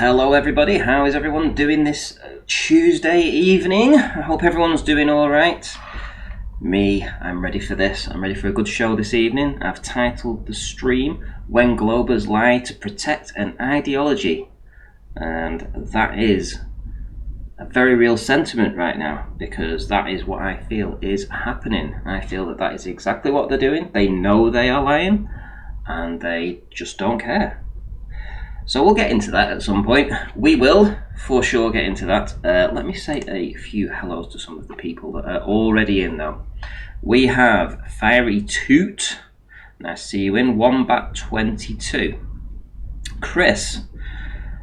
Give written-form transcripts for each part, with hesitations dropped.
Hello everybody, how is everyone doing this Tuesday evening? I hope everyone's doing alright. Me, I'm ready for this. I'm ready for a good show this evening. I've titled the stream, When Globers Lie to Protect an Ideology. And that is a very real sentiment right now, because that is what I feel is happening. I feel that that is exactly what they're doing. They know they are lying, and they just don't care. So we'll get into that at some point. We will, for sure, get into that. Let me say a few hellos to some of the people that are already in, though. We have Fiery Toot. Nice to see you in. Wombat22. Chris.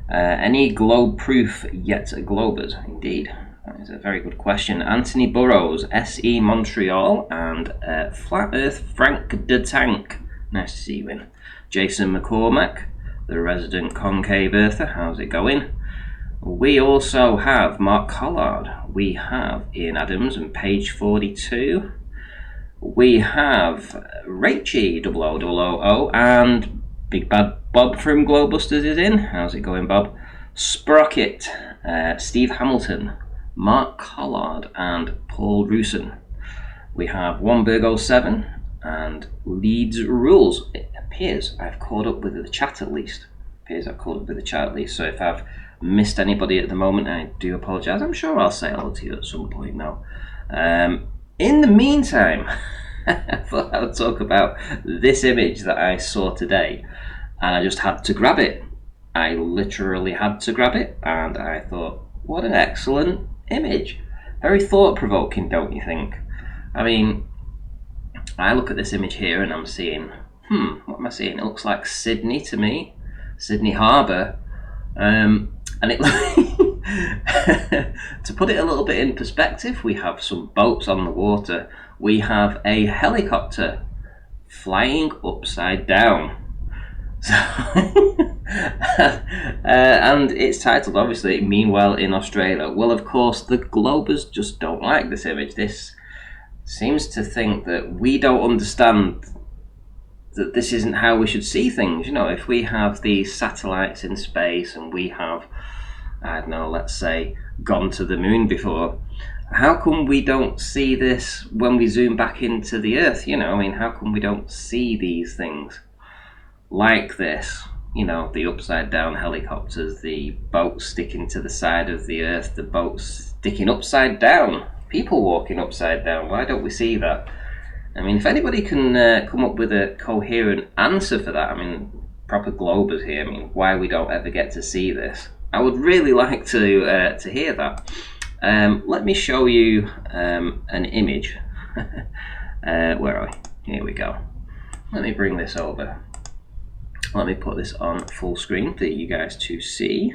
Any globe proof yet globers? Indeed. That is a very good question. Anthony Burrows, SE Montreal, and Flat Earth Frank de Tank. Nice to see you in. Jason McCormack. The resident concave earther, how's it going? We also have Mark Collard, we have Ian Adams and page 42, we have Rachie 0000, and Big Bad Bob from Globusters is in. How's it going, Bob? Sprocket, Steve Hamilton, Mark Collard, and Paul Rusin. We have Womberg07 and Leeds Rules. It appears I've caught up with the chat at least. So if I've missed anybody at the moment, I do apologise. I'm sure I'll say hello to you at some point now. In the meantime, I thought I would talk about this image that I saw today, and I just had to grab it. I literally had to grab it, and I thought, what an excellent image. Very thought-provoking, don't you think? I mean, I look at this image here and I'm seeing, what am I seeing? It looks like Sydney to me, Sydney Harbour, and it to put it a little bit in perspective, we have some boats on the water, we have a helicopter flying upside down, so and it's titled, obviously, Meanwhile in Australia. Well, of course, the Globers just don't like this image. This seems to think that we don't understand that this isn't how we should see things. You know, if we have these satellites in space and we have, I don't know, let's say, gone to the moon before, how come we don't see this when we zoom back into the Earth? You know, I mean, how come we don't see these things like this? You know, the upside down helicopters, the boats sticking to the side of the Earth, the boats sticking upside down, people walking upside down. Why don't we see that? I mean, if anybody can come up with a coherent answer for that, I mean, proper Globers here, I mean, why we don't ever get to see this, I would really like to hear that. Let me show you an image. Where are we? Here we go. Let me bring this over. Let me put this on full screen for you guys to see.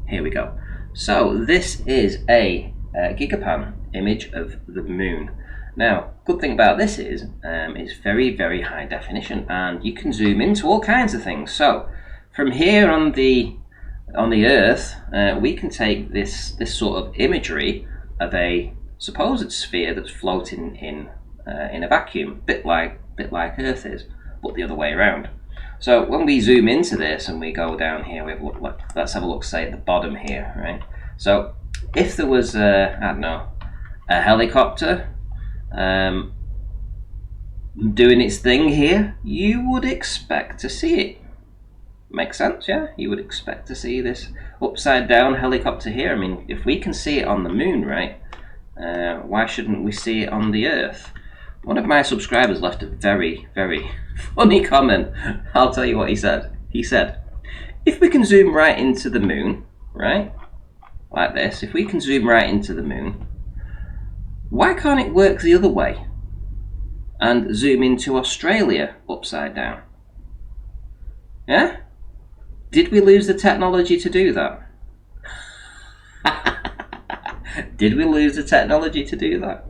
Here we go. So this is a Gigapan image of the moon. Now, good thing about this is it's very, very high definition, and you can zoom into all kinds of things. So from here on the Earth, we can take this sort of imagery of a supposed sphere that's floating in a vacuum, bit like Earth is, but the other way around. So when we zoom into this and we go down here, we have a look. Let's have a look, say, at the bottom here, right? So if there was I don't know, a helicopter doing its thing here, you would expect to see it. Makes sense, yeah? You would expect to see this upside down helicopter here. I mean, if we can see it on the moon, right? Why shouldn't we see it on the Earth? One of my subscribers left a very, very funny comment. I'll tell you what he said. He said, if we can zoom right into the moon, right? Like this, if we can zoom right into the moon, why can't it work the other way and zoom into Australia upside down? Yeah? Did we lose the technology to do that? Did we lose the technology to do that?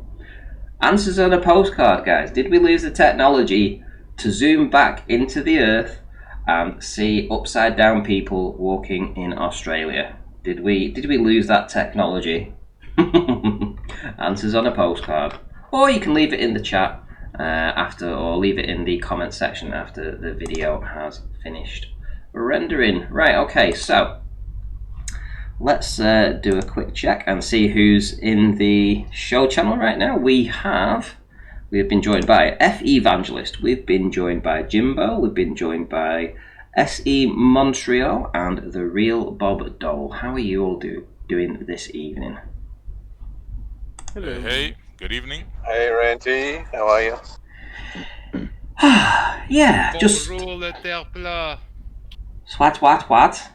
Answers on a postcard, guys. Did we lose the technology to zoom back into the Earth and see upside down people walking in Australia? Did we lose that technology? Answers on a postcard. Or you can leave it in the chat after, or leave it in the comment section after the video has finished. rendering. Right, okay, so let's do a quick check and see who's in the show channel right now. We have been joined by F. Evangelist, we've been joined by Jimbo, we've been joined by S.E. Montreal, and the real Bob Dole. How are you all doing this evening? Hello. Hey, good evening. Hey, Randy, how are you? Yeah, just... Bonjour, le terre plat. What?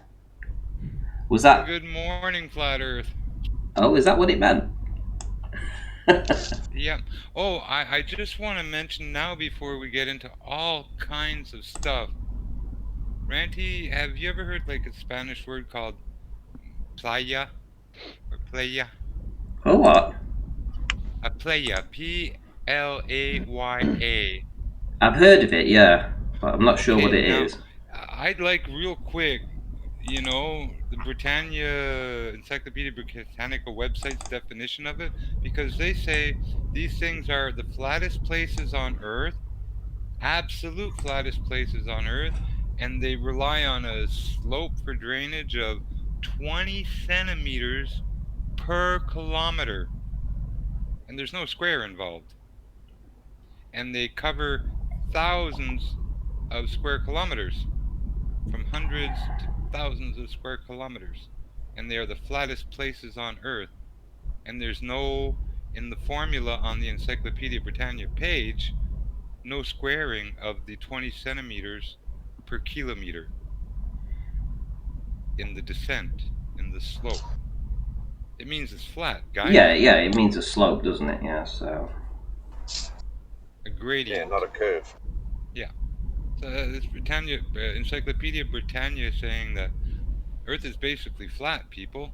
Was that... Good morning, Flat Earth. Oh, is that what it meant? Yeah. Oh, I just want to mention now before we get into all kinds of stuff. Ranty, have you ever heard like a Spanish word called playa or playa? Oh, what? A playa, Playa. I've heard of it, yeah, but I'm not sure what Okay, it now is. I'd like real quick, the Britannia Encyclopedia Britannica website's definition of it, because they say these things are the flattest places on Earth, absolute flattest places on Earth, and they rely on a slope for drainage of 20 centimeters per kilometer, and there's no square involved, and they cover thousands of square kilometers, from hundreds to thousands of square kilometers, and they are the flattest places on Earth. And there's no, in the formula on the Encyclopedia Britannica page, no squaring of the 20 centimeters per kilometer in the descent, in the slope. It means it's flat, guys. Yeah, it means a slope, doesn't it? Yeah, so... A gradient. Yeah, not a curve. Yeah. So this Encyclopedia Britannica is saying that Earth is basically flat, people.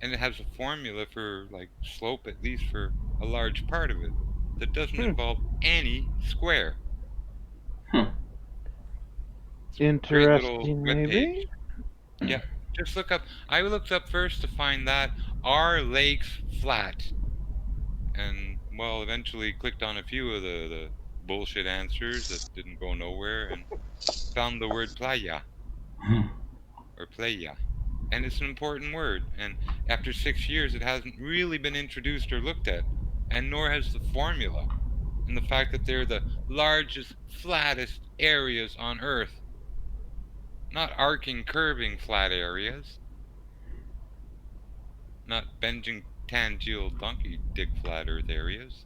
And it has a formula for like slope, at least for a large part of it, that doesn't involve any square. Interesting, maybe. Yeah, just look up. I looked up first to find that, are lakes flat? And well, eventually clicked on a few of the bullshit answers that didn't go nowhere, and found the word playa or playa. And it's an important word, and after 6 years it hasn't really been introduced or looked at, and nor has the formula, and the fact that they're the largest, flattest areas on Earth. Not arcing, curving flat areas. Not bending, tangential, donkey dick flat Earth areas.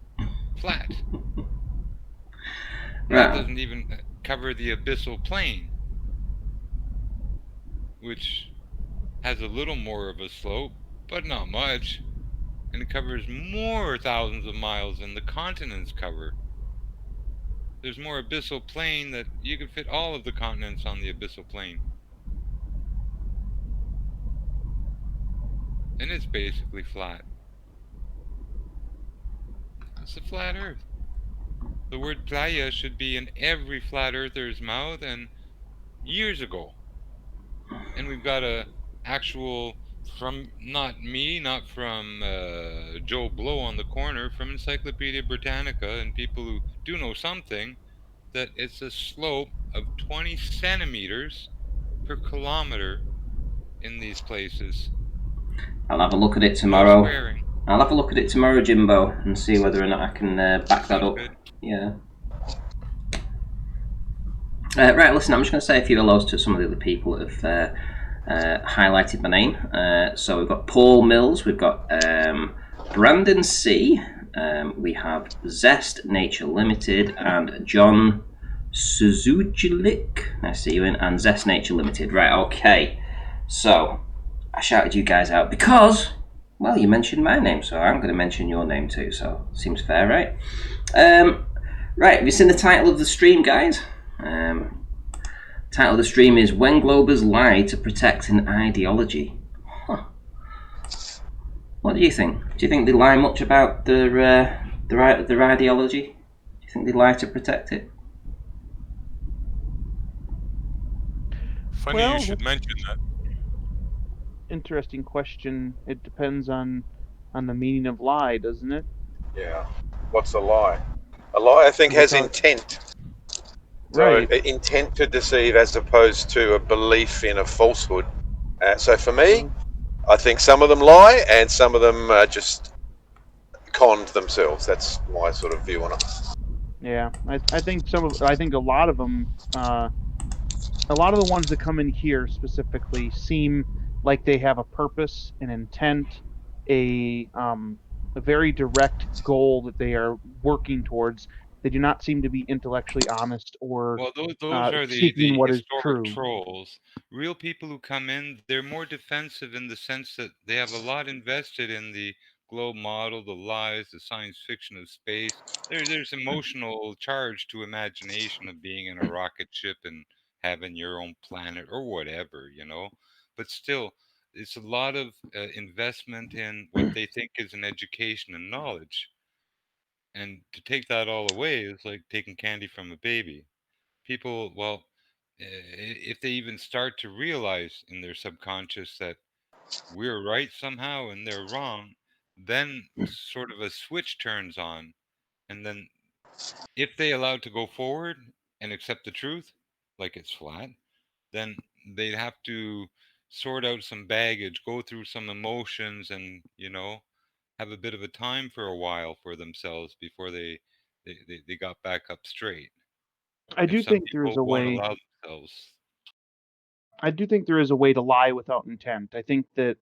Flat. That doesn't even cover the abyssal plain, which has a little more of a slope, but not much, and it covers more thousands of miles than the continents cover. There's more abyssal plain that you could fit all of the continents on the abyssal plain. And it's basically flat. It's a flat Earth. The word playa should be in every flat earther's mouth, and years ago. And we've got a actual, from not me, not from Joe Blow on the corner, from Encyclopedia Britannica and people who do know something, that it's a slope of 20 centimeters per kilometer in these places. I'll have a look at it tomorrow. No squaring. I'll have a look at it tomorrow, Jimbo, and see whether or not I can back that up. Good. Yeah. Right, listen, I'm just going to say a few hellos to some of the other people that have highlighted my name. So we've got Paul Mills, we've got Brandon C, we have Zest Nature Limited, and John Suzujilik. I see you in, and Zest Nature Limited. Right, okay. So I shouted you guys out because, well, you mentioned my name, so I'm going to mention your name too. So seems fair, right? Right, have you seen the title of the stream, guys? Title of the stream is When Globers Lie to Protect an Ideology. Huh. What do you think? Do you think they lie much about their ideology? Do you think they lie to protect it? Funny you should mention that. Interesting question. It depends on the meaning of lie, doesn't it? Yeah. What's a lie? A lie, I think, has intent. So Right. intent to deceive as opposed to a belief in a falsehood. So for me, I think some of them lie and some of them just conned themselves. That's my sort of view on it. Yeah, I think I think a lot of them, a lot of the ones that come in here specifically seem like they have a purpose, an intent, a very direct goal that they are working towards. They do not seem to be intellectually honest or Well, those are seeking the what is historic true. trolls. Real people who come in, they're more defensive in the sense that they have a lot invested in the globe model, the lies, the science fiction of space. There's emotional charge to imagination of being in a rocket ship and having your own planet or whatever, you know. But still, it's a lot of investment in what they think is an education and knowledge. And to take that all away is like taking candy from a baby. People, well, if they even start to realize in their subconscious that we're right somehow and they're wrong, then sort of a switch turns on. And then if they allow it to go forward and accept the truth, like it's flat, then they'd have to sort out some baggage, go through some emotions, and, have a bit of a time for a while for themselves before they got back up straight. I And do some think there is people a won't way. allow themselves. I do think there is a way to lie without intent. I think that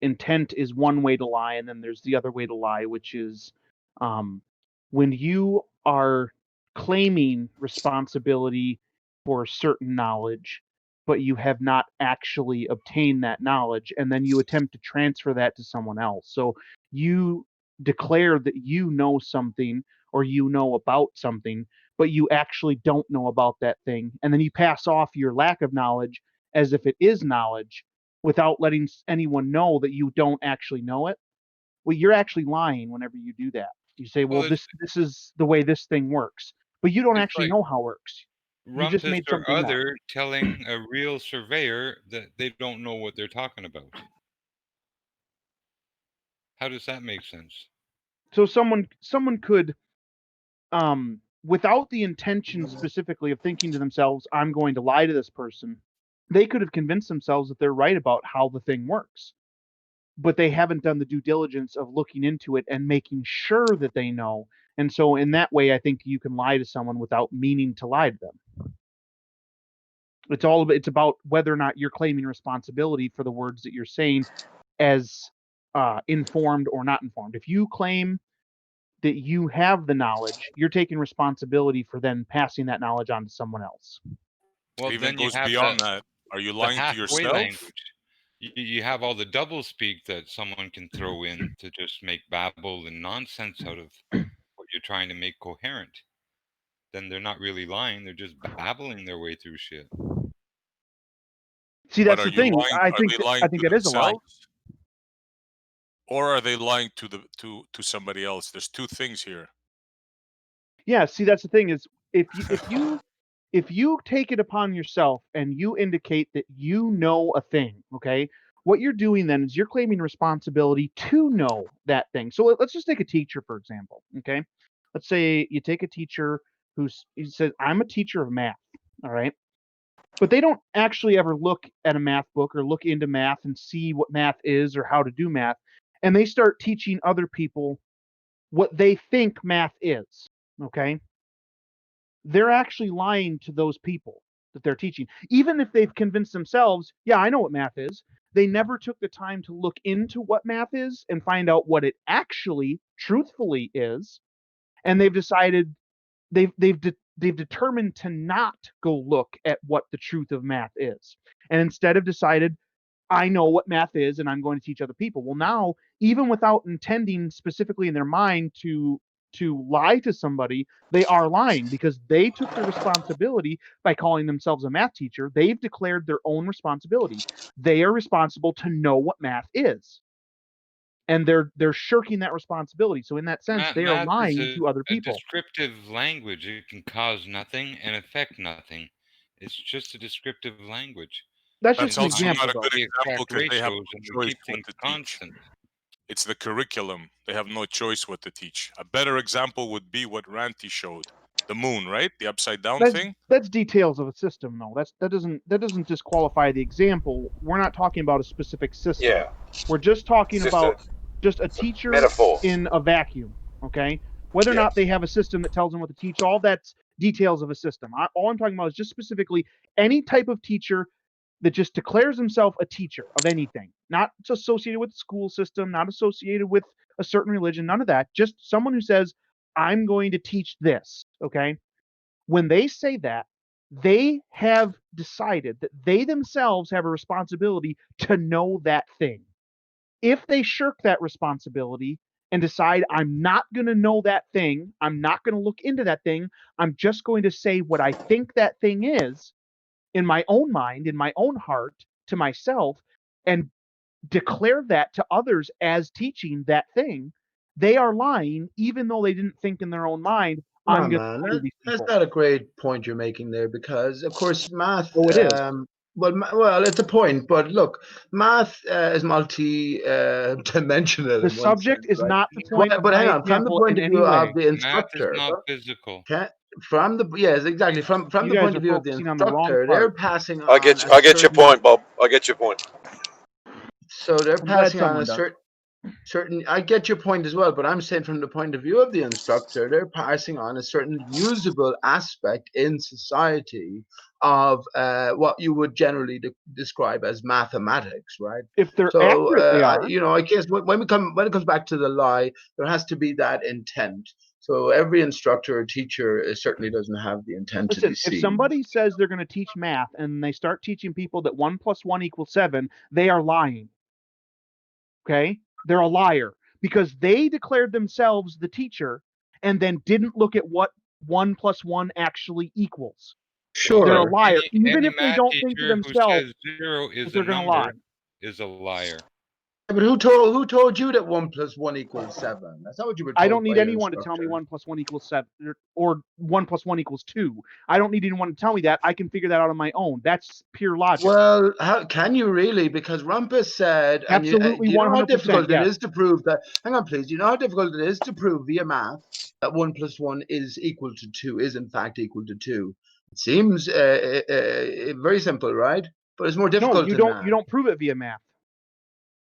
intent is one way to lie, and then there's the other way to lie, which is um, when you are claiming responsibility for certain knowledge, but you have not actually obtained that knowledge, and then you attempt to transfer that to someone else. So you declare that you know something or you know about something, but you actually don't know about that thing, and then you pass off your lack of knowledge as if it is knowledge without letting anyone know that you don't actually know it. Well, you're actually lying whenever you do that. You say, Well, "Well, this is the way this thing works," but you don't it's actually like know how it works. You just Rumpus made or something up. other telling a real surveyor that they don't know what they're talking about. How does that make sense? So someone could, without the intention specifically of thinking to themselves, "I'm going to lie to this person," they could have convinced themselves that they're right about how the thing works. But they haven't done the due diligence of looking into it and making sure that they know. And so in that way, I think you can lie to someone without meaning to lie to them. It's about whether or not you're claiming responsibility for the words that you're saying as informed or not informed. If you claim that you have the knowledge, you're taking responsibility for then passing that knowledge on to someone else. Well, It even then you goes have beyond that. Are you the lying to halfway yourself? language. You have all the double speak that someone can throw in to just make babble and nonsense out of what you're trying to make coherent. Then they're not really lying; they're just babbling their way through shit. See, But that's are the you thing. lying? Are they lying I think to that is a lie. themselves, or are they lying to somebody else? There's two things here. Yeah, see, that's the thing is if you take it upon yourself and you indicate that you know a thing, okay, what you're doing then is you're claiming responsibility to know that thing. So let's just take a teacher, for example, okay? Let's say you take a teacher he says, "I'm a teacher of math," all right? But they don't actually ever look at a math book or look into math and see what math is or how to do math. And they start teaching other people what they think math is, okay? They're actually lying to those people that they're teaching. Even if they've convinced themselves, yeah, I know what math is, they never took the time to look into what math is and find out what it actually, truthfully is. And they've decided they've determined to not go look at what the truth of math is. And instead have decided, I know what math is and I'm going to teach other people. Well, now, even without intending specifically in their mind to lie to somebody, they are lying because they took the responsibility by calling themselves a math teacher. They've declared their own responsibility. They are responsible to know what math is. And they're shirking that responsibility. So in that sense, they are Math is lying to other a people. descriptive language. It can cause nothing and affect nothing. It's just a descriptive language. That's just That's an And also we not example a though. good example extract because they have ratios and we no choice keep what things to teach. constant. It's the curriculum. They have no choice what to teach. A better example would be what Ranty showed. The moon, right? The upside down That's thing. that's details of a system, though. That doesn't disqualify the example. We're not talking about a specific system. Yeah. We're just talking It's just about a just a teacher metaphor. in a vacuum. Okay, whether or Yeah. not they have a system that tells them what to teach, all that's details of a system. All I'm talking about is just specifically any type of teacher that just declares himself a teacher of anything, not associated with the school system, not associated with a certain religion, none of that. Just someone who says, "I'm going to teach this." Okay, when they say that, they have decided that they themselves have a responsibility to know that thing. If they shirk that responsibility and decide, I'm not going to know that thing, I'm not going to look into that thing, I'm just going to say what I think that thing is in my own mind, in my own heart, to myself, and declare that to others as teaching that thing, they are lying, even though they didn't think in their own mind, I'm Oh going man, to lie to these that's people. not a great point you're making there, because of course math. Oh, it is. Well, it's a point, but look, math is multi-dimensional. The subject is not the point of But hang my on, from the example point in of any view way. of the Math is instructor, not physical. from the yes, exactly. From You the guys point are of view of the focusing on the wrong instructor, they're part. passing on I a get your certain. point, Bob. I get your point. So they're I'm glad passing on someone a does. certain. I get your point as well, but I'm saying from the point of view of the instructor, they're passing on a certain usable aspect in society of what you would generally describe as mathematics, right? If they're So accurate, they are. I guess when it comes back to the lie, there has to be that intent. So every instructor or teacher certainly doesn't have the intent to Listen, if deceive. somebody says they're going to teach math and they start teaching people that 1 + 1 = 7, they are lying. Okay? They're a liar because they declared themselves the teacher and then didn't look at what 1 + 1 actually equals. Well, They're a Sure. liar, even any if they math don't think to teacher who themselves says 0 that is a they're going to lie. number is a liar. But who told you that 1 + 1 = 7? That's not what you were told. I don't need by your anyone to tell me instructor. 1 + 1 = 7 or 1 + 1 = 2. I don't need anyone to tell me that. I can figure that out on my own. That's pure logic. Well, how can you really? Because Rumpus said, and Absolutely, do you know how 100%, difficult it yes. is to prove that? Hang on, please. Do you know how difficult it is to prove via math that 1 + 1 is equal to 2? Is in fact equal to 2. It seems very simple, right? But it's more No, difficult you than don't. that. You don't prove it via math.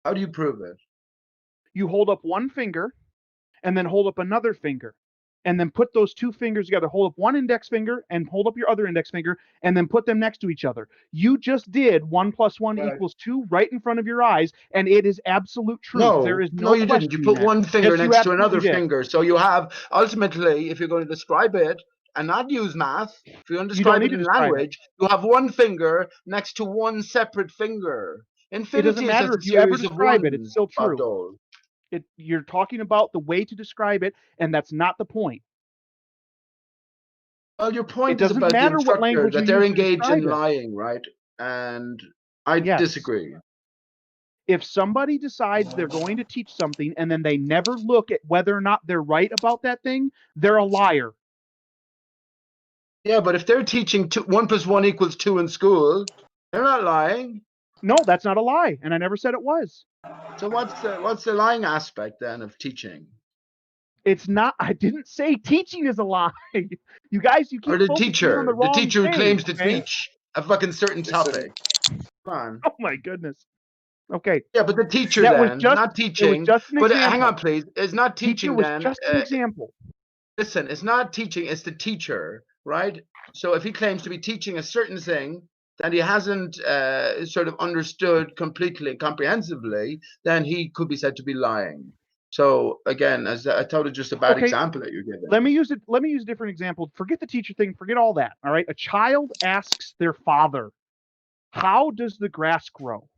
How do you prove it? You hold up one finger, and then hold up another finger, and then put those two fingers together. Hold up one index finger and hold up your other index finger, and then put them next to each other. You just did 1 + 1 Right. = 2 right in front of your eyes, and it is absolute truth. There is No, you didn't. You questioning put that. one finger Yes, you next to another absolutely did. finger. So you have ultimately, if you're going to describe it and not use math, if you're going to You don't describe need it to in describe it. language, you have one finger next to one separate finger. It doesn't Infinity is matter just a if you ever series of describe it. It's ones, still Bob true. Dole. You're talking about the way to describe it, and that's not the point. Well, your It point is doesn't about the matter what instructor, language you that they're use to engaged in describe it. lying, right? And I Yes. disagree. If somebody decides they're going to teach something and then they never look at whether or not they're right about that thing, they're a liar. Yeah, but if they're teaching 1 + 1 = 2 in school, they're not lying. No, that's not a lie, and I never said it was. So what's the lying aspect then of teaching? It's not. I didn't say teaching is a lie. You guys, you keep Or the focusing on the wrong teacher who thing. claims to Okay? teach a fucking certain Listen. topic. Come on. Oh my goodness. Okay. Yeah, but the teacher That was then, just. not It was teaching. just an But example. hang on, please. It's not Teacher teaching was then. just an example. Listen, it's not teaching. It's the teacher, right? So if he claims to be teaching a certain thing that he hasn't sort of understood completely and comprehensively, then he could be said to be lying. So again, as I thought it's just a bad Okay. example that you're giving. Let me use a different example. Forget the teacher thing. Forget all that. All right. A child asks their father, "How does the grass grow?"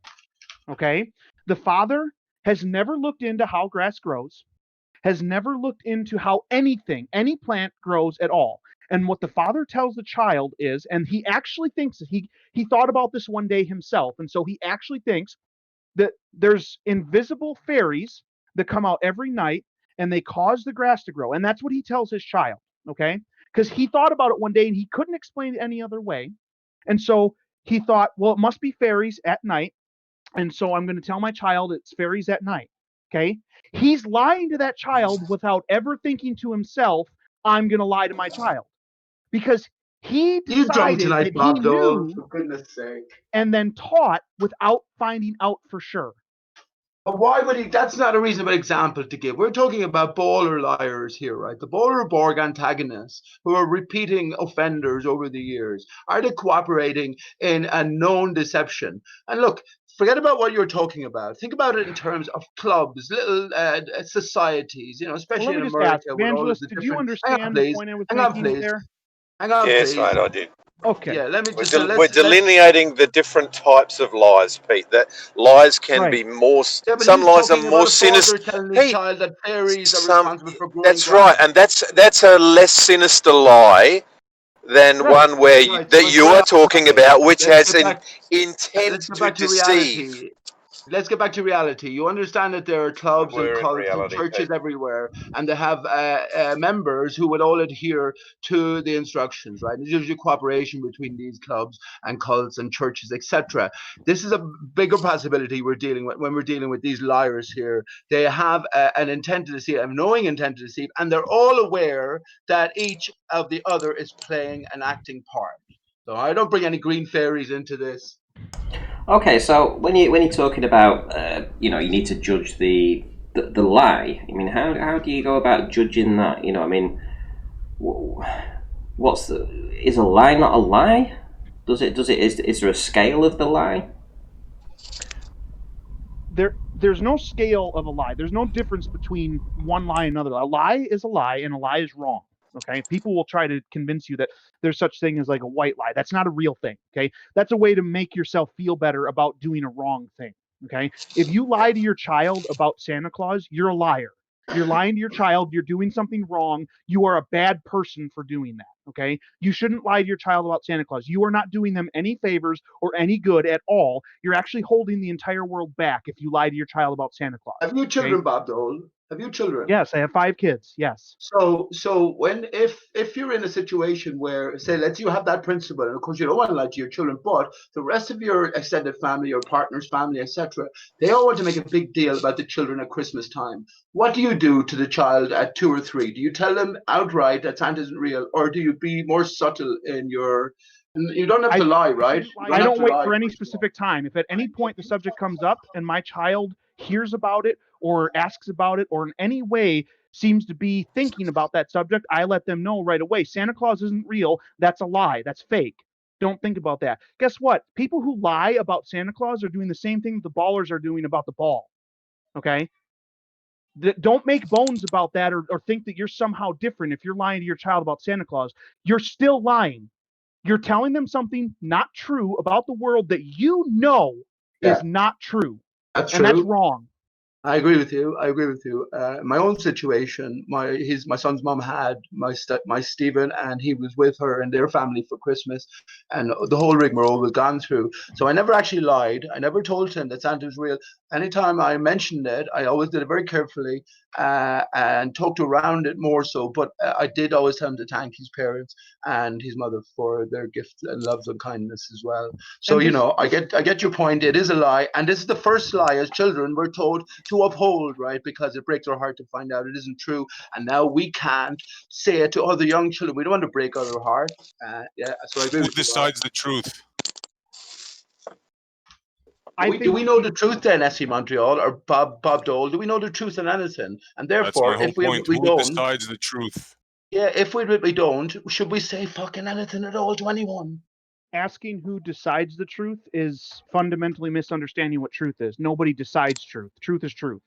Okay. The father has never looked into how grass grows, has never looked into how any plant grows at all. And what the father tells the child is, and he actually thinks that he thought about this one day himself, and so he actually thinks that there's invisible fairies that come out every night and they cause the grass to grow. And that's what he tells his child, okay? Because he thought about it one day and he couldn't explain it any other way. And so he thought, well, it must be fairies at night. And so I'm going to tell my child it's fairies at night, okay? He's lying to that child without ever thinking to himself, I'm going to lie to my child. because he You drunk decided tonight, that he Bob Dole, knew for goodness sake. and then taught without finding out for sure. But why would he? That's not a reasonable example to give. We're talking about baller liars here, right? The baller Borg antagonists who are repeating offenders over the years. Are they cooperating in a known deception? And look, forget about what you're talking about. Think about it in terms of clubs, little societies, you know, especially Well, let in me just ask, America with all of Evangelist, the did you different. Hang on, understand the please. point I was Hang on, making please. there? Hang on, Yes, please. mate, I did. Okay. Yeah, let me We're, just. So we're delineating the different types of lies, Pete. That lies can Right. be more. Yeah, but Some he's lies are talking more about a father sinister. telling his Pete, child that fairies are some. responsible for growing That's grass. right, and that's a less sinister lie than Right. one where Right, that but you are talking okay, about, which let's has get an back. intent Let's get to back to deceive. reality. Let's get back to reality. You understand that there are clubs and We're in cults and reality, churches Pete. everywhere, and they have members who would all adhere to the instructions, right? There's usually cooperation between these clubs and cults and churches, etc. This is a bigger possibility we're dealing with when we're dealing with these liars here. They have an intent to deceive, a knowing intent to deceive, and they're all aware that each of the other is playing an acting part. So I don't bring any green fairies into this. Okay, so when you're talking about you need to judge the lie. I mean, how do you go about judging that? You know, I mean, is a lie not a lie? Is there a scale of the lie? There's no scale of a lie. There's no difference between one lie and another. A lie is a lie, and a lie is wrong. Okay, people will try to convince you that there's such thing as like a white lie. That's not a real thing. Okay, that's a way to make yourself feel better about doing a wrong thing. Okay, if you lie to your child about Santa Claus, you're a liar. You're lying to your child. You're doing something wrong. You are a bad person for doing that. Okay, you shouldn't lie to your child about Santa Claus. You are not doing them any favors or any good at all. You're actually holding the entire world back if you lie to your child about Santa Claus. Have you children, Bob Dole? Have you children? Yes, I have 5 kids. Yes. So when if you're in a situation where, say, let's you have that principle, and of course you don't want to lie to your children, but the rest of your extended family, your partner's family, etc., they all want to make a big deal about the children at Christmas time. What do you do to the child at 2 or 3? Do you tell them outright that Santa isn't real, or do you be more subtle in your? You don't have to lie, right? I don't wait for any specific time. If at any point the subject comes up and my child hears about it or asks about it or in any way seems to be thinking about that subject, I let them know right away. Santa Claus isn't real. That's a lie. That's fake. Don't think about that. Guess what? People who lie about Santa Claus are doing the same thing the ballers are doing about the ball. Okay? Don't make bones about that or think that you're somehow different if you're lying to your child about Santa Claus. You're still lying. You're telling them something not true about the world that you know is not true. That's and true. That's wrong. I agree with you. My own situation, my son's mom had my Stephen, and he was with her and their family for Christmas, and the whole rigmarole was gone through. So I never actually lied. I never told him that Santa was real. Anytime I mentioned it, I always did it very carefully and talked around it more so. But I did always tell him to thank his parents and his mother for their gift and loves and kindness as well. So I get your point. It is a lie, and this is the first lie as children we're told to uphold, right? Because it breaks our heart to find out it isn't true, and now we can't say it to other young children. We don't want to break other hearts. So I agree Who with you. decides the truth? Do we know the truth then, SC Montreal or Bob Dole? Do we know the truth on anything? And That's my therefore, whole if we point. Who don't, decides the truth? yeah, if we don't, should we say fucking anything at all to anyone? Asking who decides the truth is fundamentally misunderstanding what truth is. Nobody decides truth. Truth is truth.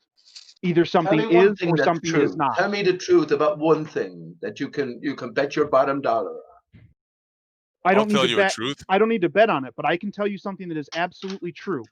Either something is or something is not. Tell me the truth about one thing that you can bet your bottom dollar on. I don't I'll need tell to you bet. a truth. I don't need to bet on it, but I can tell you something that is absolutely true.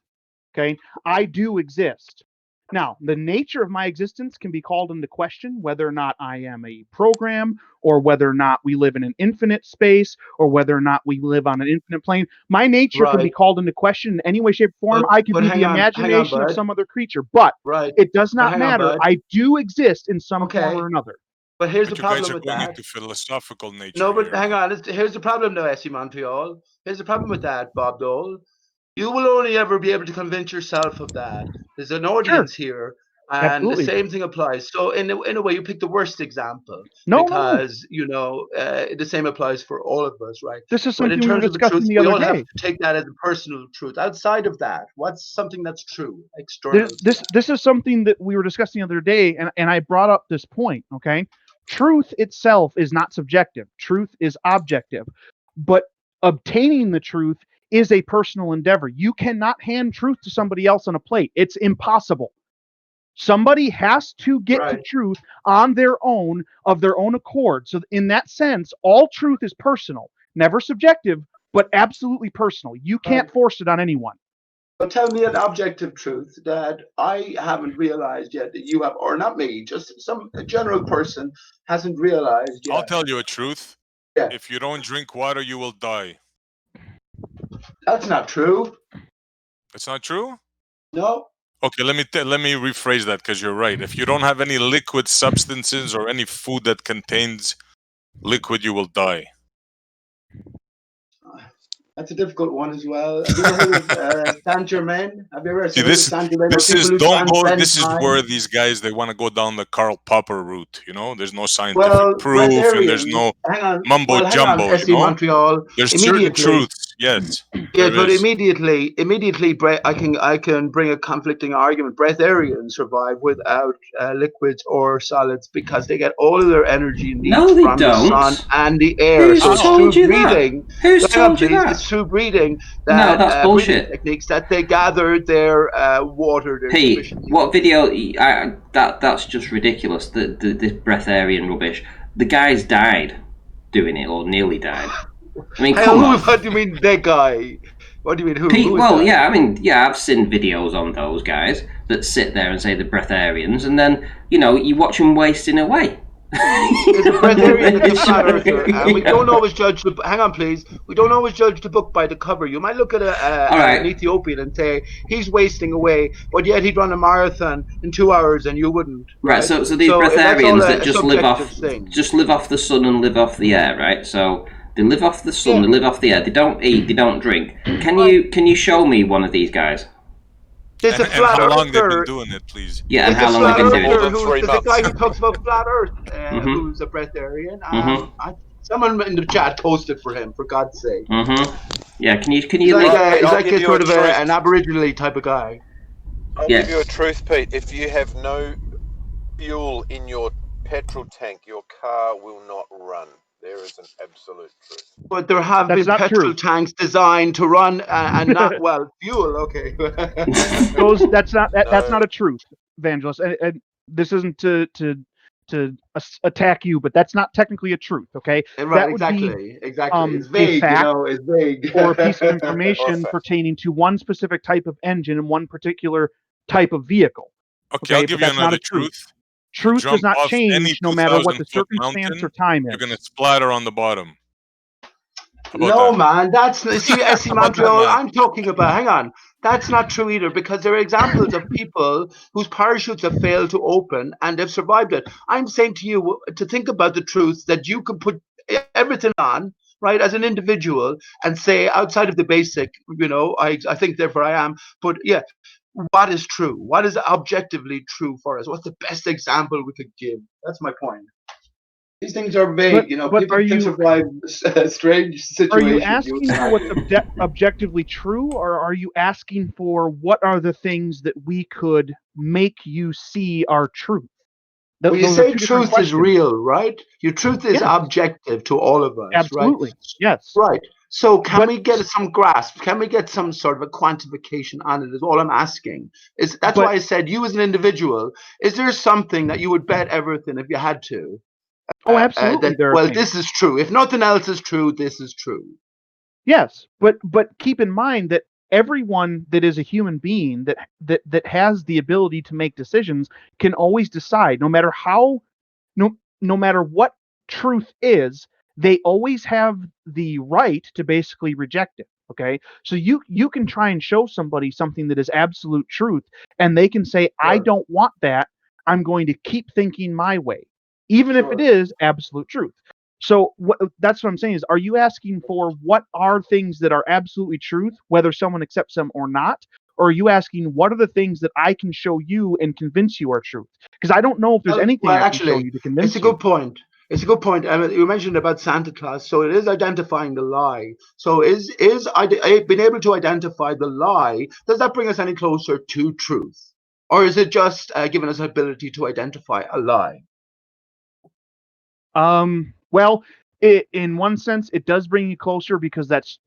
Okay, I do exist. Now, the nature of my existence can be called into question, whether or not I am a program, or whether or not we live in an infinite space, or whether or not we live on an infinite plane. My nature can be called into question in any way, shape, or form. I could be the imagination of some other creature, but it does not matter. I do exist in some form or another. But here's the you problem guys are with going that. into philosophical nature. No, but here. hang on. Here's the problem, though, SC Montreal. Here's the problem with that, Bob Dole. You will only ever be able to convince yourself of that. There's an audience here. And Absolutely. the same thing applies. So in a way, you pick the worst example No. because the same applies for all of us, right? This is But in something we were terms of the discussing truth, the we other all have day. to take that as a personal truth. Outside of that, what's something that's true external? This is something that we were discussing the other day, and I brought up this point. Okay, truth itself is not subjective. Truth is objective, but obtaining the truth is a personal endeavor. You cannot hand truth to somebody else on a plate. It's impossible. Somebody has to get to Right. truth on their own, of their own accord. So in that sense, all truth is personal, never subjective, but absolutely personal. You can't force it on anyone. But tell me an objective truth that I haven't realized yet that you have, or not me, just a general person hasn't realized yet. I'll tell you a truth. Yeah. If you don't drink water, you will die. That's not true. It's not true? No. Okay, let me rephrase that, because you're right. If you don't have any liquid substances or any food that contains liquid, you will die. That's a difficult one as well. Have you ever heard of Saint Germain? Have you ever See, heard of Saint Germain? this is Time? where these guys, they want to go down the Karl Popper route. There's no scientific Well, proof, and there's no hang on. mumbo Hang jumbo. on, SC Montreal. There's certain truths. Yes. Yeah, but immediately, I can bring a conflicting argument. Breatharians survive without liquids or solids because they get all of their energy needs from the sun and the air. Who's told you that? Who's told you that? It's through breathing No, that's bullshit. Techniques that they gather their water. Pete, what video? That's just ridiculous. This breatharian rubbish. The guy's died doing it, or nearly died. I mean, come on. What do you mean, that guy? What do you mean, who? Pete, who well, yeah, I mean, yeah, I've seen videos on those guys that sit there and say the breatharians, and then, you watch them wasting away. There's a breatharian that's a flat earther, and we don't always judge the. Hang on, please. We don't always judge the book by the cover. You might look at an Ethiopian and say he's wasting away, but yet he'd run a marathon in 2 hours, and you wouldn't. Right. So these breatharians that just live off the sun and live off the air, right? So they live off the sun, they live off the air. They don't eat, they don't drink. Can you show me one of these guys? There's a flat how long earther. they've been doing it, please? Yeah, and how long they've been doing it? There's a guy who talks about flat Earth, who's a breatharian. Someone in the chat posted for him, for God's sake. Yeah, can you? He's like a sort of an Aboriginal type of guy. I'll give you a truth, Pete. If you have no fuel in your petrol tank, your car will not run. There is an absolute truth. But there have been petrol tanks designed to run and not fuel. Okay. That's not a truth, Evangelist. And this isn't to attack you, but that's not technically a truth. Okay. Right. Exactly. It's vague. It's vague. Or a piece of information pertaining to one specific type of engine and one particular type of vehicle. Okay, I'll give you another truth. Truth does not change no matter what the circumstance or time is. You're going to splatter on the bottom. No, man, that's SC Montreal. I'm talking about. Hang on, that's not true either, because there are examples of people whose parachutes have failed to open and they've survived it. I'm saying to you to think about the truth that you can put everything on, right, as an individual, and say outside of the basic, I think therefore I am. But yeah. What is true? What is objectively true for us? What's the best example we could give? That's my point. These things are vague, but people can survive strange situations. Are you asking for what's objectively true, or are you asking for what are the things that we could make you see are truth? Well, you say truth is real, right? Your truth is objective to all of us, absolutely. Right? Yes. Right. So can we get some grasp? Can we get some sort of a quantification on it is all I'm asking. That's why I said you as an individual, is there something that you would bet everything if you had to? Oh, absolutely. This is true. If nothing else is true, this is true. Yes, but keep in mind that everyone that is a human being that has the ability to make decisions can always decide, no matter no matter what truth is, they always have the right to basically reject it. Okay, so you can try and show somebody something that is absolute truth, and they can say, I don't want that. I'm going to keep thinking my way, even if it is absolute truth. So that's what I'm saying is, are you asking for what are things that are absolutely truth, whether someone accepts them or not? Or are you asking, what are the things that I can show you and convince you are truth? Because I don't know if there's anything I can show you to convince it's a good point. It's a good point. You mentioned about Santa Claus, so it is identifying the lie. So is being able to identify the lie, does that bring us any closer to truth, or is it just giving us ability to identify a lie? Well, in one sense, it does bring you closer because that's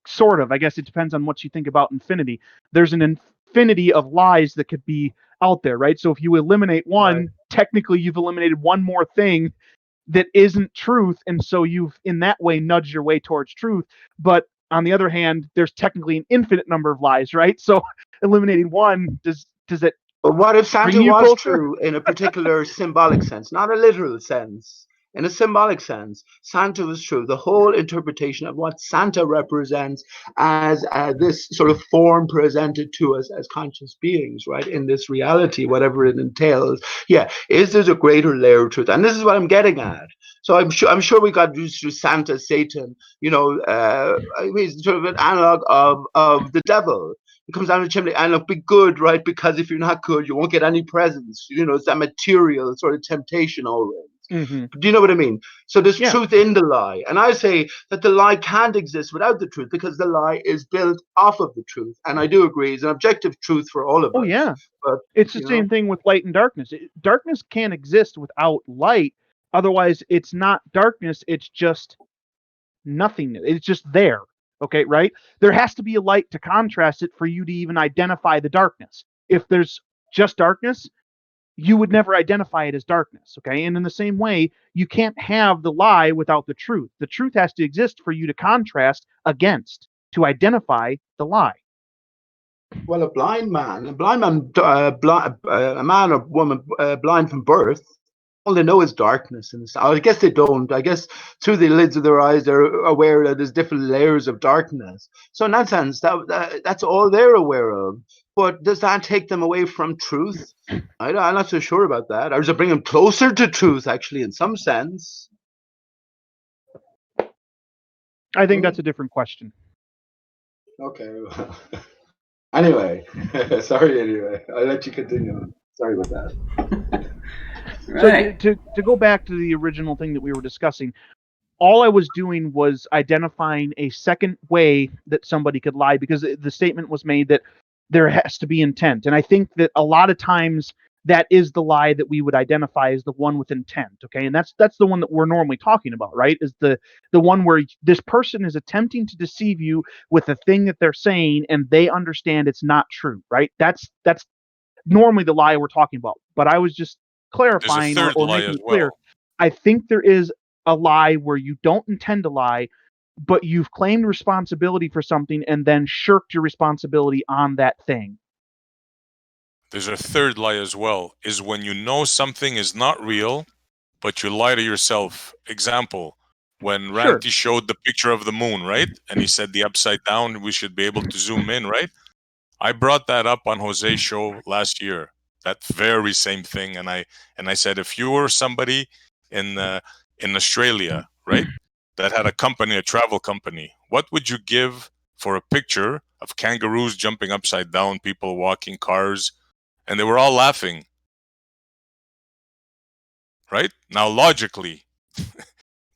sort of. I guess it depends on what you think about infinity. There's an infinity of lies that could be out there, right? So if you eliminate one, technically you've eliminated one more thing that isn't truth, and so you've in that way nudged your way towards truth. But on the other hand, there's technically an infinite number of lies, right? So eliminating one, does it? But what if Santa bring you was closer? true in a particular symbolic sense, not a literal sense? In a symbolic sense, Santa was true. The whole interpretation of what Santa represents as this sort of form presented to us as conscious beings, right, in this reality, whatever it entails. Yeah, is there a greater layer of truth? And this is what I'm getting at. So I'm sure we got used to Santa, Satan, he's sort of an analog of the devil. He comes down the chimney and look, be good, right? Because if you're not good, you won't get any presents. It's that material sort of temptation always. Mm-hmm. Do you know what I mean? So there's truth in the lie. And I say that the lie can't exist without the truth because the lie is built off of the truth. And I do agree, it's an objective truth for all of us. Oh, yeah. But it's the same thing with light and darkness. Darkness can't exist without light. Otherwise, it's not darkness. It's just nothingness. It's just there. Okay, right? There has to be a light to contrast it for you to even identify the darkness. If there's just darkness, you would never identify it as darkness, okay? And in the same way, you can't have the lie without the truth. The truth has to exist for you to contrast against, to identify the lie. Well, a man or woman blind from birth, all they know is darkness. And I guess they don't. I guess through the lids of their eyes, they're aware that there's different layers of darkness. So in that sense, that's all they're aware of. But does that take them away from truth? I'm not so sure about that. Or does it bring them closer to truth, actually, in some sense? I think that's a different question. Okay. Anyway, sorry. I'll let you continue. Sorry about that. Right. So to go back to the original thing that we were discussing, all I was doing was identifying a second way that somebody could lie, because the statement was made that there has to be intent. And I think that a lot of times that is the lie that we would identify as the one with intent. Okay. And that's the one that we're normally talking about, right? Is the one where this person is attempting to deceive you with the thing that they're saying and they understand it's not true, right? That's normally the lie we're talking about. But I was just clarifying or making it clear. I think there is a lie where you don't intend to lie, but you've claimed responsibility for something and then shirked your responsibility on that thing. There's a third lie as well, is when you know something is not real, but you lie to yourself. Example, when Ranty showed the picture of the moon, right? And he said the upside down, we should be able to zoom in, right? I brought that up on Jose's show last year. That very same thing. And I said, if you were somebody in Australia, right, that had a travel company, what would you give for a picture of kangaroos jumping upside down, people walking, cars, and they were all laughing? Right? Now, logically,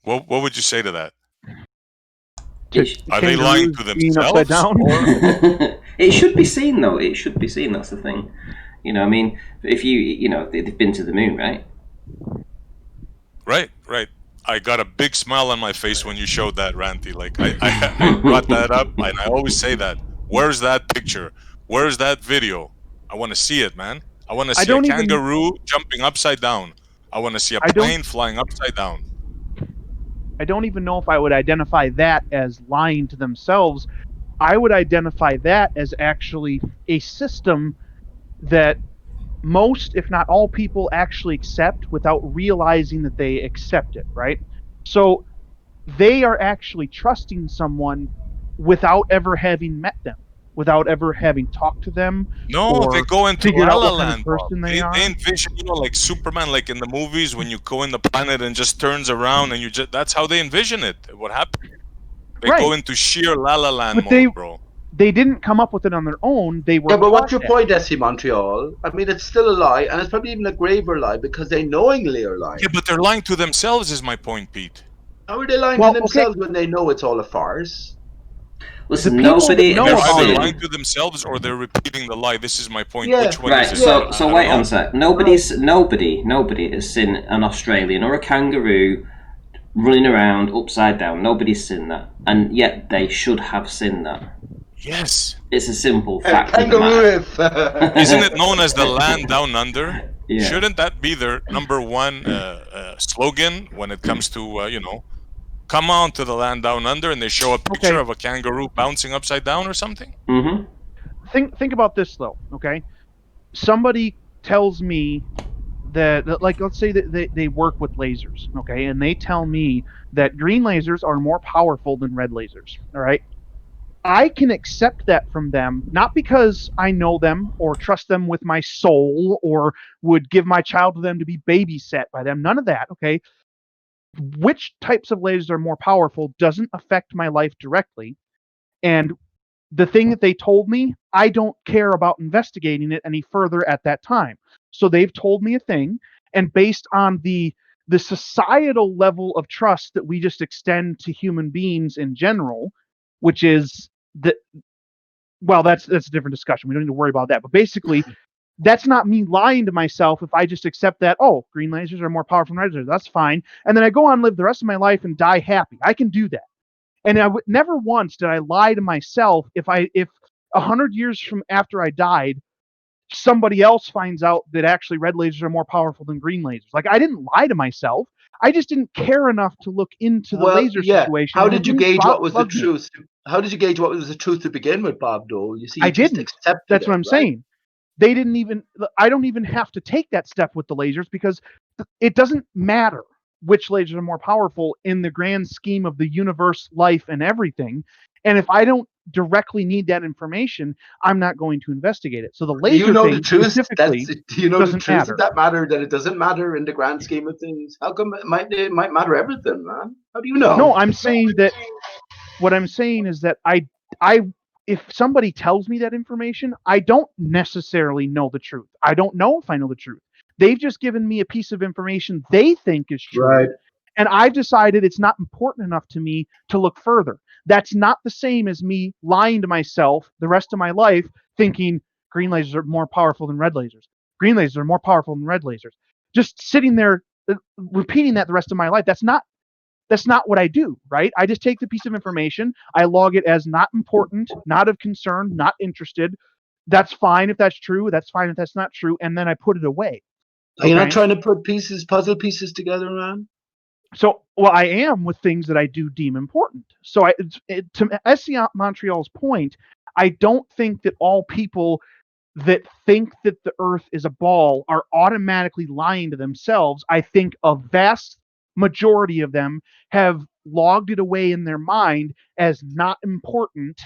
what would you say to that? Are they lying to themselves? It should be seen, though. It should be seen. That's the thing. I mean, if they've been to the moon, right? Right. I got a big smile on my face when you showed that, Ranty. Like, I brought that up, and I always say that. Where's that picture? Where's that video? I want to see it, man. I want to see a kangaroo jumping upside down. I want to see a plane flying upside down. I don't even know if I would identify that as lying to themselves. I would identify that as actually a system that most, if not all people, actually accept without realizing that they accept it, right? So they are actually trusting someone without ever having met them, without ever having talked to them. No, they go into La La Land. They envision, like Superman, like in the movies, when you go in the planet and just turns around, and that's how they envision it. What happened? They go into sheer La La Land mode, bro. they didn't come up with it on their own. They were Yeah, but what's your taught point, SC Montreal? I mean, it's still a lie, and it's probably even a graver lie because they knowingly are lying. Yeah, but they're lying to themselves, is my point, Pete. How are they lying Well, to okay. themselves when they know it's all a farce? Listen, The people that nobody know They're has about either it- seen. lying to themselves or they're repeating the lie. This is my point. Yeah. Which one Right, is it? so I so don't wait know. on a sec. Nobody has seen an Australian or a kangaroo running around upside down. Nobody's seen that, and yet they should have seen that. Yes. It's a simple fact of the matter. Kangaroo. Isn't it known as the land down under? Yeah. Shouldn't that be their number one slogan when it comes to, come on to the land down under, and they show a picture Okay. of a kangaroo bouncing upside down or something? Mm-hmm. Think about this though, okay? Somebody tells me that, like, let's say that they work with lasers, okay, and they tell me that green lasers are more powerful than red lasers, all right? I can accept that from them, not because I know them or trust them with my soul or would give my child to them to be babysat by them. None of that, okay? Which types of lasers are more powerful doesn't affect my life directly. And the thing that they told me, I don't care about investigating it any further at that time. So they've told me a thing, and based on the societal level of trust that we just extend to human beings in general, which is that, well, that's a different discussion. We don't need to worry about that. But basically, that's not me lying to myself if I just accept that, oh, green lasers are more powerful than red lasers. That's fine. And then I go on and live the rest of my life and die happy. I can do that. And never once did I lie to myself if 100 years from after I died, somebody else finds out that actually red lasers are more powerful than green lasers. Like, I didn't lie to myself. I just didn't care enough to look into the laser situation. How and it did you didn't gauge what was the bug me. truth? How did you gauge what was the truth to begin with, Bob Dole? You see, I you just didn't. accepted That's it, what I'm right? saying. They didn't even. I don't even have to take that step with the lasers because it doesn't matter which lasers are more powerful in the grand scheme of the universe, life, and everything. And if I don't directly need that information, I'm not going to investigate it. So the Do laser you know thing the truth? specifically Do you know the doesn't truth matter. of that matter? That it doesn't matter in the grand scheme of things. How come it might matter everything, man? How do you know? No, I'm saying that. What I'm saying is that I if somebody tells me that information, I don't necessarily know the truth. I don't know if I know the truth. They've just given me a piece of information they think is true. Right. And I've decided it's not important enough to me to look further. That's not the same as me lying to myself the rest of my life thinking green lasers are more powerful than red lasers. Green lasers are more powerful than red lasers. Just sitting there repeating that the rest of my life. That's not what I do, right? I just take the piece of information, I log it as not important, not of concern, not interested. That's fine if that's true. That's fine if that's not true. And then I put it away. Are you not Okay? trying to put puzzle pieces together, man? So, well, I am with things that I do deem important. So, to SC Montreal's point, I don't think that all people that think that the Earth is a ball are automatically lying to themselves. I think a vast majority of them have logged it away in their mind as not important,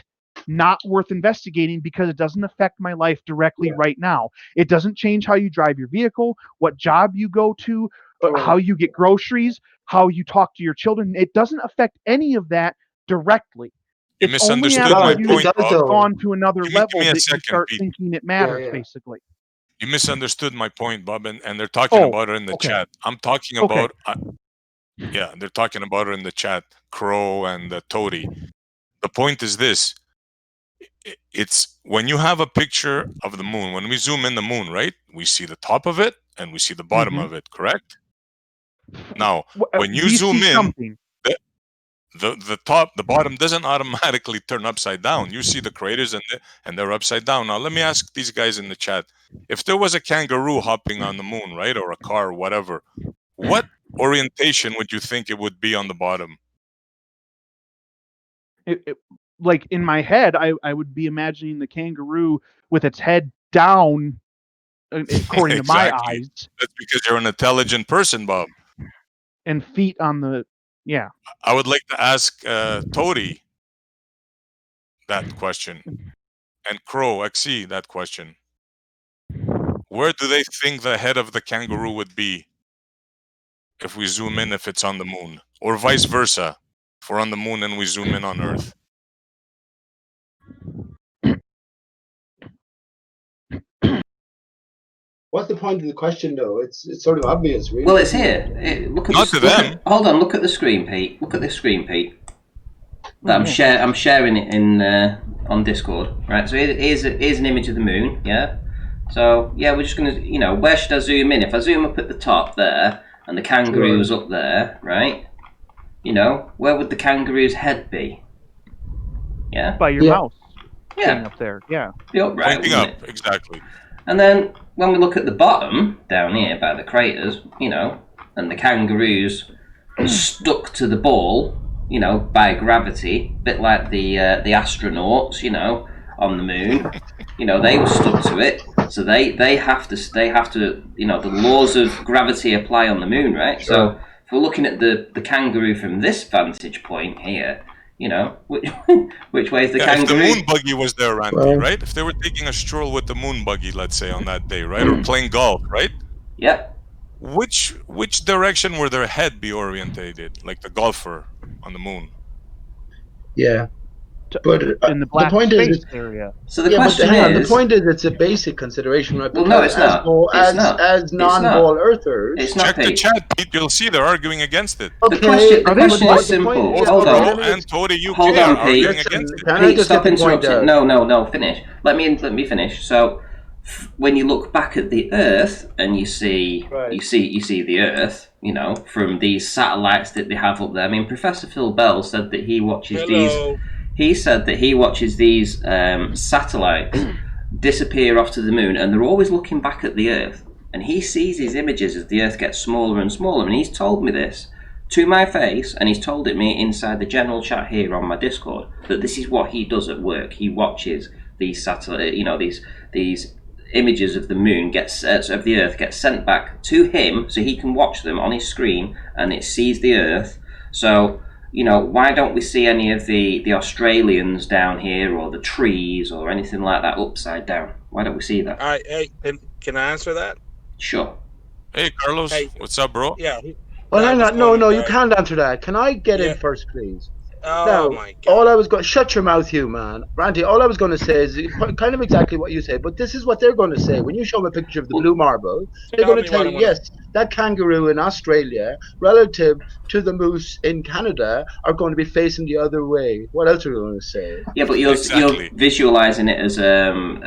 not worth investigating because it doesn't affect my life directly right now. It doesn't change how you drive your vehicle, what job you go to, how you get groceries, how you talk to your children. It doesn't affect any of that directly. You It's only misunderstood after my it point, does, Bob. though. gone to another Give me level a that you second, start Pete. thinking it matters, yeah. basically. You misunderstood my point, Bob, and they're talking Oh, about it in the okay. chat. I'm talking Okay. about, yeah, they're talking about it in the chat, Crow and Toady. The point is this. It's when you have a picture of the moon, when we zoom in the moon, right? We see the top of it and we see the bottom Mhm. of it, correct? Now, when you We zoom see in, something. the top, the bottom doesn't automatically turn upside down. You see the craters and they're upside down. Now, let me ask these guys in the chat: if there was a kangaroo hopping on the moon, right, or a car, or whatever, what orientation would you think it would be on the bottom? Like in my head, I would be imagining the kangaroo with its head down, according to my Exactly. eyes, That's because you're an intelligent person, Bob. and feet on the. Yeah. I would like to ask Toady that question, and Crow XE that question. Where do they think the head of the kangaroo would be if we zoom in, if it's on the moon, or vice versa, if we're on the moon and we zoom in on Earth? What's the point of the question, though? It's sort of obvious, really. Well, it's here. Look at Not to them. Hold on. Look at the screen, Pete. Look at this screen, Pete. That I'm sharing it in on Discord. Right. So here's an image of the moon. Yeah. So yeah, we're just gonna, where should I zoom in? If I zoom up at the top there, and the kangaroo's up there, right? Where would the kangaroo's head be? Yeah. By your mouse. Yeah. Up there. Yeah. Be upright, Pointing up, exactly. And then when we look at the bottom down here by the craters, and the kangaroos are stuck to the ball, by gravity, a bit like the astronauts, on the moon. They were stuck to it, so they have to, the laws of gravity apply on the moon, right? Sure. So if we're looking at the kangaroo from this vantage point here, which way is the kangaroo? If the moon buggy was there, Randy, right? If they were taking a stroll with the moon buggy, let's say, on that day, right? Or playing golf, right? Yep. Which direction would their head be orientated, like the golfer on the moon? Yeah. But in the black point space is, area. So the question is, the point is, it's a basic consideration, right? Well, no, it's not. As non-ball earthers, it's not. Check the chat, Pete. You'll see they're arguing against it. The question is simple. Hold on. And Tony, you hold on, Pete. arguing against it. Pete, stop interrupting. No, finish. Let me finish. So, when you look back at the Earth and you see the Earth, from these satellites that they have up there. I mean, Professor Phil Bell said that he watches these. He said that he watches these satellites disappear off to the moon, and they're always looking back at the Earth. And he sees these images as the Earth gets smaller and smaller. And he's told me this to my face, and he's told it me inside the general chat here on my Discord, that this is what he does at work. He watches these satellite, these images of the moon of the Earth get sent back to him, so he can watch them on his screen, and it sees the Earth. So, why don't we see any of the Australians down here, or the trees, or anything like that upside down? Why don't we see that? All right, hey, can I answer that? Sure. Hey, Carlos, what's up, bro? Yeah. Well, hang on. No, you can't answer that. Can I get in first, please? Oh, my God. All I was going... Shut your mouth, you man. Randy, all I was going to say is kind of exactly what you said, but this is what they're going to say. When you show them a picture of the blue marble, they're going to tell you, yes, that kangaroo in Australia, relative to the moose in Canada, are going to be facing the other way. What else are you going to say? Yeah, but you're visualizing it as an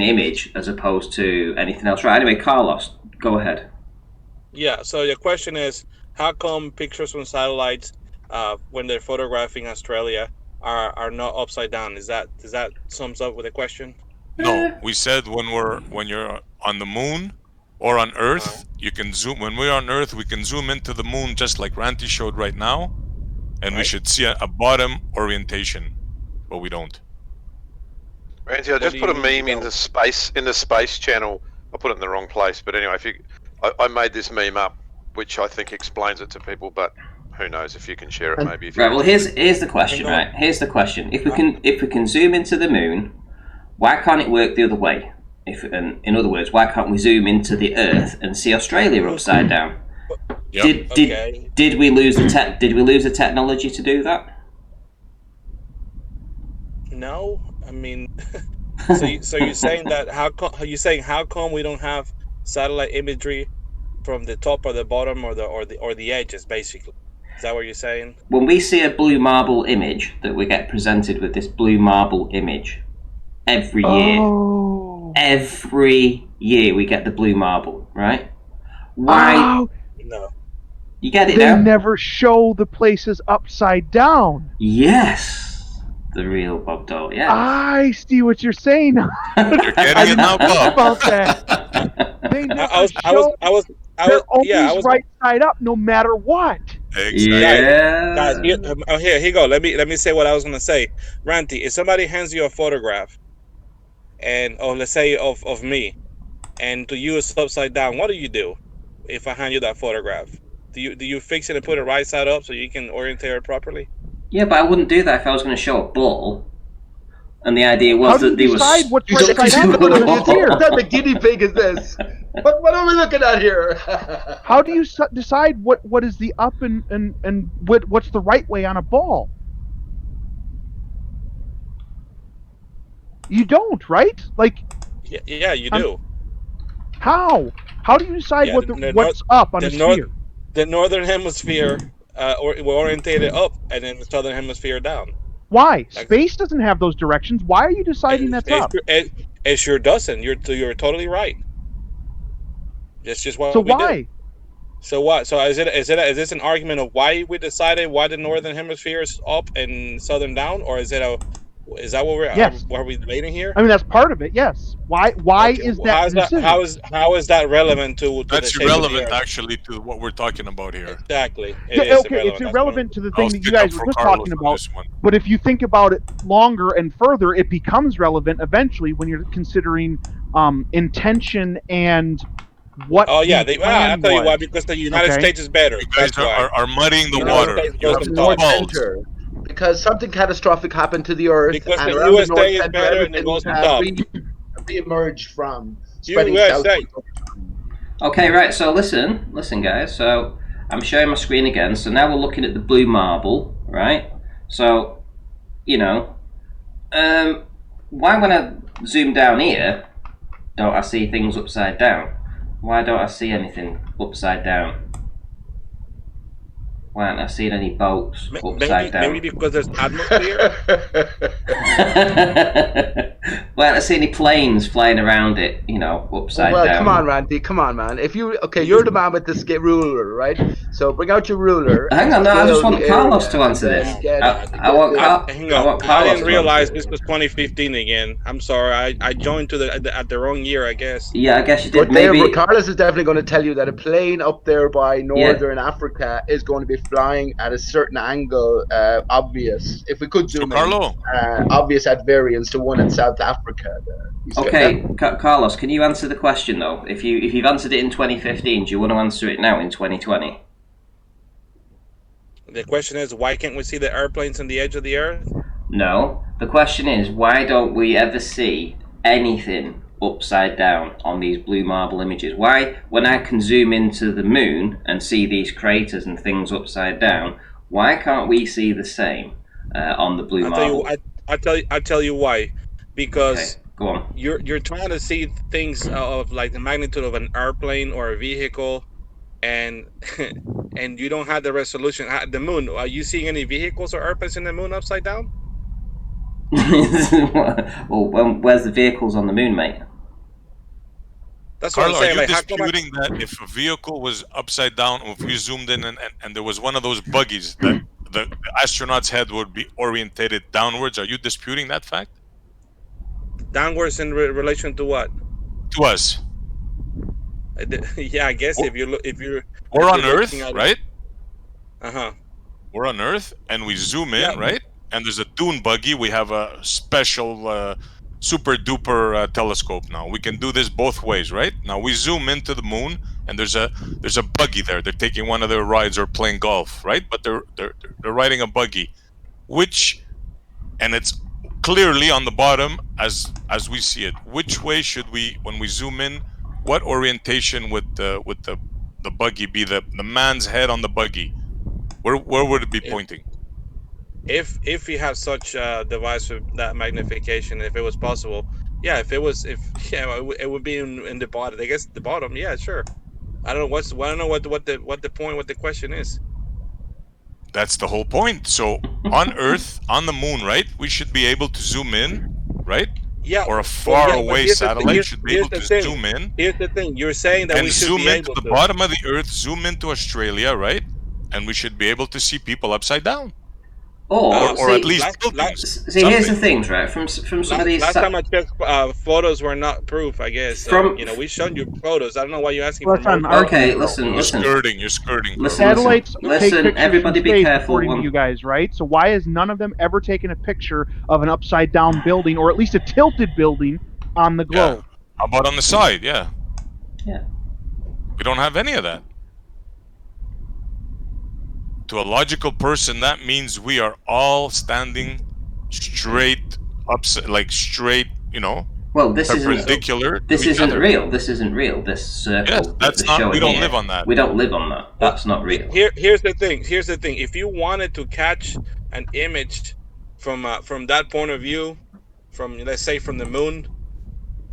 image as opposed to anything else. Right, anyway, Carlos, go ahead. Yeah, so your question is, how come pictures from satellites, when they're photographing Australia, are not upside down? Does that sums up with the question? No, we said when you're on the moon or on Earth, you can zoom. When we're on Earth, we can zoom into the moon just like Ranty showed right now, and we should see a bottom orientation, but we don't. Ranty, I just put a meme in the space channel. I put it in the wrong place, but anyway, I made this meme up, which I think explains it to people, but who knows if you can share it, maybe. Right. Well, here's the question. Right. Here's the question. If we can zoom into the moon, why can't it work the other way? In other words, why can't we zoom into the Earth and see Australia upside down? Yep. Did we lose the technology to do that? No, I mean, so you're saying that how come we don't have satellite imagery from the top or the bottom or the edges, basically? Is that what you're saying? When we see a blue marble image, that we get presented with this blue marble image every year we get the blue marble, right? Why? No. You get it they now? They never show the places upside down. Yes. The real Bob Dole, yeah. I see what you're saying. You're getting it now, Bob. About that. They never they're always right side up, no matter what. Exactly. Yeah. Guys, here you go. Let me say what I was gonna say. Ranty, if somebody hands you a photograph, let's say of me, and to you it's upside down, what do you do? If I hand you that photograph, do you fix it and put it right side up so you can orientate it properly? Yeah, but I wouldn't do that if I was going to show a ball. And the idea was that they were... How do you decide what's right side up? What type of guinea pig is this? What are we looking at here? How do you decide what is the up and what's the right way on a ball? You don't, right? Like... Yeah, you do. How? How do you decide Yeah, what's up on the a north, sphere? the northern hemisphere we're orientated up, and then the southern hemisphere down. Why? Like, Space doesn't have those directions. Why are you deciding that's up? It sure doesn't. You're totally right. That's just what So we do. why? So what? So is this an argument of why we decided why the northern hemisphere is up and southern down, or is that what Yes. are we debating here? I mean, that's part of it. Yes. Why Okay, is that how is that decision? how is that relevant to the That's shape of the irrelevant, earth? actually, to what we're talking about here. Exactly. It Yeah, is okay, it's irrelevant. That's what irrelevant to the I'll thing that you stick up guys were for just Carlos talking on about. this one. But if you think about it longer and further, it becomes relevant eventually when you're considering intention and what Oh yeah, the I'll plan tell you why. was. Because the United Okay. States is better. You guys That's why. are muddying the The No, United water. States You goes have it's the to two North top balls. Center. Because something catastrophic happened to the Earth, because and the around the North USA is Center, better and it everything goes on top. re-emerged from spreading USA. southwards. Okay, right, so listen guys, so I'm showing my screen again, so now we're looking at the blue marble, right? So, why when I zoom down here, don't I see things upside down? Why don't I see anything upside down? Why aren't I seeing any boats upside down? Maybe because there's atmosphere. Why aren't I seeing any planes flying around it, upside Well, down? come on, Randy, come on, man. You're the man with the ruler, right? So bring out your ruler. Hang and on, no, I just scale want the Carlos area, to answer and this. then get- I want Hang on. I Carlos didn't to realize answer this it. was 2015 again. I'm sorry. I joined at the wrong year, I guess. Yeah, I guess you did. But there, Maybe Carlos is definitely going to tell you that a plane up there by northern Africa is going to be flying at a certain angle, obvious. If we could So, zoom in, Carlo, obvious at variance to one in South Africa. Okay, Carlos, can you answer the question though? If you've answered it in 2015, do you want to answer it now in 2020? The question is, why can't we see the airplanes on the edge of the earth? No. The question is, why don't we ever see anything upside down on these blue marble images? Why, when I can zoom into the moon and see these craters and things upside down, why can't we see the same on the blue marble? I'll tell you why. Because Okay, go on. you're trying to see things of like the magnitude of an airplane or a vehicle, and and you don't have the resolution. The moon. Are you seeing any vehicles or airplanes in the moon upside down? Well, where's the vehicles on the moon, mate? That's what I'm Carlo, are saying. you Like, disputing that if a vehicle was upside down, or if we zoomed in and there was one of those buggies, that the astronaut's head would be orientated downwards? Are you disputing that fact? downwards in relation to what? To us. Yeah, I guess We're- if you're on Earth, right? Uh-huh. We're on Earth, and we zoom in, Yeah. right? And there's a dune buggy. We have a special super duper telescope now. We can do this both ways, right? Now we zoom into the moon, and there's a buggy there. They're taking one of their rides or playing golf, right? But they're riding a buggy, and it's clearly on the bottom as we see it. Which way should we, when we zoom in, what orientation would the buggy be? The man's head on the buggy, where would it be pointing? If you have such a device with that magnification, if it was possible, yeah. It would be in the bottom. I guess the bottom. Yeah, sure. I don't know what the question is. That's the whole point. So on Earth, on the moon, right? We should be able to zoom in, right? Yeah. Or a far away satellite should be able to thing. zoom in. Here's the thing. You're saying that and we should zoom be into able the to. bottom of the Earth, zoom into Australia, right? And we should be able to see people upside down. Or at least buildings. See, here's the things, right? From some of these. Last time I checked, photos were not proof. I guess we showed you photos. I don't know why you're asking for more. Okay, listen. You're skirting. Satellites take pictures everybody from be space, careful. according to you guys, right? So why has none of them ever taken a picture of an upside down building, or at least a tilted building on the globe? Yeah. How about on the side? Yeah. Yeah. We don't have any of that. To a logical person, that means we are all standing straight, straight, Well, this perpendicular. This isn't real. This isn't real. This circle. Yes, that's not. We don't live on that. We don't live on that. That's not real. Here's the thing. If you wanted to catch an image from that point of view, from let's say from the moon,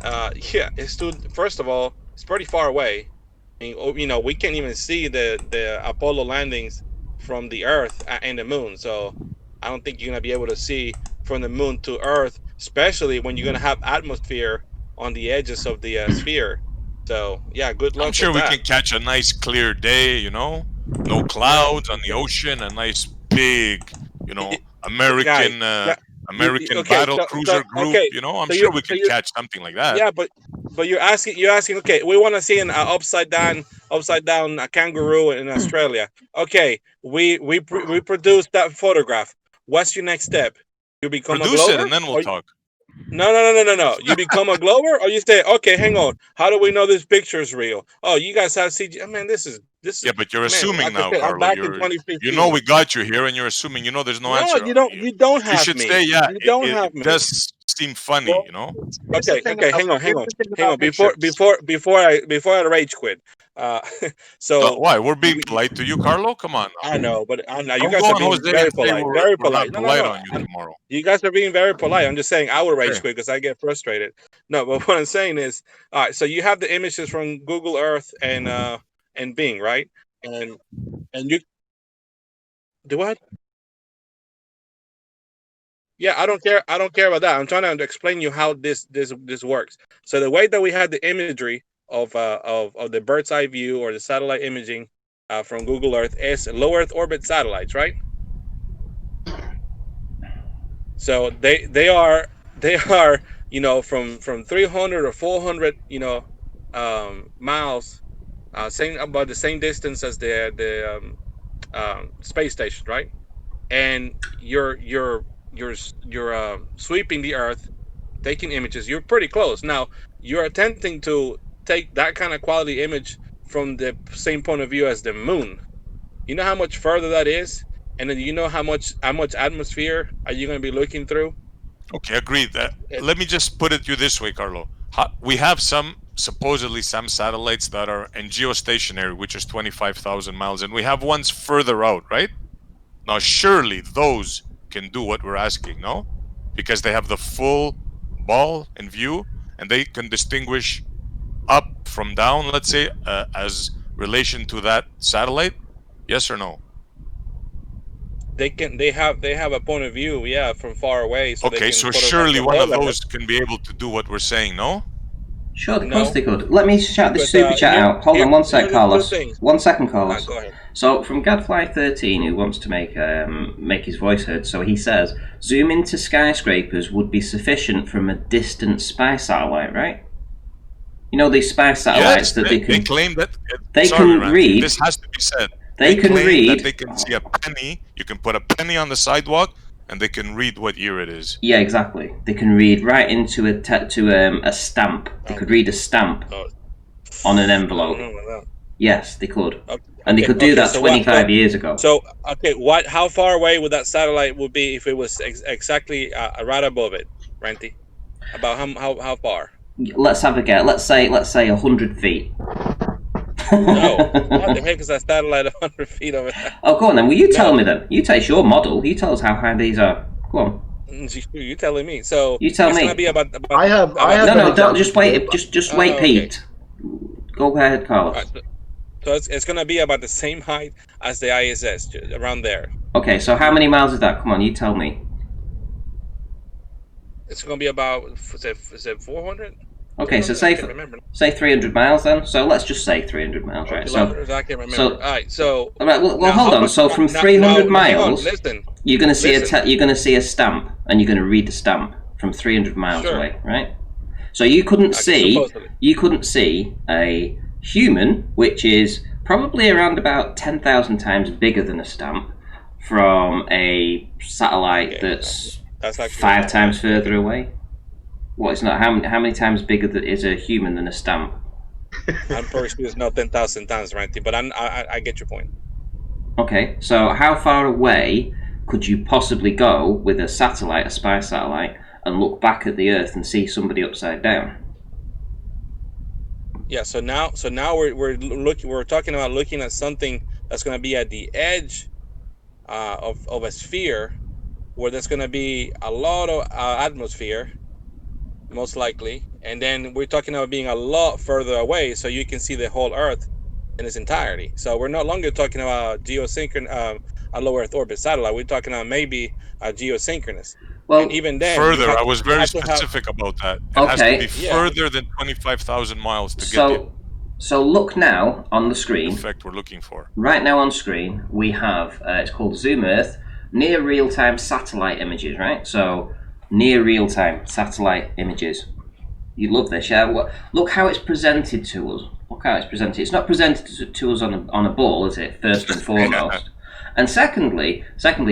it's first of all, It's pretty far away. You know, we can't even see the Apollo landings from the Earth and the Moon. So I don't think you're gonna be able to see from the Moon to Earth, especially when you're gonna have atmosphere on the edges of the sphere. So yeah, good luck I'm sure with we that. can catch a nice clear day, you know, no clouds on the ocean, a nice big, you know, Guys, American yeah, American okay, battle so cruiser group, okay, you know. I'm so sure we can catch something like that. yeah, but you're asking. Okay, we want to see an upside down kangaroo in Australia. Okay, we produce that photograph. What's your next step? You become a Produce it glober? and then we'll Or talk. no. You become a glober, or you say, okay, hang on. How do we know this picture is real? Oh, you guys have CG. Man, this is Yeah, but you're man. assuming Like I now, said, I'm Carlo. back in You know 2015. we got you here, and you're assuming. You know there's no No, answer. you don't. You don't You have should say, me. yeah. You don't It have me. does seem funny, Well, you know. here's the Okay, thing hang on, here's the thing hang about on. Before pictures. I rage quit. Uh, so Why? We're being we, polite to you, Carlo. Come on now. I know, but I know you Don't guys go are on being Jose very and say polite, we're very we're polite. not No, no, polite no. on you tomorrow. You guys are being very polite. I'm just saying I will rage Okay. quit because I get frustrated. No, but what I'm saying is, all right. So you have the images from Google Earth and Bing, right? And you do what? Yeah, I don't care. I don't care about that. I'm trying to explain you how this works. So the way that we had the imagery of the bird's eye view or the satellite imaging from Google Earth is low Earth orbit satellites, right? So they are from 300 or 400 miles, same about the same distance as the space station, right? And you're sweeping the Earth, taking images. You're pretty close. Now you're attempting to take that kind of quality image from the same point of view as the Moon. You know how much further that is, and then you know how much atmosphere are you going to be looking through? Okay, agreed. It, Let me just put it to you this way, Carlo. We have supposedly some satellites that are in geostationary, which is 25,000 miles, and we have ones further out, right? Now, surely those can do what we're asking, no? Because they have the full ball in view, and they can distinguish up from down, let's say, as relation to that satellite. Yes or no? they have a point of view, yeah, from far away, so they Okay, can so photograph surely the one whole of Earth. those can be able to do what we're saying, no? Sure, of course No, they could. Let me shout this because super chat out. Hold on one sec, here's the two Carlos. things. 1 second, Carlos. Go ahead. So from Gadfly13, who wants to make his voice heard, so he says, zoom into skyscrapers would be sufficient from a distant spy satellite, right? You know these spy satellites Yes, that they can claim that. they Sorry, can Randy, read. this has to be said. They can claim read. that they can see a penny. You can put a penny on the sidewalk, and they can read what year it is. Yeah, exactly. They can read right into a stamp. They could read a stamp on an envelope. No. Yes, they could. Okay, And they could do that so 25 years ago. So okay, how far away would that satellite would be if it was exactly right above it, Ranty? About how far? Let's have a guess. Let's say 100 feet. No, what the heck is that satellite 100 feet over there? Oh, go on then. Will you tell me then? You tell us your model. You tell us how high these are. Go on. You telling me? So you tell it's me. Gonna be about I have no, don't just wait. Just wait, okay. Pete. Go ahead, Carlos. Right, so it's gonna be about the same height as the ISS, around there. Okay, so how many miles is that? Come on, you tell me. It's gonna be about is it 400? Okay, so say 300 miles then. So let's just say 300 miles, right? Kilometers, I can't remember. So, all right, so all right. Well, hold on. So from 300 miles, listen, you're going to see a stamp, and you're going to read the stamp from 300 miles away, right? So you couldn't see a human, which is probably around about 10,000 times bigger than a stamp, from a satellite that's 5 times further away. What is not? How many times bigger is a human than a stamp? I'm pretty sure it's not 10,000 times, Ranty, but I get your point. Okay, so how far away could you possibly go with a satellite, a spy satellite, and look back at the Earth and see somebody upside down? Yeah, so now we're talking about looking at something that's going to be at the edge of a sphere, where there's going to be a lot of atmosphere, most likely. And then we're talking about being a lot further away, so you can see the whole Earth in its entirety. So we're no longer talking about a low Earth orbit satellite. We're talking about maybe a geosynchronous. Well, and even then, Further, I was very to have- specific about that. It has to Okay. be Yeah. further than 25,000 miles to get the So look now on the screen. effect we're looking for. Right now on screen, we have, it's called Zoom Earth, near real-time satellite images, right? So, near real-time satellite images. You love this, yeah? Look how it's presented to us. Look how it's presented. It's not presented to us on a ball, is it, first and foremost? And secondly,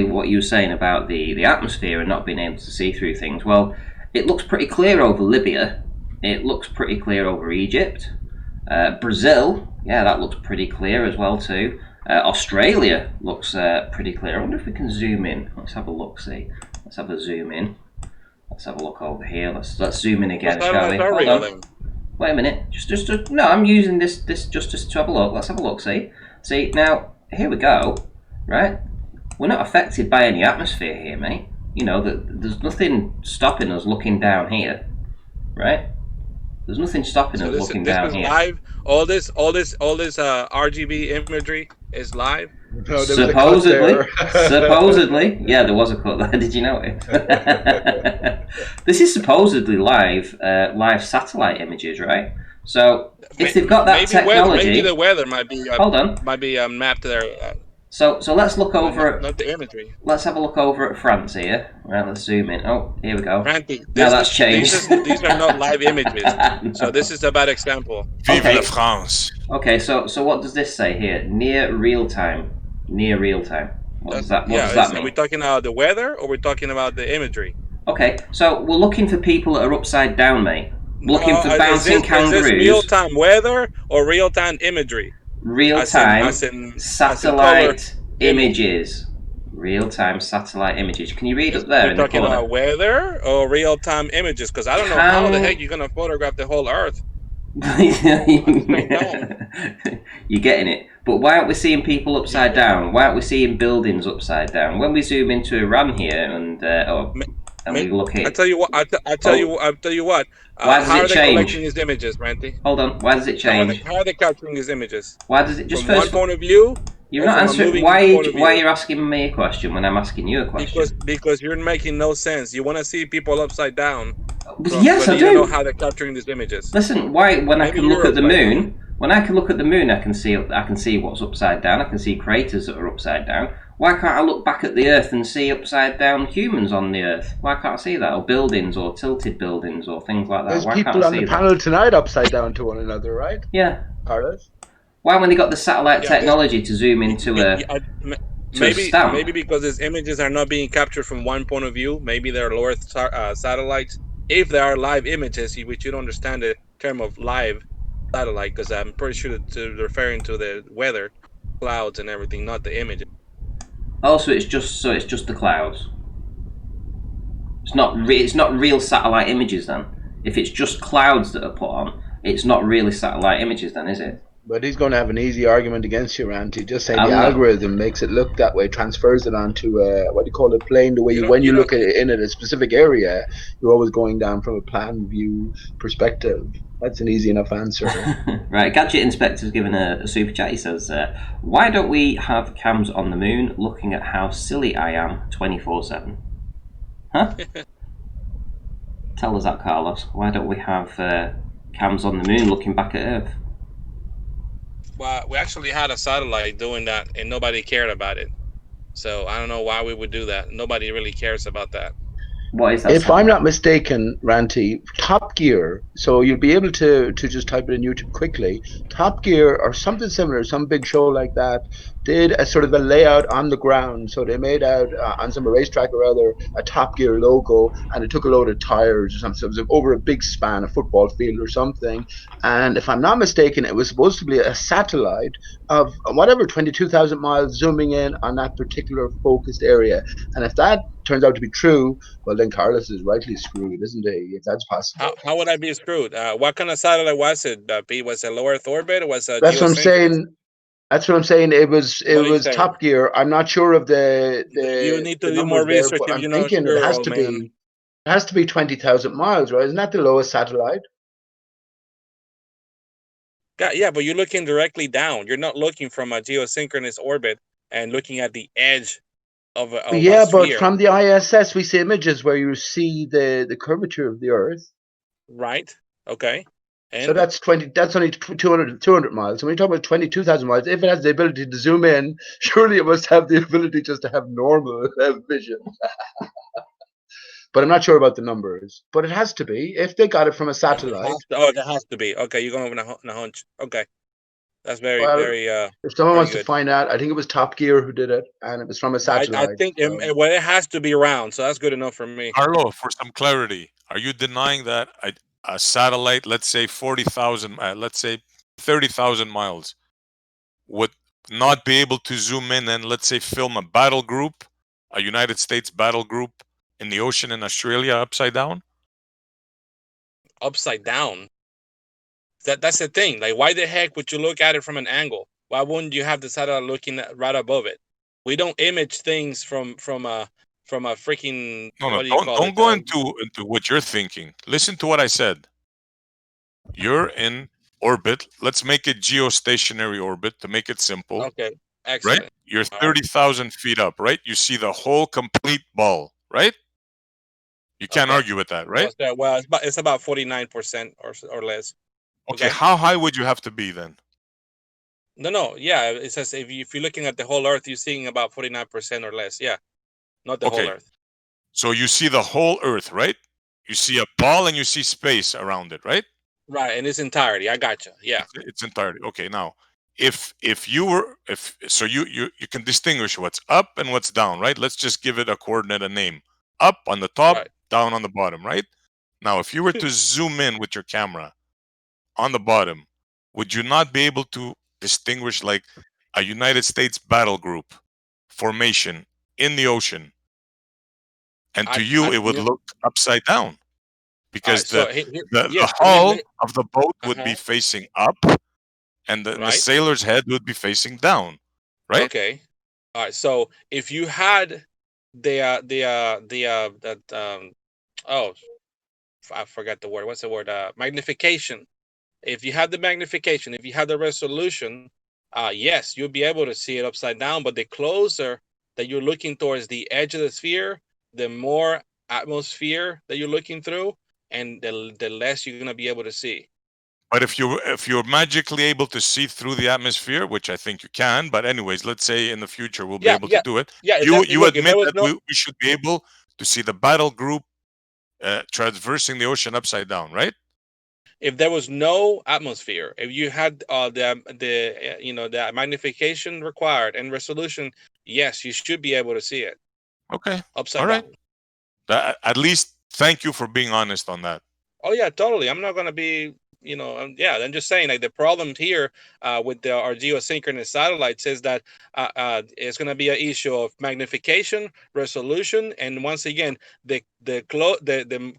what you were saying about the atmosphere and not being able to see through things, well, it looks pretty clear over Libya. It looks pretty clear over Egypt. Brazil, yeah, that looks pretty clear as well too. Australia looks pretty clear. I wonder if we can zoom in. Let's have a look, see. Let's have a zoom in. Let's have a look over here. Let's zoom in again, shall we? Hold on. Wait a minute. Just no, I'm using this just to have a look. Let's have a look, see. See, now, here we go. Right? We're not affected by any atmosphere here, mate. You know, there's nothing stopping us looking down here. Right? There's nothing stopping us looking down here. Live. All this RGB imagery is live. No, Supposedly, yeah, there was a cut there. Did you notice? This is supposedly live satellite images, right? So if they've got that technology, maybe the weather might be. Hold on. Might be mapped there. So let's look over at. Not the imagery. Let's have a look over at France here. Right, let's zoom in. Oh, here we go. Frankie, now that's changed. These are not live images. No. So this is a bad example. Vive la France. Okay, so what does this say here? Near real time. Near real time. What does that mean? Are we talking about the weather or we're talking about the imagery? Okay, so we're looking for people that are upside down, mate. Looking for bouncing kangaroos. Is this real-time weather or real-time imagery? Real-time satellite images. Real-time satellite images. Can you read up there in the corner? You're talking about weather or real-time images? Because I don't know how the heck you're going to photograph the whole Earth. You're getting it. But why aren't we seeing people upside down? Why aren't we seeing buildings upside down? When we zoom into Iran here and we look here. I tell you what. Why does how it are they change? collecting these images, Ranty? Hold on. Why does it change? How are they capturing these images? Why does it just from first one point of view? You're not answering. Why are you asking me a question when I'm asking you a question? Because you're making no sense. You want to see people upside down. Yes, I do. You don't know how they're capturing these images. Listen, when I can look at the moon, I can see what's upside down. I can see craters that are upside down. Why can't I look back at the Earth and see upside down humans on the Earth? Why can't I see that? Or buildings, or tilted buildings, or things like that. There's Why people can't I on see the that? panel tonight upside down to one another, right? Yeah. Carlos? Why, when they got the satellite technology to zoom into maybe because these images are not being captured from one point of view. Maybe they're low Earth satellites. If they are live images, which you don't understand the term of live satellite, because I'm pretty sure they're referring to the weather, clouds, and everything, not the images. Oh, so it's just the clouds. It's not real satellite images then. If it's just clouds that are put on, it's not really satellite images then, is it? But he's going to have an easy argument against you, Ranty. Just saying the algorithm makes it look that way, transfers it onto what do you call it, plane. The way when you look at it in a specific area, you're always going down from a plan view perspective. That's an easy enough answer. Right, Gadget Inspector's given a super chat. He says, why don't we have cams on the moon looking at how silly I am 24/7? Huh? Tell us that, Carlos. Why don't we have cams on the moon looking back at Earth? Well, we actually had a satellite doing that, and nobody cared about it. So I don't know why we would do that. Nobody really cares about that. What is that? If I'm not mistaken, Ranty, Top Gear, so you'll be able to just type it in YouTube quickly. Top Gear or something similar, some big show like that, did a sort of a layout on the ground. So they made out on some racetrack or other a Top Gear logo, and it took a load of tires or something. So it was over a big span, a football field or something. And if I'm not mistaken, it was supposed to be a satellite of whatever 22,000 miles zooming in on that particular focused area. And if that turns out to be true, well, then Carlos is rightly screwed, isn't he? If that's possible. How would I be screwed? What kind of satellite was it? Pete, was it low Earth orbit? Or was it? That's what I'm saying. That's what I'm saying. It was Top Gear. I'm not sure of the you need to do more research. there, but I'm thinking it has to be. It has to be 20,000 miles, right? Isn't that the lowest satellite? Yeah, but you're looking directly down. You're not looking from a geosynchronous orbit and looking at the edge of a Yeah, but sphere. from the ISS, we see images where you see the curvature of the Earth. Right. Okay. And so that's 20. That's only 200 miles. So when you talk about 22,000 miles, if it has the ability to zoom in, surely it must have the ability just to have normal vision. But I'm not sure about the numbers. But it has to be if they got it from a satellite. It has to be. Okay, you're going on a hunch. Okay, that's very If someone wants to find out, I think it was Top Gear who did it, and it was from a satellite. I think it has to be round, so that's good enough for me. Carlo, for some clarity, are you denying that a satellite, let's say 40,000, let's say 30,000 miles, would not be able to zoom in and, let's say, film a battle group, a United States battle group in the ocean in Australia upside down? Upside down? That's the thing. Like, why the heck would you look at it from an angle? Why wouldn't you have the satellite looking right above it? We don't image things from a freaking don't go into what you're thinking. Listen to what I said. You're in orbit. Let's make it geostationary orbit to make it simple. Okay, excellent. Right? You're 30,000 feet up, right? You see the whole complete ball, right? You can't argue with that, right? Well, it's about 49% or less. Okay, how high would you have to be then? No, yeah. It says if you're looking at the whole Earth, you're seeing about 49% or less. Yeah, not the whole Earth. So you see the whole Earth, right? You see a ball and you see space around it, right? Right, in its entirety. I gotcha. Yeah, its entirety. Okay, now if you can distinguish what's up and what's down, right? Let's just give it a coordinate, a name. Up on the top, down on the bottom, right? Now, if you were to zoom in with your camera on the bottom, would you not be able to distinguish like a United States battle group formation in the ocean? And to you, it would look upside down because the hull of the boat would be facing up, and the sailor's head would be facing down, right? Okay. All right. So if you had I forgot the word. What's the word? Magnification. If you have the magnification, if you have the resolution, yes, you'll be able to see it upside down. But the closer that you're looking towards the edge of the sphere, the more atmosphere that you're looking through, and the less you're gonna be able to see. But if you're magically able to see through the atmosphere, which I think you can, but anyways, let's say in the future we'll be able to do it. Yeah, you admit that we should be able to see the battle group traversing the ocean upside down, right? If there was no atmosphere, if you had the magnification required and resolution, yes, you should be able to see it. Okay. Upside down. At least thank you for being honest on that. Oh yeah, totally. I'm not gonna be, I'm just saying, like, the problem here with our geosynchronous satellites is that it's gonna be an issue of magnification, resolution, and once again, the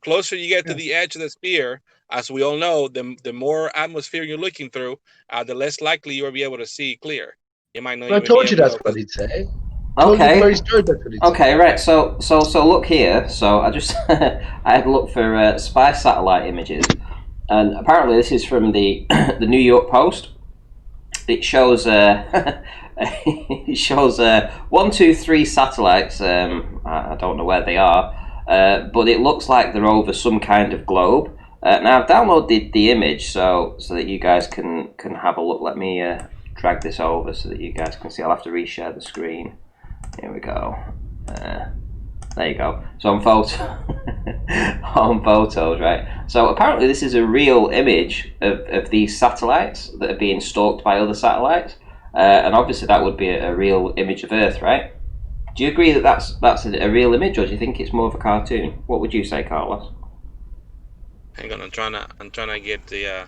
closer you get to the edge of the sphere, as we all know, the more atmosphere you're looking through, the less likely you'll be able to see clear. You might not. I told you that's what he'd say. Okay. Okay, right. So look here. So I just I had a look for spy satellite images, and apparently this is from the the New York Post. It shows it shows 1, 2, 3 satellites. I don't know where they are, but it looks like they're over some kind of globe. Now I've downloaded the image so that you guys can have a look. Let me drag this over so that you guys can see. I'll have to reshare the screen. Here we go. There you go. So on photos, right? So apparently this is a real image of these satellites that are being stalked by other satellites, and obviously that would be a real image of Earth, right? Do you agree that that's a real image, or do you think it's more of a cartoon? What would you say, Carlos? Hang on, I'm trying to get the.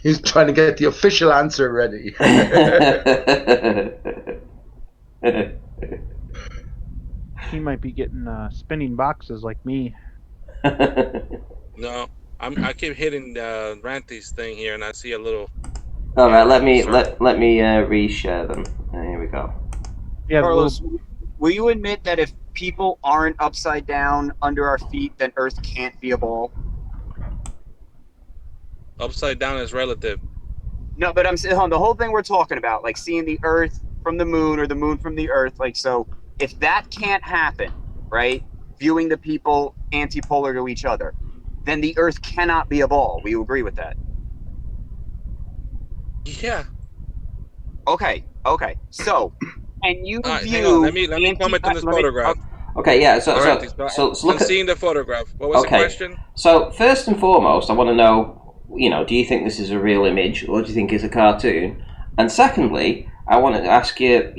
He's trying to get the official answer ready. He might be getting spinning boxes like me. No, I keep hitting Ranty's thing here, and I see a little. All right, let me reshare them. go. Yeah, Carlos, will you admit that if people aren't upside down under our feet, then Earth can't be a ball? Upside down is relative. No, but I'm saying the whole thing we're talking about, like seeing the Earth from the moon or the moon from the Earth, like, so if that can't happen, right, viewing the people antipolar to each other, then the Earth cannot be a ball. Will you agree with that? Yeah. Okay. So, and you All right, view... hang on. Let me comment on this photograph. Okay, yeah. So I'm look at seeing the photograph. What was the question? So first and foremost, I want to know, do you think this is a real image, or do you think it's a cartoon? And secondly, I want to ask you,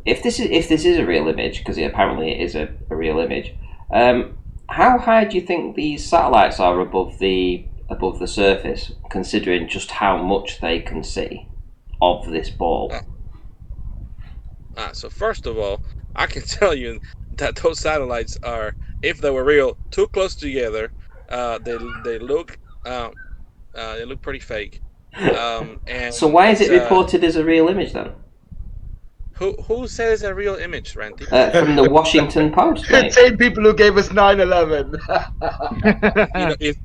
if this is a real image, because apparently it is a real image, how high do you think these satellites are above the surface, considering just how much they can see of this ball? So first of all, I can tell you that those satellites are, if they were real, too close together. They look pretty fake. And So why is it reported as a real image then? Who said it's a real image, Randy? From the Washington Post, mate. Same people who gave us 9/11.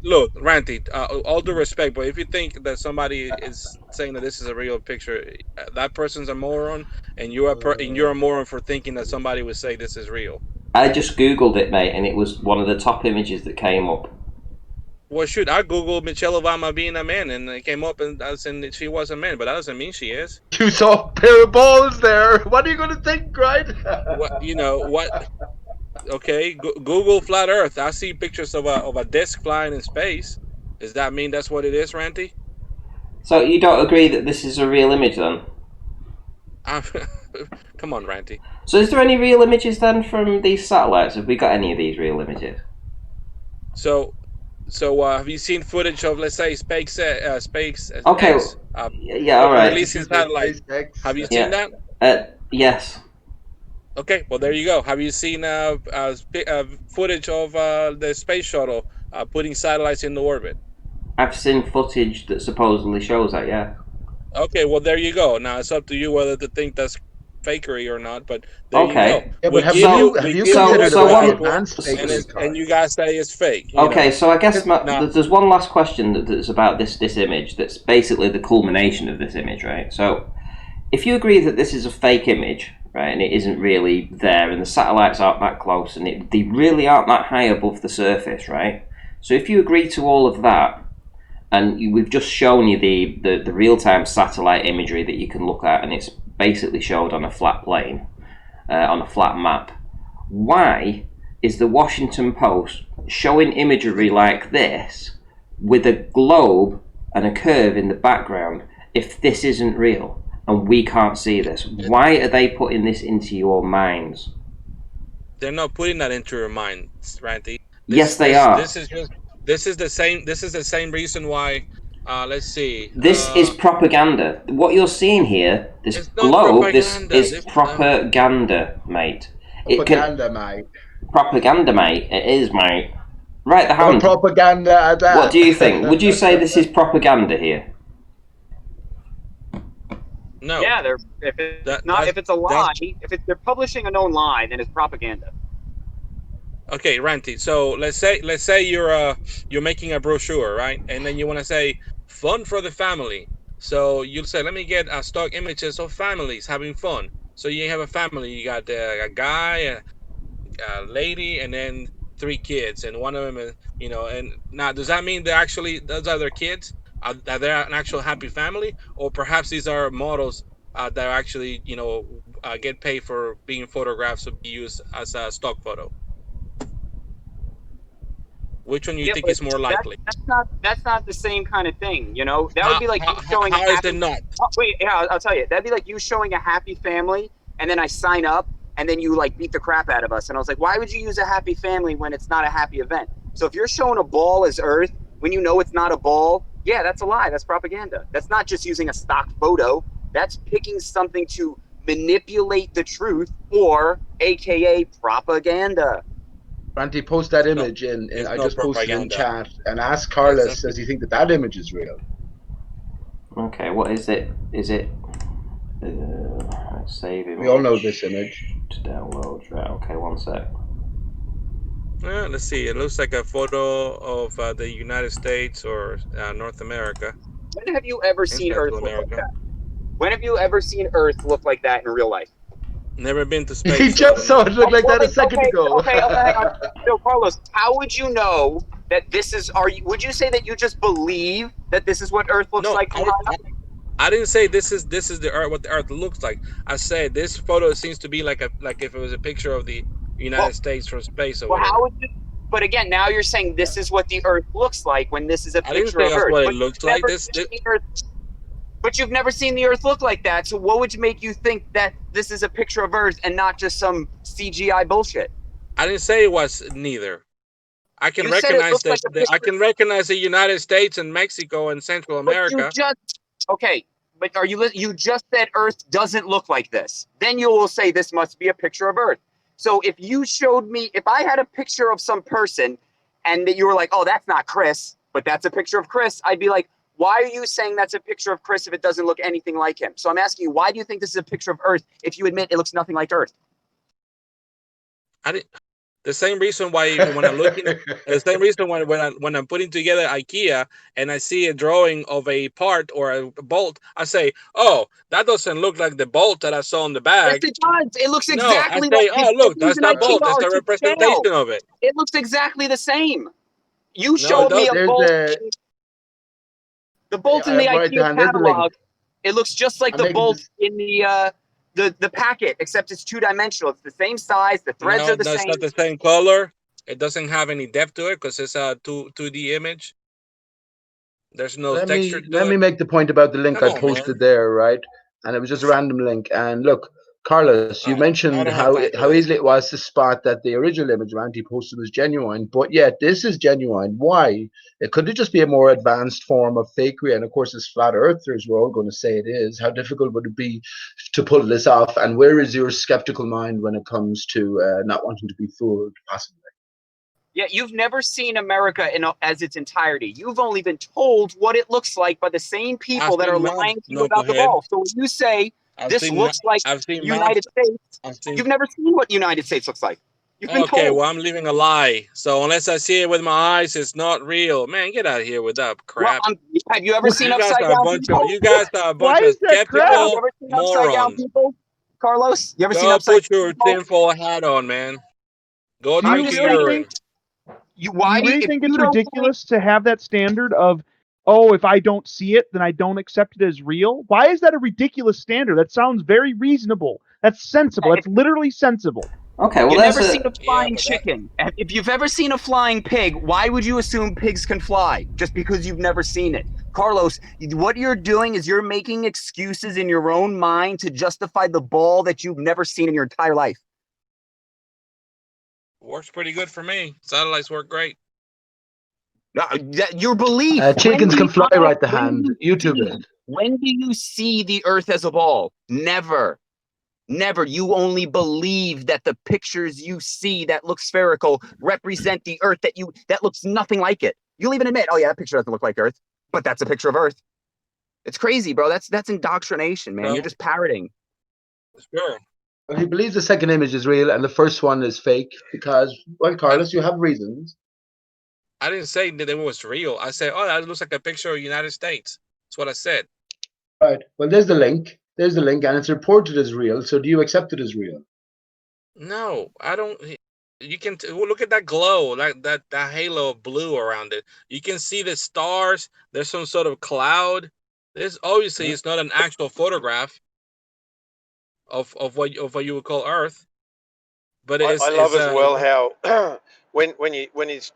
Look, Randy, all due respect, but if you think that somebody is saying that this is a real picture, that person's a moron, and you're a moron for thinking that somebody would say this is real. I just Googled it, mate, and it was one of the top images that came up. Well, shoot, I Googled Michelle Obama being a man, and it came up and I said she was a man, but that doesn't mean she is. You saw a pair of balls there. What are you going to think, right? What? Okay, Google flat Earth. I see pictures of a disc flying in space. Does that mean that's what it is, Randy? So you don't agree that this is a real image, then? Come on, Randy. So is there any real images then from these satellites? Have we got any of these real images? So have you seen footage of, let's say, SpaceX? Okay. Yeah. All right. Releasing satellite. Have you seen that? Yes. Okay. Well, there you go. Have you seen footage of the space shuttle putting satellites into orbit? I've seen footage that supposedly shows that. Yeah. Okay. Well, there you go. Now it's up to you whether to think that's fakery or not, but there you go. Yeah, but have you and you guys say it's fake. Okay, so I guess there's one last question that's about this image that's basically the culmination of this image, right? So if you agree that this is a fake image, right, and it isn't really there, and the satellites aren't that close, and they really aren't that high above the surface, right? So if you agree to all of that, and we've just shown you the real-time satellite imagery that you can look at, and it's basically showed on a flat plane, on a flat map. Why is the Washington Post showing imagery like this with a globe and a curve in the background if this isn't real and we can't see this? Why are they putting this into your minds? They're not putting that into your minds, Randy. Yes, they are. This is the same reason why. Let's see. This is propaganda. What you're seeing here, this globe, this is propaganda, mate. Propaganda, mate. It is, mate. Right, the hand. Propaganda at that. What do you think? Would you say this is propaganda here? No. Yeah, if it's a lie, if they're publishing a known lie, then it's propaganda. Okay, Ranty. So let's say you're making a brochure, right? And then you want to say fun for the family. So you'll say, let me get stock images of families having fun. So you have a family. You got a guy, a lady, and then 3 kids, and one of them is, and now does that mean those are their kids? Are they an actual happy family, or perhaps these are models that are actually get paid for being photographs to be used as a stock photo? Which one you think is more likely? That's not the same kind of thing, That would be like you showing. How is it not? Wait, yeah, I'll tell you. That'd be like you showing a happy family, and then I sign up, and then you beat the crap out of us, and I was like, why would you use a happy family when it's not a happy event? So if you're showing a ball as Earth when you know it's not a ball, yeah, that's a lie. That's propaganda. That's not just using a stock photo. That's picking something to manipulate the truth, or AKA propaganda. Randy, post that image in I just posted in chat, and ask Carlos, does he think that image is real? Okay, what is it? Is it? Save image. We all know this image. To download. Right, okay, one sec. Let's see. It looks like a photo of the United States or North America. When have you ever seen Earth Central look like America. that? When have you ever seen Earth look like that in real life? Never been to space. He just saw it look like that a second ago. Okay, hang on. So, Carlos, how would you know that this is? Would you say that you just believe that this is what Earth looks like? I didn't say this is the Earth, what the Earth looks like. I said this photo seems to be like if it was a picture of the United States from space or whatever. How would you? But again, now you're saying this is what the Earth looks like when this is a picture of Earth. What it looks like. But you've never seen the Earth look like that. So what would make you think that this is a picture of Earth and not just some CGI bullshit? I didn't say it was neither. I can recognize that. I can recognize the United States and Mexico and Central America. But are you just said Earth doesn't look like this? Then you will say this must be a picture of Earth. So if you showed me, if I had a picture of some person and that you were like, oh, that's not Chris, but that's a picture of Chris, I'd be like, why are you saying that's a picture of Chris if it doesn't look anything like him? So I'm asking you, why do you think this is a picture of Earth if you admit it looks nothing like Earth? The same reason why when I'm looking, the same reason when I'm putting together IKEA and I see a drawing of a part or a bolt, I say, "Oh, that doesn't look like the bolt that I saw on the bag." Yes, it does. It looks exactly. No, I say, "Oh, look, that's not bolt. That's a representation of it." It looks exactly the same. You showed me a bolt. The bolt in the IKEA catalog. It looks just like the bolt in the packet, except it's two-dimensional. It's the same size. The threads are the same. It's not the same color. It doesn't have any depth to it because it's a 2D image. There's no texture to it. Let me make the point about the link I posted there, right? And it was just a random link. And look, Carlos, you mentioned how easily it was to spot that the original image Randy posted was genuine, but yet this is genuine. Why? It could just be a more advanced form of fakery, and of course, as flat earthers, we're all going to say it is. How difficult would it be to pull this off? And where is your skeptical mind when it comes to not wanting to be fooled, possibly? Yeah, you've never seen America as its entirety. You've only been told what it looks like by the same people that are lying to you about the ball. So when you say this looks like United States, you've never seen what United States looks like. You've been told. Well, I'm living a lie. So unless I see it with my eyes, it's not real. Man, get out of here with that crap. Well, have you ever seen upside down people? You guys are a bunch of skeptical morons. Carlos, you ever seen upside down people? Put your tinfoil hat on, man. Go drink your urine. Do you think it's ridiculous to have that standard of, oh, if I don't see it, then I don't accept it as real? Why is that a ridiculous standard? That sounds very reasonable. That's sensible. That's literally sensible. Okay, well, you've never seen a flying chicken. If you've ever seen a flying pig, why would you assume pigs can fly? Just because you've never seen it. Carlos, what you're doing is you're making excuses in your own mind to justify the ball that you've never seen in your entire life. Works pretty good for me. Satellites work great. Your belief. Chickens can fly right the hand. YouTube it. When do you see the Earth as a ball? Never. Never. You only believe that the pictures you see that look spherical represent the Earth that looks nothing like it. You'll even admit, oh yeah, that picture doesn't look like Earth, but that's a picture of Earth. It's crazy, bro. That's indoctrination, man. You're just parroting. Sure. Well, he believes the second image is real and the first one is fake because, well, Carlos, you have reasons. I didn't say that it was real. I said, oh, that looks like a picture of the United States. That's what I said. Right. Well, there's the link. There's the link, and it's reported as real. So do you accept it as real? No, I don't. You can look at that glow, like that halo of blue around it. You can see the stars. There's some sort of cloud. This obviously is not an actual photograph of what you would call Earth. But I love as well how when he's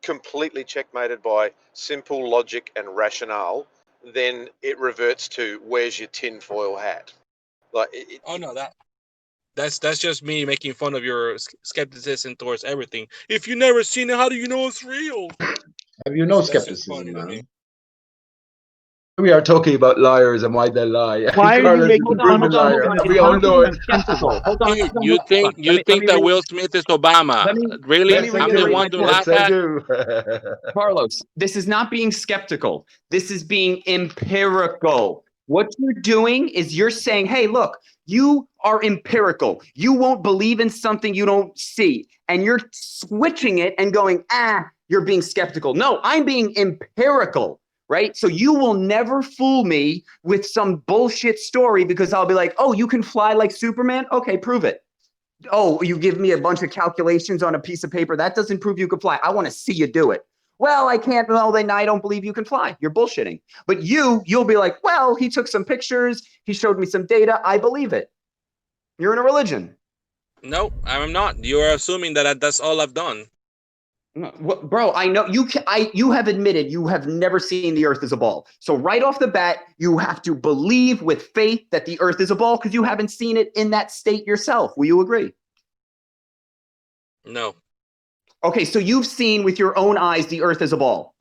completely checkmated by simple logic and rationale, then it reverts to where's your tinfoil hat? That's just me making fun of your skepticism towards everything. If you never seen it, how do you know it's real? Have you no skepticism, man? We are talking about liars and why they lie. Why are you making fun of liar? We all know it. You think that Will Smith is Obama? Really? I'm the one to laugh at. Carlos, this is not being skeptical. This is being empirical. What you're doing is you're saying, hey, look, you are empirical. You won't believe in something you don't see. And you're switching it and going, you're being skeptical. No, I'm being empirical, right? So you will never fool me with some bullshit story because I'll be like, oh, you can fly like Superman? Okay, prove it. Oh, you give me a bunch of calculations on a piece of paper. That doesn't prove you can fly. I want to see you do it. Well, I can't. Well, then I don't believe you can fly. You're bullshitting. But you'll be like, well, he took some pictures. He showed me some data. I believe it. You're in a religion. No, I'm not. You are assuming that that's all I've done. Bro, I know you have admitted you have never seen the earth as a ball. So right off the bat, you have to believe with faith that the earth is a ball because you haven't seen it in that state yourself. Will you agree? No. Okay, so you've seen with your own eyes the earth as a ball.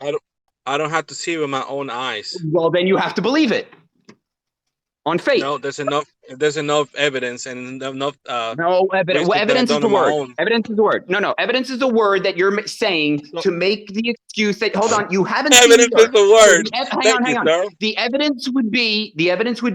I don't have to see it with my own eyes. Well, then you have to believe it. On faith. No, there's enough evidence and enough no evidence. Well, evidence is the word. Evidence is the word. No, evidence is the word that you're saying to make the excuse that hold on, you haven't seen evidence is the word. So hang on. Sir. The evidence would be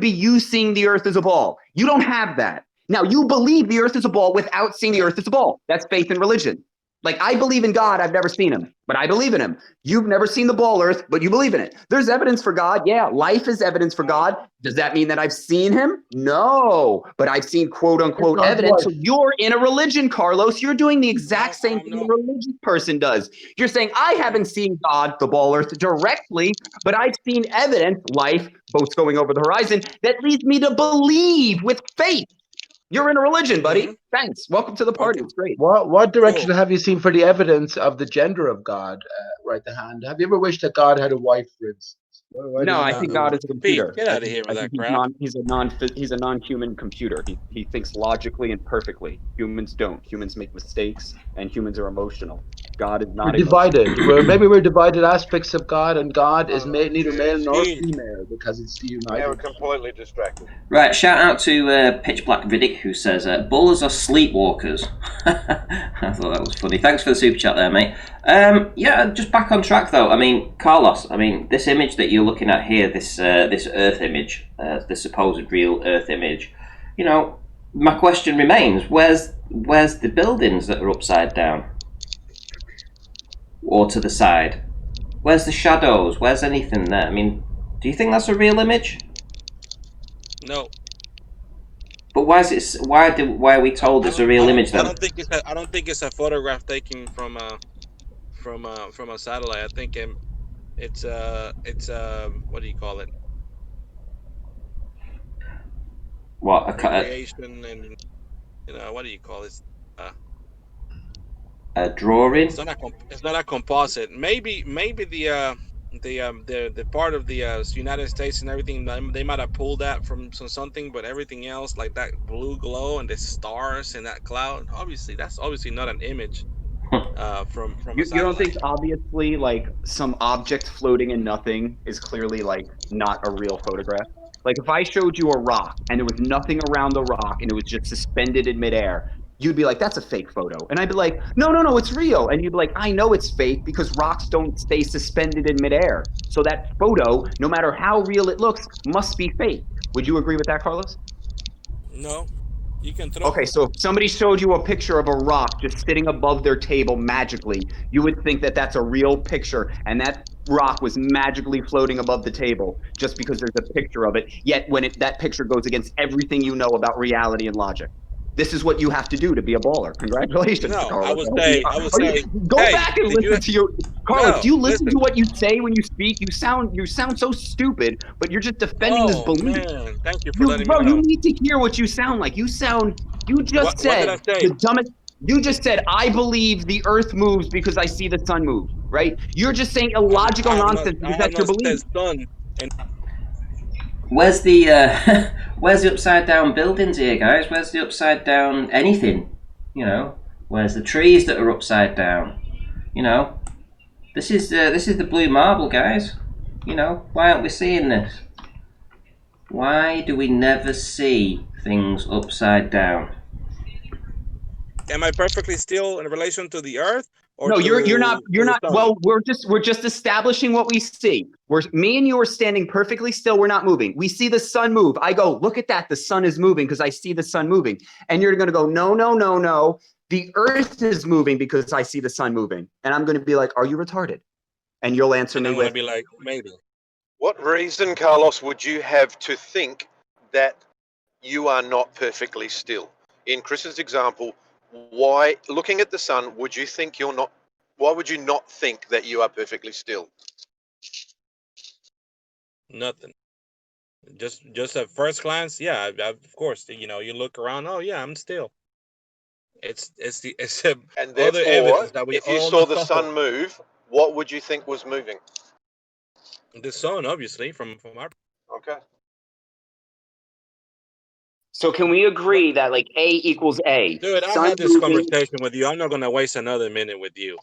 you seeing the earth as a ball. You don't have that. Now you believe the earth is a ball without seeing the earth as a ball. That's faith in religion. Like, I believe in God, I've never seen him, but I believe in him. You've never seen the ball earth, but you believe in it. There's evidence for God. Yeah, life is evidence for God. Does that mean that I've seen him? No, but I've seen quote unquote evidence. So you're in a religion, Carlos. You're doing the exact same thing a religious person does. You're saying, I haven't seen God, the ball earth, directly, but I've seen evidence, life, boats going over the horizon, that leads me to believe with faith. You're in a religion, buddy. Thanks. Welcome to the party. It's great. What direction have you seen for the evidence of the gender of God? Right the hand. Have you ever wished that God had a wife, for instance? No, I think God is a computer. Get out of here with that crap. He's a non-human computer. He thinks logically and perfectly. Humans don't. Humans make mistakes, and humans are emotional. God is not divided. Maybe we're divided aspects of God, and God is neither male nor female because it's united. Yeah, we're completely distracted. Right, shout out to Pitch Black Riddick who says, "Bullers are sleepwalkers." I thought that was funny. Thanks for the super chat there, mate. Yeah, just back on track though. I mean, Carlos. I mean, this image that you're looking at here, this Earth image, the supposed real Earth image. You know, my question remains: where's the buildings that are upside down? Or to the side? Where's the shadows? Where's anything there? I mean, do you think that's a real image? No. But why is it? Why are we told it's a real image then? I don't think it's a photograph taken from a satellite. I think it's what do you call it? What creation and what do you call it? A drawing. It's not a composite. Maybe the part of the United States and everything, they might have pulled that from something, but everything else, like that blue glow and the stars and that cloud, that's obviously not an image from you don't think obviously like some object floating in nothing is clearly like not a real photograph? Like if I showed you a rock and there was nothing around the rock and it was just suspended in midair, you'd be like, that's a fake photo. And I'd be like, no, it's real. And you'd be like, I know it's fake because rocks don't stay suspended in midair. So that photo, no matter how real it looks, must be fake. Would you agree with that, Carlos? No. You can throw. Okay, so if somebody showed you a picture of a rock just sitting above their table magically, you would think that that's a real picture and that rock was magically floating above the table just because there's a picture of it. Yet when that picture goes against everything you know about reality and logic. This is what you have to do to be a baller. Congratulations, no, Carlos. I would say, go back and listen to your Carlos. Do you listen to what you say when you speak? You sound so stupid, but you're just defending this belief. Man. Thank you for letting me know. You need to hear what you sound like. You just said the dumbest. You just said, I believe the earth moves because I see the sun move, right? You're just saying illogical nonsense because that's your belief. Where's the upside down buildings here, guys? Where's the upside down anything? You know, where's the trees that are upside down? You know, this is the blue marble, guys. You know, why aren't we seeing this? Why do we never see things upside down? Am I perfectly still in relation to the earth, or No, you're not. to You're the not. sun? Well, we're just establishing what we see. Me and you are standing perfectly still. We're not moving. We see the sun move. I go, look at that. The sun is moving because I see the sun moving. And you're going to go, no, no, no, no. The earth is moving because I see the sun moving. And I'm going to be like, are you retarded? And you'll answer And me I'm gonna with, be like, maybe. What reason, Carlos, would you have to think that you are not perfectly still? In Chris's example, why, looking at the sun, would you think you're not? Why would you not think that you are perfectly still? Nothing. Just at first glance, yeah, of course, you look around. Oh yeah, I'm still. It's the And other therefore, evidence that we if you all saw the know. sun move, what would you think was moving? The sun, obviously, from our. Okay. so can we agree that like A equals A? Dude, I Sun had this moving. conversation with you. I'm not gonna waste another minute with you.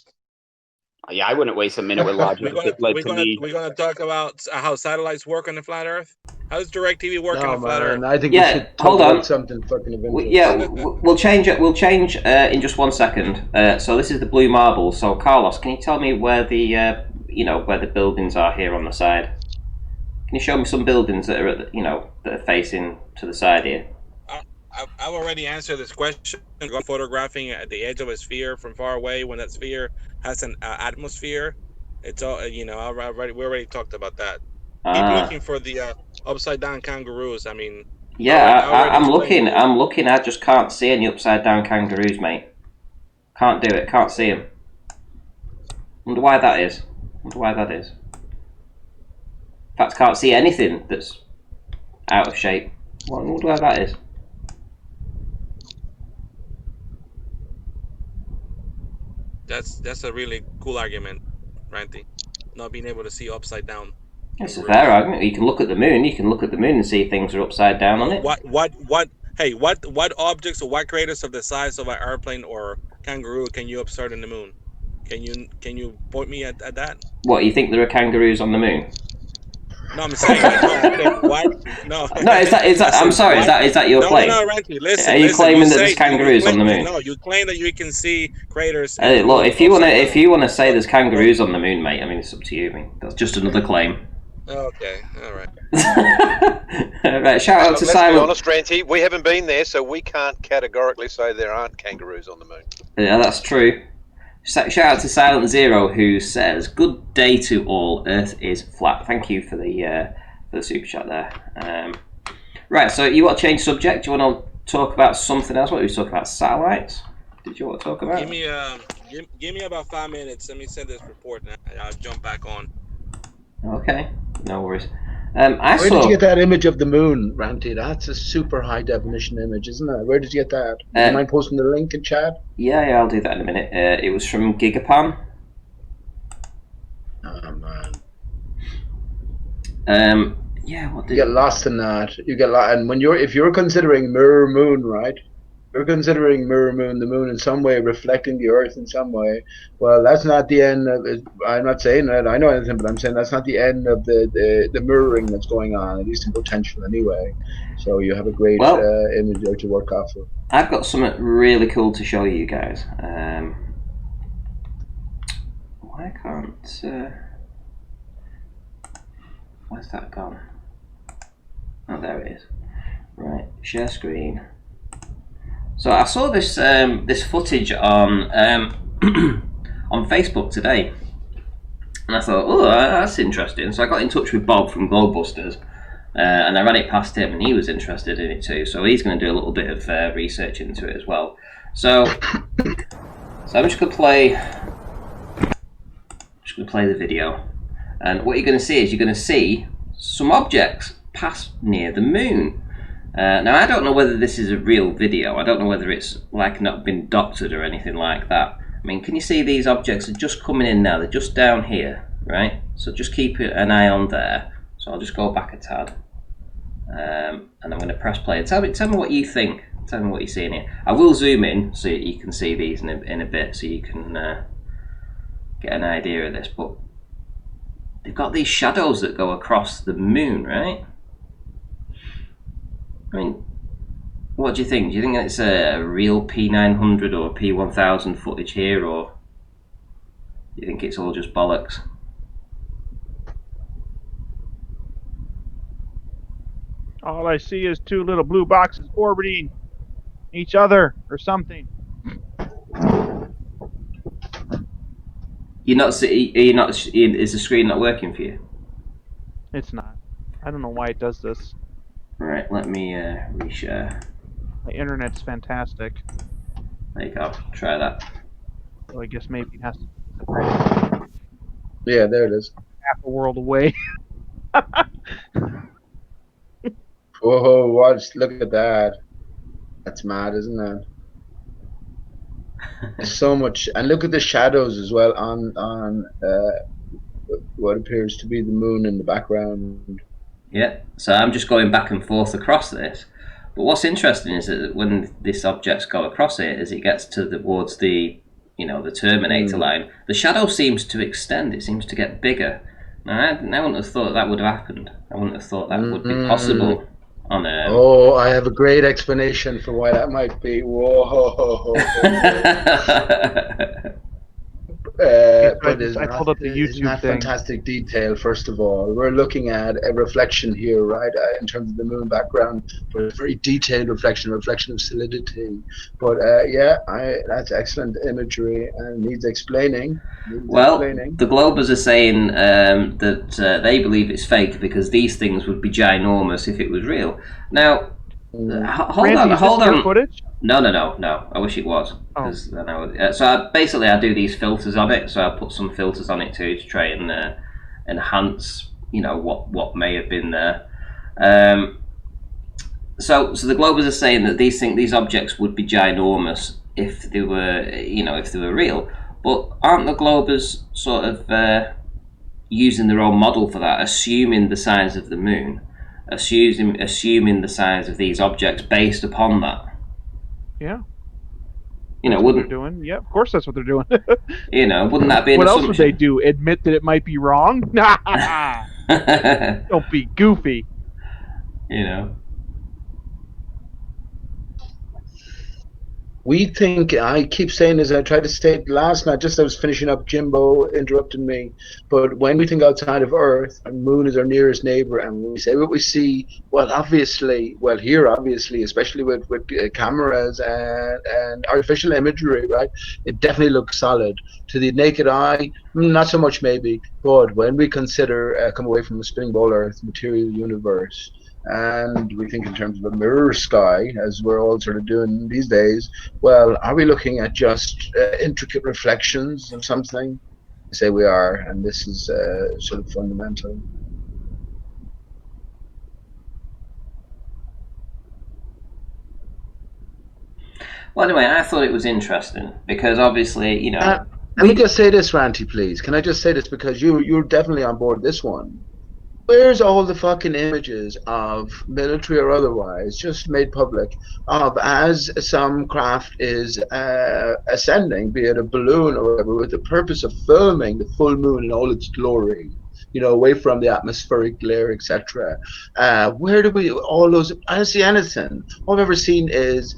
Yeah, I wouldn't waste a minute with logic We're if gonna it led we're to gonna me. we're gonna talk about how satellites work on the flat Earth. How does DirecTV work on No, the flat man. Earth? I think we Yeah, should talk hold about on. something fucking of interest. Yeah, we'll change it. We'll change in just 1 second. So this is the blue marble. So Carlos, can you tell me where the where the buildings are here on the side? Can you show me some buildings that are at that are facing to the side here? I've already answered this question. Photographing at the edge of a sphere from far away when that sphere has an atmosphere. It's all we already talked about that. Keep looking for the upside down kangaroos. I mean, yeah, I'm explained looking. it. I'm looking. I just can't see any upside down kangaroos, mate. Can't do it. Can't see them. Wonder why that is. Wonder why that is. In fact, can't see anything that's out of shape. Wonder why that is. That's a really cool argument, Ranty. Not being able to see upside down. It's a fair argument. You can look at the moon. You can look at the moon and see things are upside down on it. What objects or what craters of the size of an airplane or kangaroo can you observe in the moon? Can you point me at that? What, you think there are kangaroos on the moon? No, I'm saying what? No. No, is that? I'm sorry. Is that your claim? No, Ranty, listen. Are you claiming that there's kangaroos on the moon? No, you claim that you can see craters. Look, if you wanna say there's kangaroos on the moon, mate, I mean it's up to you. I mean that's just another claim. Okay, all right. Right, shout out to Let's Silent. be honest, Ranty, we haven't been there, so we can't categorically say there aren't kangaroos on the moon. Yeah, that's true. Shout out to Silent Zero who says, "Good day to all. Earth is flat." Thank you for the super chat there. Right, so you want to change subject? Do you want to talk about something else? What were we talking about? Satellites? Did you want to talk about? Give me about 5 minutes. Let me send this report and I'll jump back on. Okay, no worries. Where did you get that image of the moon, Ranty? That's a super high definition image, isn't it? Where did you get that? Do you mind posting the link in chat? Yeah, I'll do that in a minute. It was from Gigapan. Oh man. Yeah, what did you get lost in that? You get lost, and if you're considering mirror moon, right? You're considering mirror moon, the moon in some way reflecting the Earth in some way. Well, that's not the end of it. I'm not saying that I know anything, but I'm saying that's not the end of the mirroring that's going on, at least in potential anyway. So you have a great image there to work off of. I've got something really cool to show you guys. Why can't... where's that gone? Oh, there it is. Right, share screen. So I saw this this footage on on Facebook today, and I thought, oh, that's interesting. So I got in touch with Bob from Globebusters, and I ran it past him, and he was interested in it too. So he's going to do a little bit of research into it as well. So I'm just going to play the video, and what you're going to see is you're going to see some objects pass near the moon. Now I don't know whether this is a real video. I don't know whether it's like not been doctored or anything like that. I mean, can you see these objects are just coming in now? They're just down here, right? So just keep an eye on there. So I'll just go back a tad, and I'm going to press play. Tell me what you think. Tell me what you're seeing here. I will zoom in so you can see these in a bit, so you can get an idea of this. But they've got these shadows that go across the moon, right? I mean, what do you think? Do you think it's a real P900 or P1000 footage here, or You think it's all just bollocks? All I see is two little blue boxes orbiting each other or something. You're not. You're not. Is the screen not working for you? It's not. I don't know why it does this. All right. Let me reshare. My internet's fantastic. There you go. Try that. So I guess maybe it has to. Yeah, there it is. Half a world away. Whoa, watch! Look at that. That's mad, isn't it? So much, and look at the shadows as well on what appears to be the moon in the background. Yeah. So I'm just going back and forth across this. But what's interesting is that when this objects go across it, as it gets towards the, the terminator line, the shadow seems to extend. It seems to get bigger. Now, I wouldn't have thought that would have happened. I wouldn't have thought that would be possible on Earth. Oh, I have a great explanation for why that might be. Whoa. But I pulled up the YouTube that thing. Fantastic detail. First of all, we're looking at a reflection here, right? In terms of the moon background, but a very detailed reflection of solidity. But that's excellent imagery and needs explaining. The Globers are saying that they believe it's fake because these things would be ginormous if it was real. Now, hold on. Footage? No. I wish it was. Then I do these filters on it. So I put some filters on it too to try and enhance, what may have been there. So the Globers are saying that these objects would be ginormous if they were, if they were real. But aren't the Globers sort of using their own model for that, assuming the size of the moon, assuming the size of these objects based upon that? Yeah. Wouldn't doing? Yeah, of course that's what they're doing. Wouldn't that be an what assumption? else would they do? Admit that it might be wrong? Don't be goofy. We think, I keep saying this, I tried to state last night, just as I was finishing up, Jimbo interrupted me, but when we think outside of Earth, the moon is our nearest neighbor, and when we say what we see, here obviously, especially with cameras and artificial imagery, right, it definitely looks solid. To the naked eye, not so much maybe, but when we consider, come away from the spinning ball Earth, material universe, and we think in terms of a mirror sky, as we're all sort of doing these days, well, are we looking at just intricate reflections of something? I say we are, and this is sort of fundamental. Well, anyway, I thought it was interesting because obviously, Let me just say this, Ranty, please. Can I just say this, because you're definitely on board this one. Where's all the fucking images of, military or otherwise, just made public, of as some craft is ascending, be it a balloon or whatever, with the purpose of filming the full moon in all its glory, away from the atmospheric glare, etc. Where do we, all those, I don't see anything. All I've ever seen is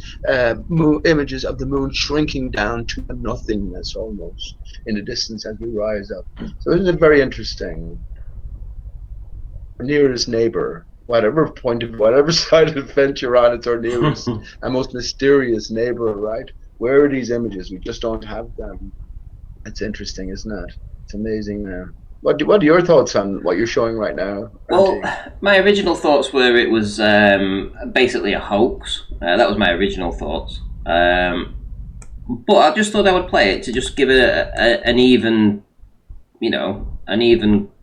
images of the moon shrinking down to nothingness almost in the distance as we rise up. So isn't it very interesting? Nearest neighbor, whatever side of the fence you're on, it's our nearest and most mysterious neighbor, right? Where are these images? We just don't have them. It's interesting, isn't it? It's amazing. What are your thoughts on what you're showing right now, Ranty? Well, my original thoughts were it was basically a hoax. That was my original thoughts. But I just thought I would play it to just give it an even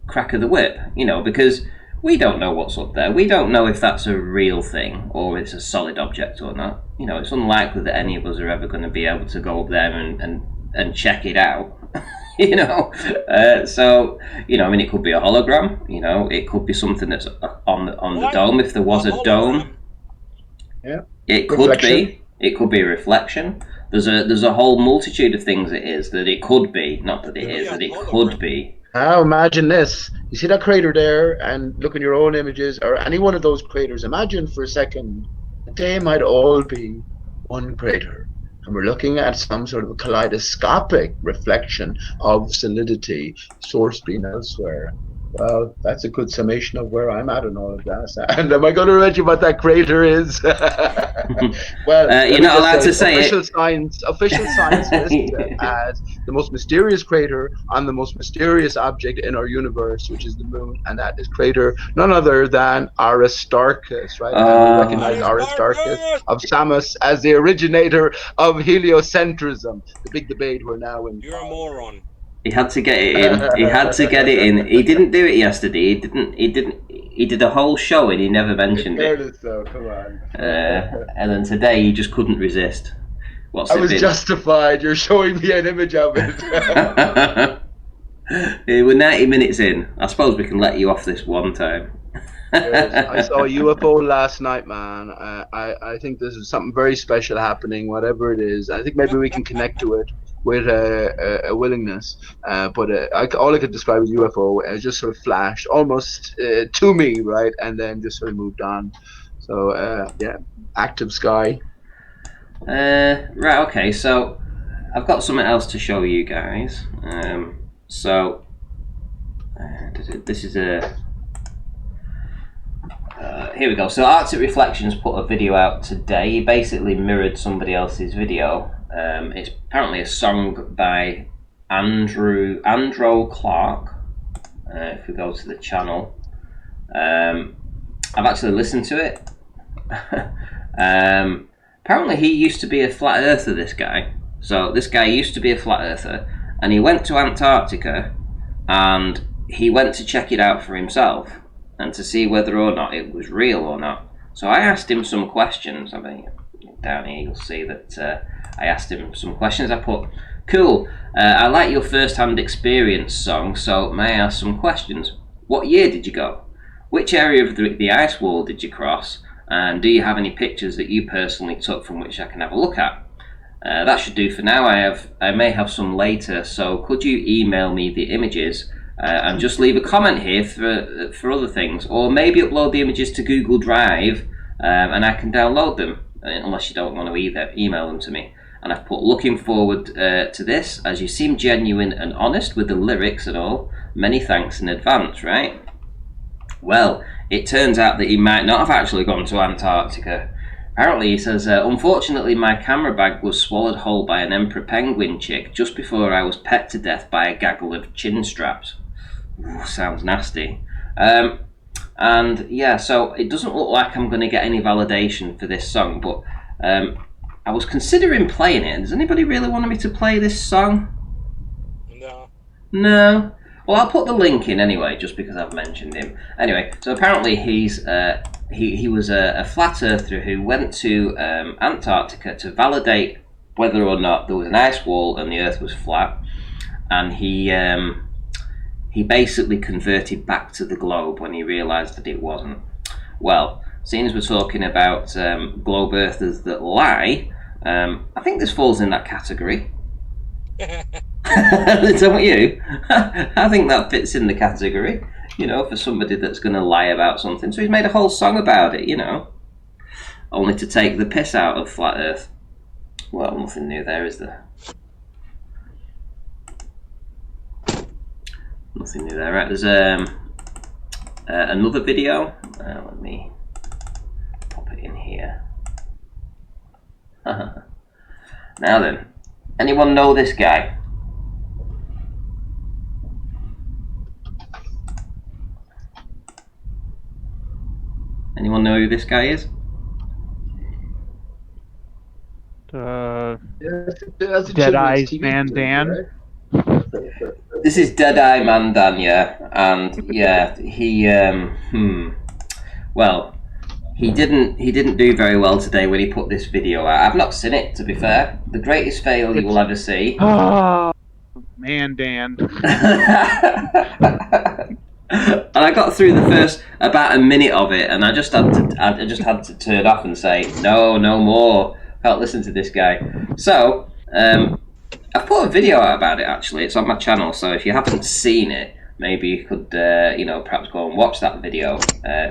crack of the whip, because we don't know what's up there. We don't know if that's a real thing or it's a solid object or not. It's unlikely that any of us are ever going to be able to go up there and check it out. So it could be a hologram. It could be something that's on the dome. If there was a dome, it could be. It could be a reflection. There's a whole multitude of things it could be. Not that it is, that it could be. Now imagine this. You see that crater there, and look at your own images, or any one of those craters. Imagine for a second that they might all be one crater. And we're looking at some sort of a kaleidoscopic reflection of solidity, source being elsewhere. Well, that's a good summation of where I'm at in all of that. And am I going to read you what that crater is? Well, you're not allowed to say official it. Official science lists it as the most mysterious crater on the most mysterious object in our universe, which is the moon, and that is crater none other than Aristarchus, right? And we recognize Aristarchus of Samos as the originator of heliocentrism, the big debate we're now in. You're a moron. He had to get it in. He had to get it in. He didn't do it yesterday. He did a whole show and he never mentioned it. So, come on. And then today he just couldn't resist. I was justified. You're showing me an image of it. We're 90 minutes in. I suppose we can let you off this one time. Yes, I saw a UFO last night, man. I think this is something very special happening, whatever it is. I think maybe we can connect to it with a willingness. But all I could describe as UFO, it just sort of flashed almost to me, right? And then just sort of moved on. So, yeah, active sky. Right, okay, so I've got something else to show you guys. This is a... here we go. So Arctic Reflections put a video out today. He basically mirrored somebody else's video. It's apparently a song by Andrew Clark. If we go to the channel, I've actually listened to it. Apparently he used to be a flat earther, this guy. So this guy used to be a flat earther, and he went to Antarctica and he went to check it out for himself and to see whether or not it was real or not. So I asked him some questions. I mean, down here you'll see that I asked him some questions. I put, cool, I like your first-hand experience song, so may I ask some questions? What year did you go? Which area of the ice wall did you cross? And do you have any pictures that you personally took from which I can have a look at? That should do for now. I may have some later, so could you email me the images and just leave a comment here for other things, or maybe upload the images to Google Drive and I can download them, unless you don't want to either. Email them to me. And I've put, looking forward to this, as you seem genuine and honest with the lyrics and all. Many thanks in advance, right? Well, it turns out that he might not have actually gone to Antarctica. Apparently, he says, unfortunately my camera bag was swallowed whole by an emperor penguin chick just before I was pet to death by a gaggle of chin straps. Ooh, sounds nasty. And yeah, so it doesn't look like I'm going to get any validation for this song, but I was considering playing it. Does anybody really want me to play this song? No. No? Well, I'll put the link in anyway, just because I've mentioned him. Anyway, so apparently he was a flat earther who went to Antarctica to validate whether or not there was an ice wall and the Earth was flat, and he basically converted back to the globe when he realised that it wasn't. Well, seeing as we're talking about globe earthers that lie, I think this falls in that category. Don't you? I think that fits in the category, you know, for somebody that's going to lie about something. So he's made a whole song about it, you know, only to take the piss out of flat Earth. Well, nothing new there, is there? Nothing new there. Right, there's another video. Let me pop it in here. Now then, anyone know this guy? Anyone know who this guy is? Dead-Eyes Man Dan. This is Dead-Eye Man Dan, yeah, and yeah, he well, he didn't do very well today when he put this video out. I've not seen it, to be fair. The greatest fail you will ever see. Oh, Man Dan. And I got through the first about a minute of it, and I just had to turn off and say no more. Can't listen to this guy. So I've put a video out about it. Actually, it's on my channel. So if you haven't seen it, maybe you could perhaps go and watch that video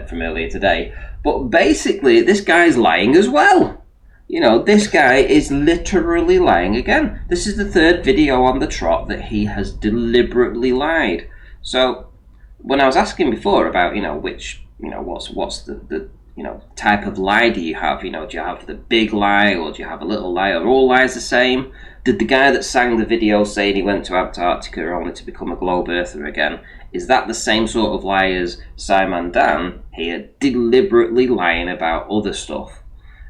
from earlier today. But basically, this guy's lying as well. You know, this guy is literally lying again. This is the third video on the trot that he has deliberately lied. So, when I was asking before about, you know, which, you know, what's the you know, type of lie do you have? You know, do you have the big lie, or do you have a little lie? Are all lies the same? Did the guy that sang the video saying he went to Antarctica only to become a globe earther again, is that the same sort of lie as Simon Dan here, deliberately lying about other stuff?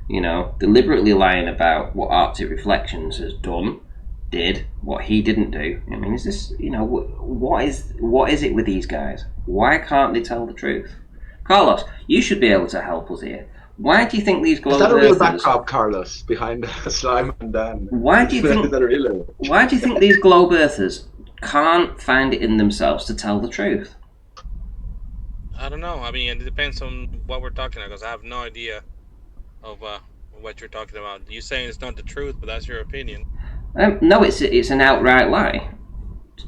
You know, deliberately lying about what Arctic Reflections has did, what he didn't do. I mean, is this, you know, what is it with these guys? Why can't they tell the truth? Carlos, you should be able to help us here. Why do you think these globe Is that a real earthers... backdrop, Carlos, behind Simon and Dan? Why do you think... Is that a real... Why do you think these globe earthers can't find it in themselves to tell the truth? I don't know. I mean, it depends on what we're talking about, because I have no idea of what you're talking about. You're saying it's not the truth, but that's your opinion. No, it's an outright lie.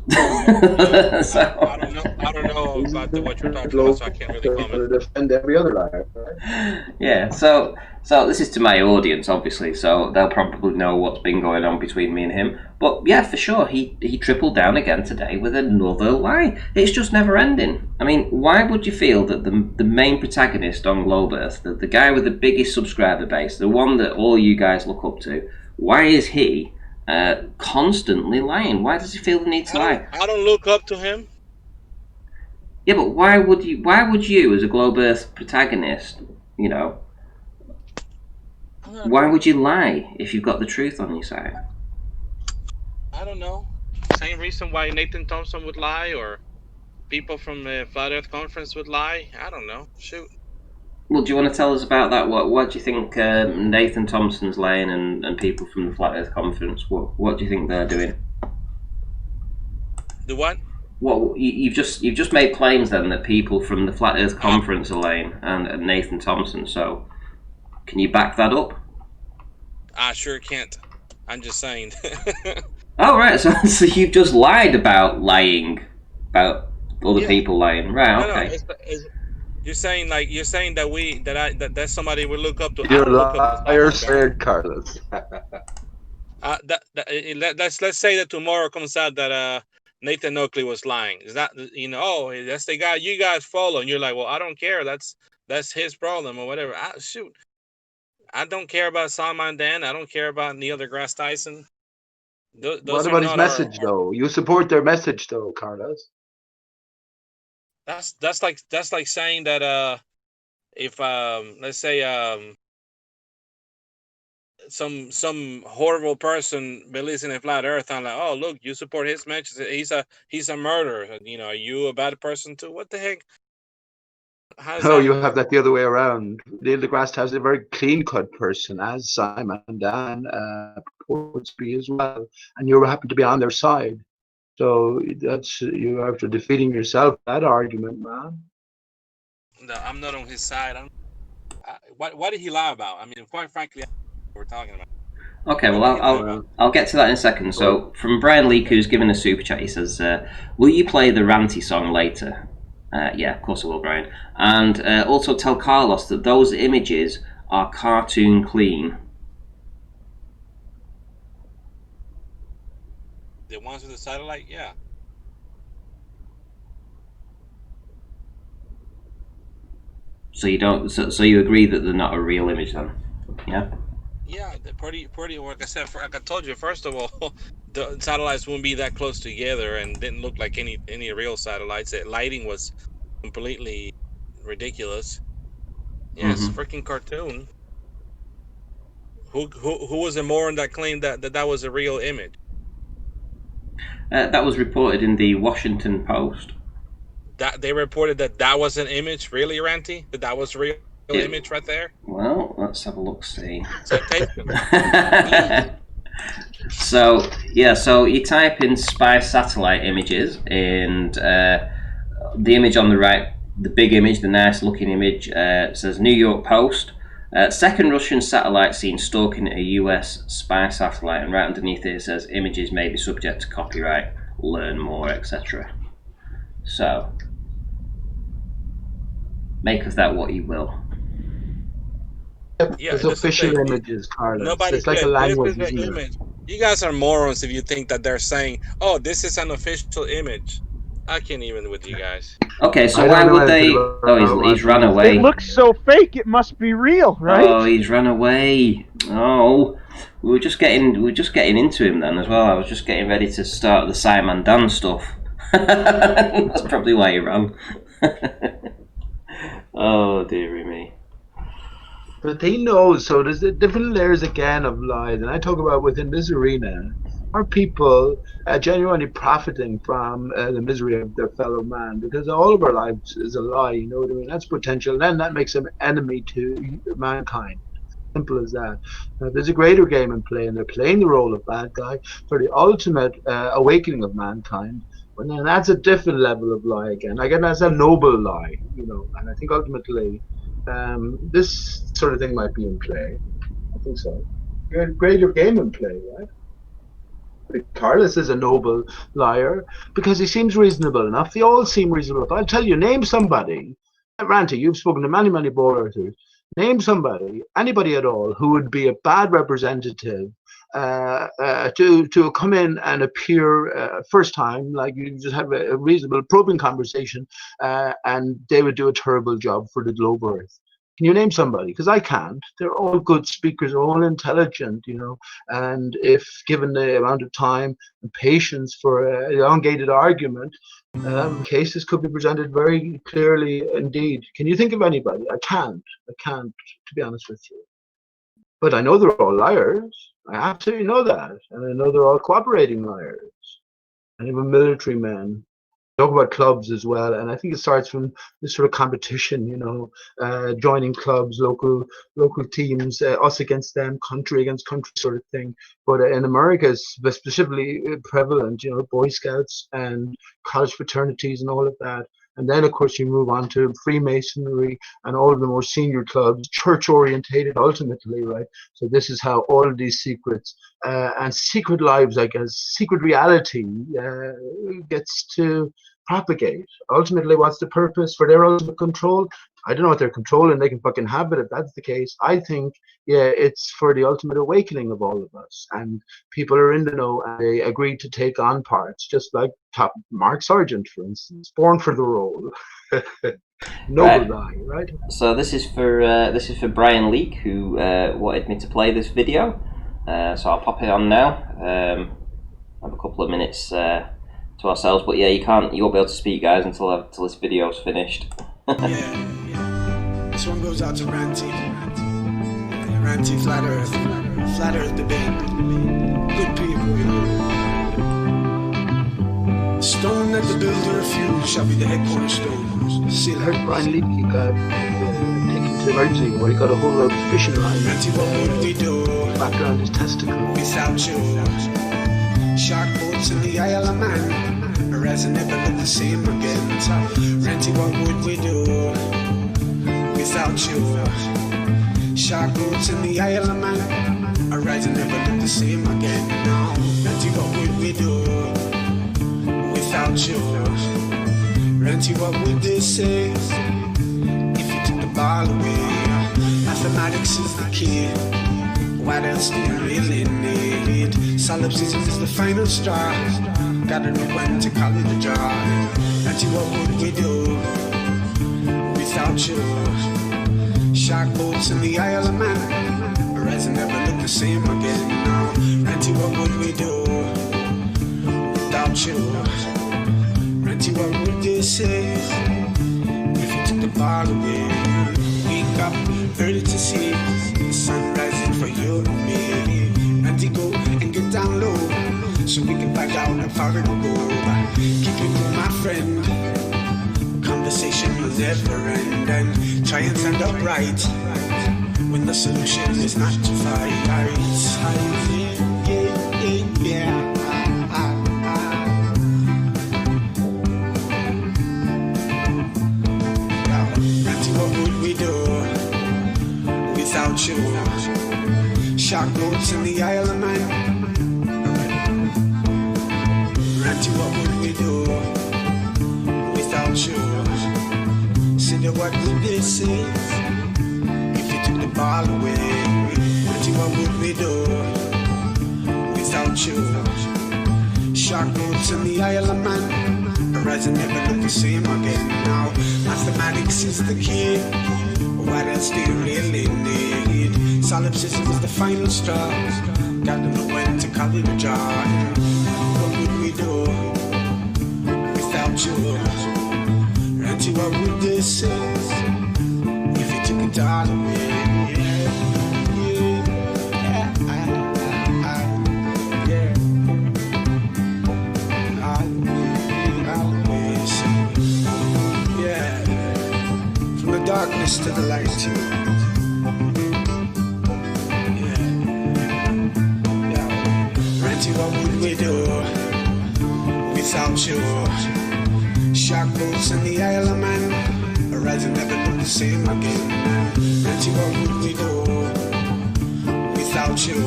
So, I don't know about what you're talking about, so I can't really comment. Defend every other liar, right? Yeah, so this is to my audience, obviously, so they'll probably know what's been going on between me and him. But yeah, for sure, he tripled down again today with another lie. It's just never ending. I mean, why would you feel that the main protagonist on Globe Earth, the guy with the biggest subscriber base, the one that all you guys look up to, why is he constantly lying? Why does he feel the need to lie? I don't look up to him. Yeah, but why would you as a Globe Earth protagonist, you know, why would you lie if you've got the truth on your side? I don't know. Same reason why Nathan Thompson would lie, or people from the Flat Earth Conference would lie. I don't know. Shoot. Well, do you want to tell us about that? What do you think Nathan Thompson's lying and people from the Flat Earth Conference? What do you think they're doing? The what? What you've just made claims then that people from the Flat Earth Conference are lying and Nathan Thompson. So, can you back that up? I sure can't. I'm just saying. Oh right, so you've just lied about lying about other people lying, right? Okay. No, you're saying that that's somebody we look up to. You're a liar, scared, Carlos. Let's say that tomorrow comes out that Nathan Oakley was lying. Is that, you know? Oh, that's the guy you guys follow, and you're like, well, I don't care. That's his problem or whatever. Shoot, I don't care about Salman Dan. I don't care about Neil deGrasse Tyson. What about his message, though? You support their message, though, Carlos. That's like saying that if let's say some horrible person believes in a flat earth, I'm like, oh look, you support his message. He's a murderer. You know, are you a bad person too? What the heck? No, you have that the other way around. Neil deGrasse Tyson is a very clean-cut person, as Simon Dan purports to be as well, and you happen to be on their side. So that's, you're after defeating yourself, that argument, man. No, I'm not on his side. What did he lie about? I mean, quite frankly, we're talking about. Okay, well, I'll get to that in a second. So, from Brian Leake, who's given a super chat, he says, will you play the Ranty song later? Yeah, of course I will, Brian. And also tell Carlos that those images are cartoon clean. The ones with the satellite, yeah. So you don't. So you agree that they're not a real image, then? Yeah. Yeah, they're pretty. Like I said, like I told you, first of all, the satellites wouldn't be that close together and didn't look like any real satellites. The lighting was completely ridiculous. Yeah, it's a freaking cartoon. Who was the moron that claimed that was a real image? That was reported in the Washington Post. That they reported that was an image, really, Ranty? That was a real image right there? Well, let's have a look. See. So so you type in spy satellite images, and the image on the right, the big image, the nice looking image, says New York Post. Second Russian satellite seen stalking a US spy satellite, and right underneath it says images may be subject to copyright, learn more, etc. So, make of that what you will. Yeah, It's this is the official thing. images, Carlos. Nobody. It's like a This language, is the isn't it? image. You guys are morons if you think that they're saying, "Oh, this is an official image." I can't even with you guys. Okay, so I why don't know would anything they? Oh, about he's run what it away. It looks so fake. It must be real, right? Oh, he's run away. Oh, we were just getting into him then as well. I was just getting ready to start the Simon Dan stuff. That's probably why he ran. Oh, dearie me. But they know, so there's different layers again of lies. And I talk about within this arena, are people genuinely profiting from the misery of their fellow man? Because all of our lives is a lie, you know what I mean? That's potential. Then that makes them enemy to mankind. Simple as that. There's a greater game in play, and they're playing the role of bad guy for the ultimate awakening of mankind. But then that's a different level of lie again. Again, that's a noble lie, you know. And I think ultimately, this sort of thing might be in play. I think so. Greater game in play, right? Carlos is a noble liar because he seems reasonable enough. They all seem reasonable enough. I'll tell you, name somebody. Ranty, you've spoken to many bowlers. Name somebody, anybody at all, who would be a bad representative to come in and appear first time, like you just have a reasonable probing conversation, and they would do a terrible job for the globe Earth. Can you name somebody? Because I can't. They're all good speakers, they're all intelligent, you know. And if given the amount of time and patience for an elongated argument, cases could be presented very clearly indeed. Can you think of anybody? I can't, to be honest with you. But I know they're all liars. I absolutely know that. And I know they're all cooperating liars. And even military men. Talk about clubs as well, and I think it starts from this sort of competition, you know, joining clubs, local teams, us against them, country against country sort of thing. But in America, it's specifically prevalent, you know, Boy Scouts and college fraternities and all of that. And then, of course, you move on to Freemasonry and all of the more senior clubs, church-orientated ultimately, right? So this is how all of these secrets and secret lives, I guess, secret reality gets to propagate. Ultimately, what's the purpose for their ultimate control? I don't know what they're controlling. They can fucking have it if that's the case. I think, yeah, it's for the ultimate awakening of all of us. And people are in the know, and they agreed to take on parts, just like top Mark Sargent, for instance, born for the role. Noble guy, right? So this is for Brian Leake, who wanted me to play this video. So I'll pop it on now. Have a couple of minutes to ourselves, but yeah, you won't be able to speak, guys, until this video's finished. Yeah. This one goes out to Ranty. Ranty, Flat Earth debate. Good people, you know. The stone that the builder refused shall be the head cornerstone. I heard Brian Leake got taken to emergency where he got a whole load of fishing lines. Ranty, what would we do Back around his testicle. without you? Shark boats in the Isle of Man. Horizon never look the same again. Ranty, what would we do without you? Shark boats in the Isle of Man. Horizon never look the same again. No. Ranty, what would we do without you? Ranty, what would they say if you took the ball away? Mathematics is the key. What else do you really need? Solipsism is the final straw. Gotta know when to call it a draw. Ranty, what would we do without you? Shark boats in the Isle of Man. Horizon never look the same again. No. Ranty, what would we do without you? Ranty, what would they say if you took the ball away? Wake up early to see the sun rising for you and me. Ranty, go and get down low so we can find out how far it will go. Keep it cool, my friend. Conversation will never end, and try and stand upright when the solution is not to fight. Yeah. Ranty, what would we do without you? Shark boats in the Isle of Man. Ranty, what would we do without you? Cindy, what would they say if you took the fall away. Ranty, what would we do without you? Shark boats in the Isle of Man, horizon never look the same again. Now mathematics is the key. What else do you really need? Solipsism is the final straw. Gotta know when to call it a job. What would we do without you? Ranty, what would this is if you took it all away? Darkness to the light too. Ranty, what would we do without you? Shark boats in the Isle of Man, horizon never look the same again. Ranty, what would we do without you?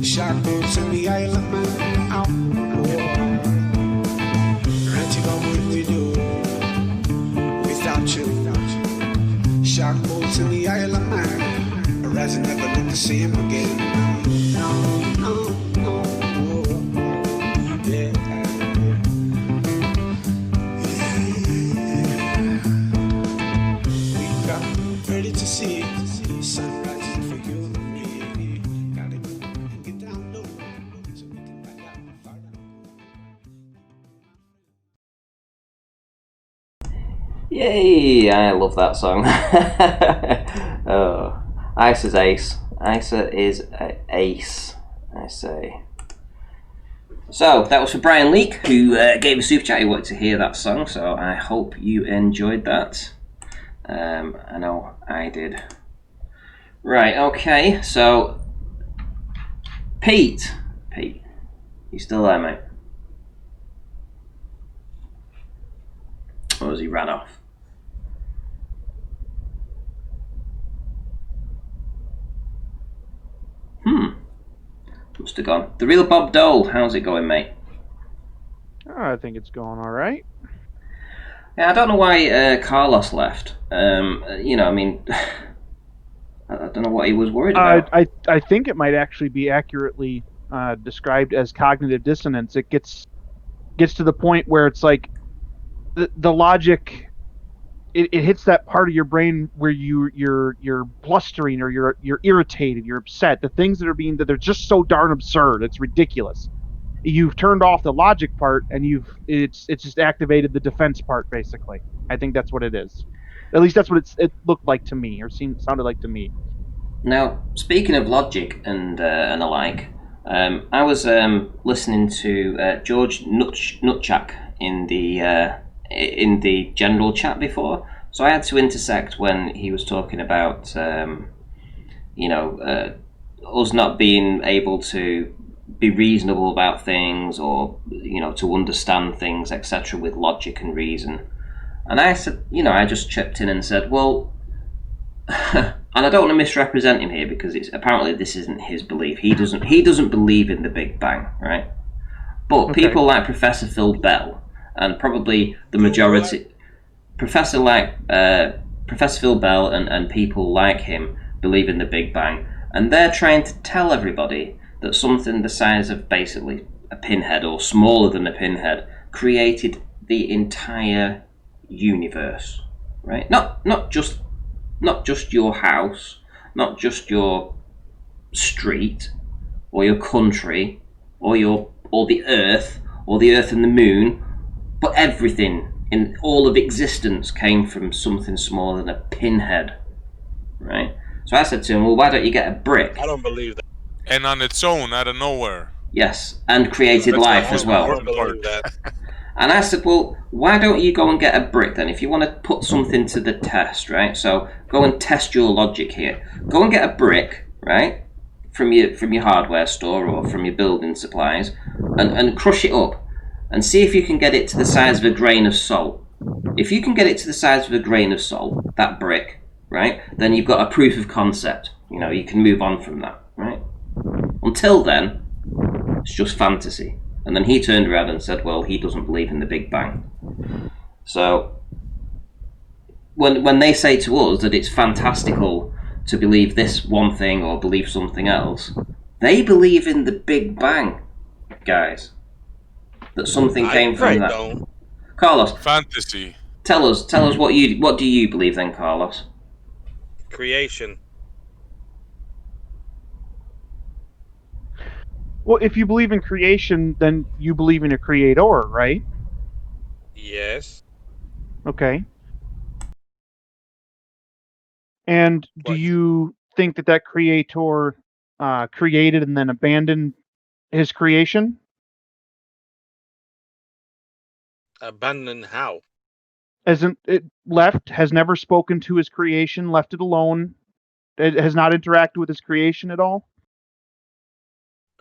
Shark boats in the Isle of Man. Ranty, what would we do without you? Shark boats in the Isle of Man, horizon never look the same again. No, yeah. We got ready to see sun rising for you and me. Gotta go and get down low so we can find out how far down. Yay! I love that song. Oh, Isa's ace. Isa is ace, I say. So that was for Brian Leake, who gave a super chat. He wanted to hear that song, so I hope you enjoyed that. I know I did. Right, okay, so Pete, you still there, mate? Or has he ran off? Must have gone. The real Bob Dole, how's it going, mate? I think it's going all right. Yeah, I don't know why Carlos left. You know, I mean, I don't know what he was worried about. I think it might actually be accurately described as cognitive dissonance. It gets to the point where it's like the logic. It hits that part of your brain where you're blustering or you're irritated, you're upset. The things that are just so darn absurd, it's ridiculous. You've turned off the logic part, and it's just activated the defense part, basically. I think that's what it is. At least that's what it looked like to me, or sounded like to me. Now, speaking of logic and the like, I was listening to George Nutchak in the general chat before, so I had to intersect when he was talking about us not being able to be reasonable about things, or to understand things, etc., with logic and reason. And I said, I just chipped in and said, well, and I don't want to misrepresent him here, because apparently this isn't his belief. He doesn't believe in the Big Bang, right? But Okay. people like Professor Phil Bell, and probably the majority, Professor Phil Bell and people like him believe in the Big Bang, and they're trying to tell everybody that something the size of basically a pinhead, or smaller than a pinhead, created the entire universe, right? Not just your house, not just your street, or your country, or the Earth, or the Earth and the Moon, but everything in all of existence came from something smaller than a pinhead, right? So I said to him, well, why don't you get a brick? I don't believe that. And on its own, out of nowhere. Yes, and created That's life the as most well. I don't important believe part. that. And I said, well, why don't you go and get a brick then? If you want to put something to the test, right? So go and test your logic here. Go and get a brick, right? From your hardware store or from your building supplies, and crush it up and see if you can get it to the size of a grain of salt. If you can get it to the size of a grain of salt, that brick, right, then you've got a proof of concept. You can move on from that, right? Until then, it's just fantasy. And then he turned around and said, well, he doesn't believe in the Big Bang. So when they say to us that it's fantastical to believe this one thing or believe something else. They believe in the Big Bang, guys. That something came from that. Don't. Carlos, Fantasy. tell us what do you believe then, Carlos? Creation. Well, if you believe in creation, then you believe in a creator, right? Yes. Okay. And do you think that creator created and then abandoned his creation? Abandon how? Hasn't it left? Has never spoken to his creation? Left it alone? It has not interacted with his creation at all?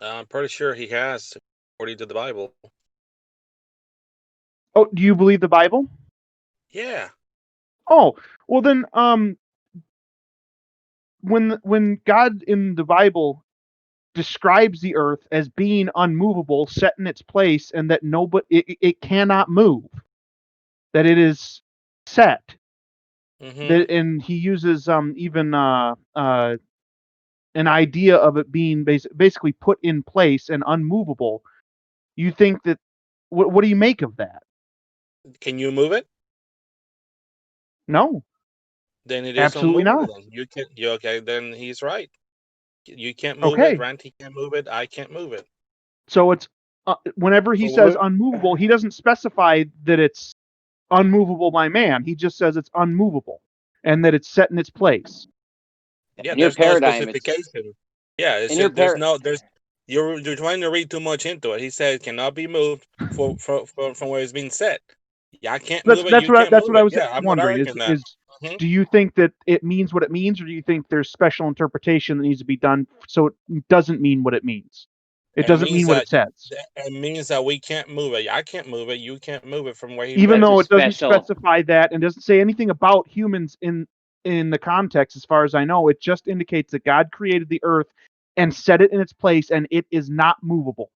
I'm pretty sure he has, according to the Bible. Oh, do you believe the Bible? Yeah. Oh, well then, when God in the Bible describes the earth as being unmovable, set in its place, and that it cannot move, that it is set, that, and he uses even an idea of it being basically put in place and unmovable. You think that? What do you make of that? Can you move it? No. Then it is Absolutely unmovable. not. Then you can. Okay, then he's right. You can't move Okay. it. Ranty can't move it. I can't move it. So it's whenever he says unmovable, he doesn't specify that it's unmovable by man. He just says it's unmovable and that it's set in its place. Yeah, In your there's no paradigm, specification. Yeah, it's in your there's you're trying to read too much into it. He said it cannot be moved from where it's being set. Yeah, I can't move it. That's You what can't move I it. was Yeah, I'm not wondering. arguing that. Do you think that it means what it means, or do you think there's special interpretation that needs to be done so it doesn't mean what it means? It doesn't mean what it says. It means that we can't move it. I can't move it. You can't move it from where he. Even though it doesn't specify that and doesn't say anything about humans in the context, as far as I know, it just indicates that God created the earth and set it in its place, and it is not movable.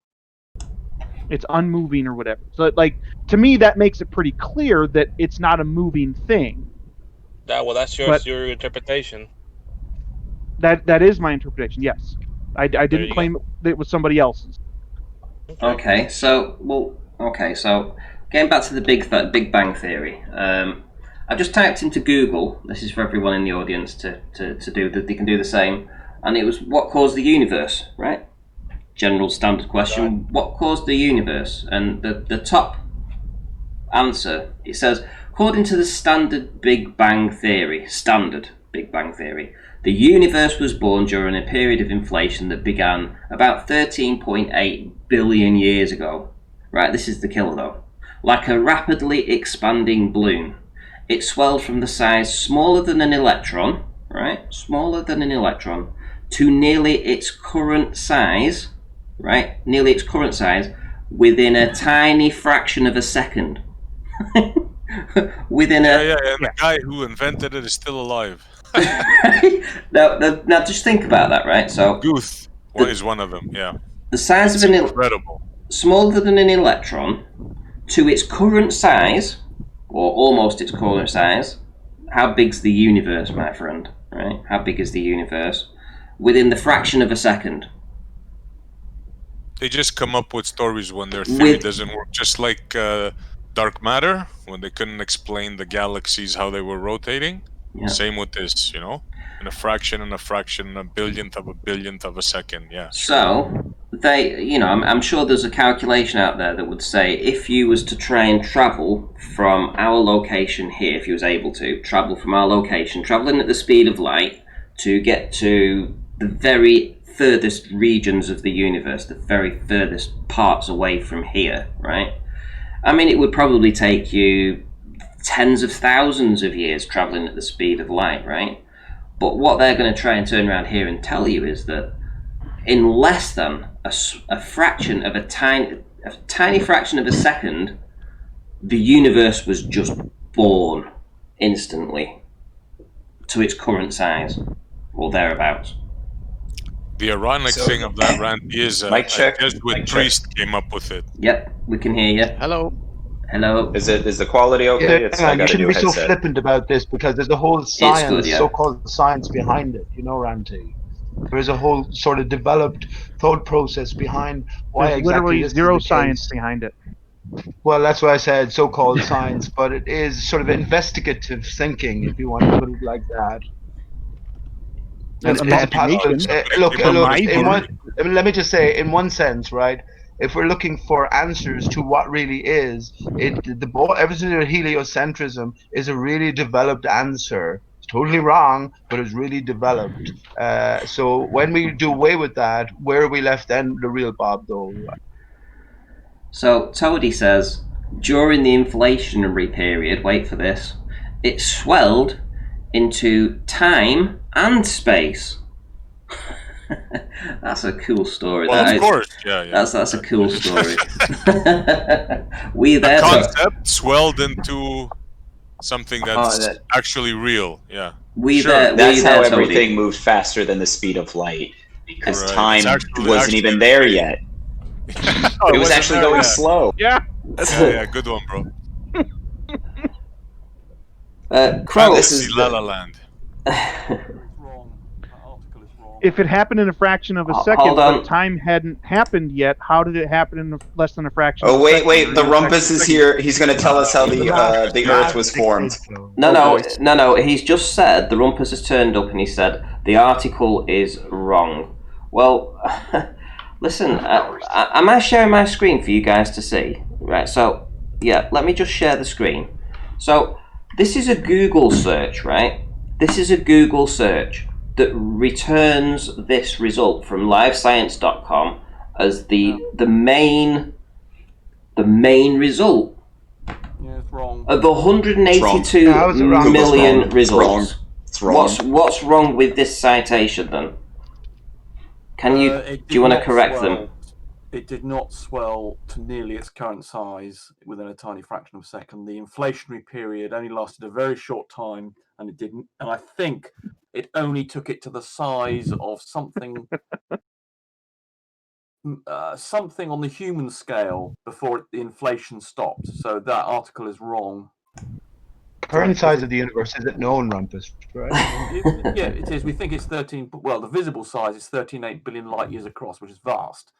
It's unmoving or whatever. So, like, to me, that makes it pretty clear that it's not a moving thing. That's your interpretation. That is my interpretation. Yes, I didn't claim that it was somebody else's. Okay, so getting back to the Big Bang Theory, I just typed into Google. This is for everyone in the audience to do that. They can do the same. And it was what caused the universe, right? General standard question. What caused the universe? And the top answer, it says, according to the standard Big Bang Theory, the universe was born during a period of inflation that began about 13.8 billion years ago. Right, this is the killer though. Like a rapidly expanding balloon. It swelled from the size smaller than an electron, right? Smaller than an electron, to nearly its current size, right? Nearly its current size within a tiny fraction of a second. Within and the guy who invented it is still alive. now just think about that, right? So Guth is one of them. Yeah, the size of an incredible, smaller than an electron, to its current size, or almost its current size. How big's the universe, my friend? Right? How big is the universe? Within the fraction of a second. They just come up with stories when their theory doesn't work, just like dark matter, when they couldn't explain the galaxies, how they were rotating. Yeah. Same with this, in a fraction, a billionth of a second. Yeah. So they, I'm sure there's a calculation out there that would say if you was to try and travel from our location here, if you was able to travel from our location, traveling at the speed of light to get to the very furthest regions of the universe, the very furthest parts away from here, right? I mean, it would probably take you tens of thousands of years traveling at the speed of light, right? But what they're going to try and turn around here and tell you is that in less than a fraction of a tiny fraction of a second, the universe was just born instantly to its current size, or thereabouts. The ironic thing of that rant is a Jesuit priest came up with it. Yep, we can hear you. Hello. Hello. Is the quality okay? Hang on, you shouldn't be so headset. flippant about this because there's a whole science, good, yeah. so-called science behind it. You know, Ranty. There is a whole sort of developed thought process behind why There's exactly literally this is zero the science case. behind it. Well, that's why I said so-called science, but it is sort of investigative thinking, if you want to put it like that. An It's possible. imagination. Look, From my let me just say, in one sense, right? If we're looking for answers to what really is, everything to heliocentrism is a really developed answer. It's totally wrong, but it's really developed. So when we do away with that, where are we left then? The real Bob, though. So Toady says, during the inflationary period, wait for this, it swelled into time and space. That's a cool story. Well, of course, yeah. That's a cool story. The concept swelled into something that's actually real. Yeah. That's how everything moved faster than the speed of light, because time wasn't even there yet. It was actually going slow. Yeah. Yeah, good one, bro. Crow, this is La La Land. If it happened in a fraction of a second, but time hadn't happened yet, how did it happen in less than a fraction of a second? Oh, wait, the Rumpus is here. He's going to tell us how the Earth was formed. No, he's just said, the Rumpus has turned up and he said, the article is wrong. Well, listen, am I sharing my screen for you guys to see? Right, so, yeah, let me just share the screen. So, this is a Google search, right? This is a Google search that returns this result from livescience.com as the main result of the 182 million results. It's wrong. What's wrong with this citation then? Do you want to correct them? It did not swell to nearly its current size within a tiny fraction of a second. The inflationary period only lasted a very short time, and it didn't. And I think it only took it to the size of something, something on the human scale before the inflation stopped. So that article is wrong. Current size of the universe isn't known, Rumpus, right? Yeah, it is. We think it's 13. Well, the visible size is 13.8 billion light years across, which is vast.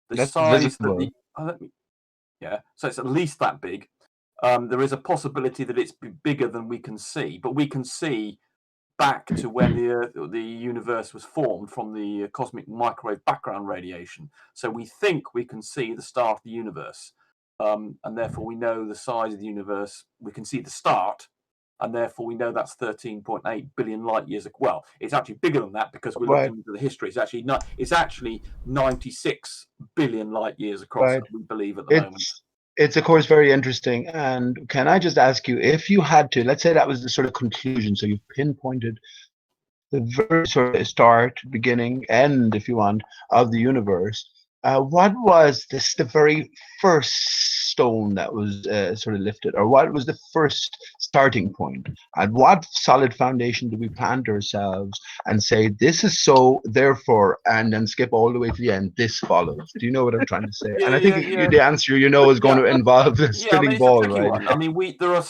That's visible. So it's at least that big. There is a possibility that it's bigger than we can see, but we can see back to when the universe was formed from the cosmic microwave background radiation. So we think we can see the start of the universe, and therefore we know the size of the universe. We can see the start, and therefore we know that's 13.8 billion light years. Well, it's actually bigger than that because we're looking into the history. It's actually 96 billion light years across. Right. We believe at the moment. It's of course very interesting. And can I just ask you, if you had to, let's say that was the sort of conclusion, so you've pinpointed the very sort of start, beginning, end, if you want, of the universe. What was the very first stone that was sort of lifted, or what was the first starting point? And what solid foundation do we plant ourselves and say, this is so, therefore, and then skip all the way to the end, this follows? Do you know what I'm trying to say? And I think the answer, is going to involve the spinning ball, right? One. I mean, there are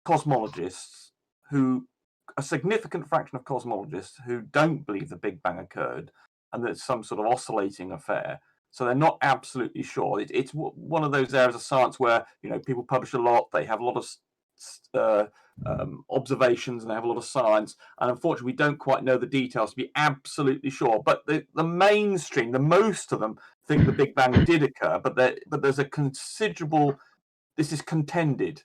cosmologists a significant fraction of cosmologists who don't believe the Big Bang occurred, and that it's some sort of oscillating affair. So they're not absolutely sure. It's one of those areas of science where people publish a lot, they have a lot of observations, and they have a lot of science. And unfortunately, we don't quite know the details to be absolutely sure. But the mainstream, most of them think the Big Bang did occur, but there's a considerable. This is contended.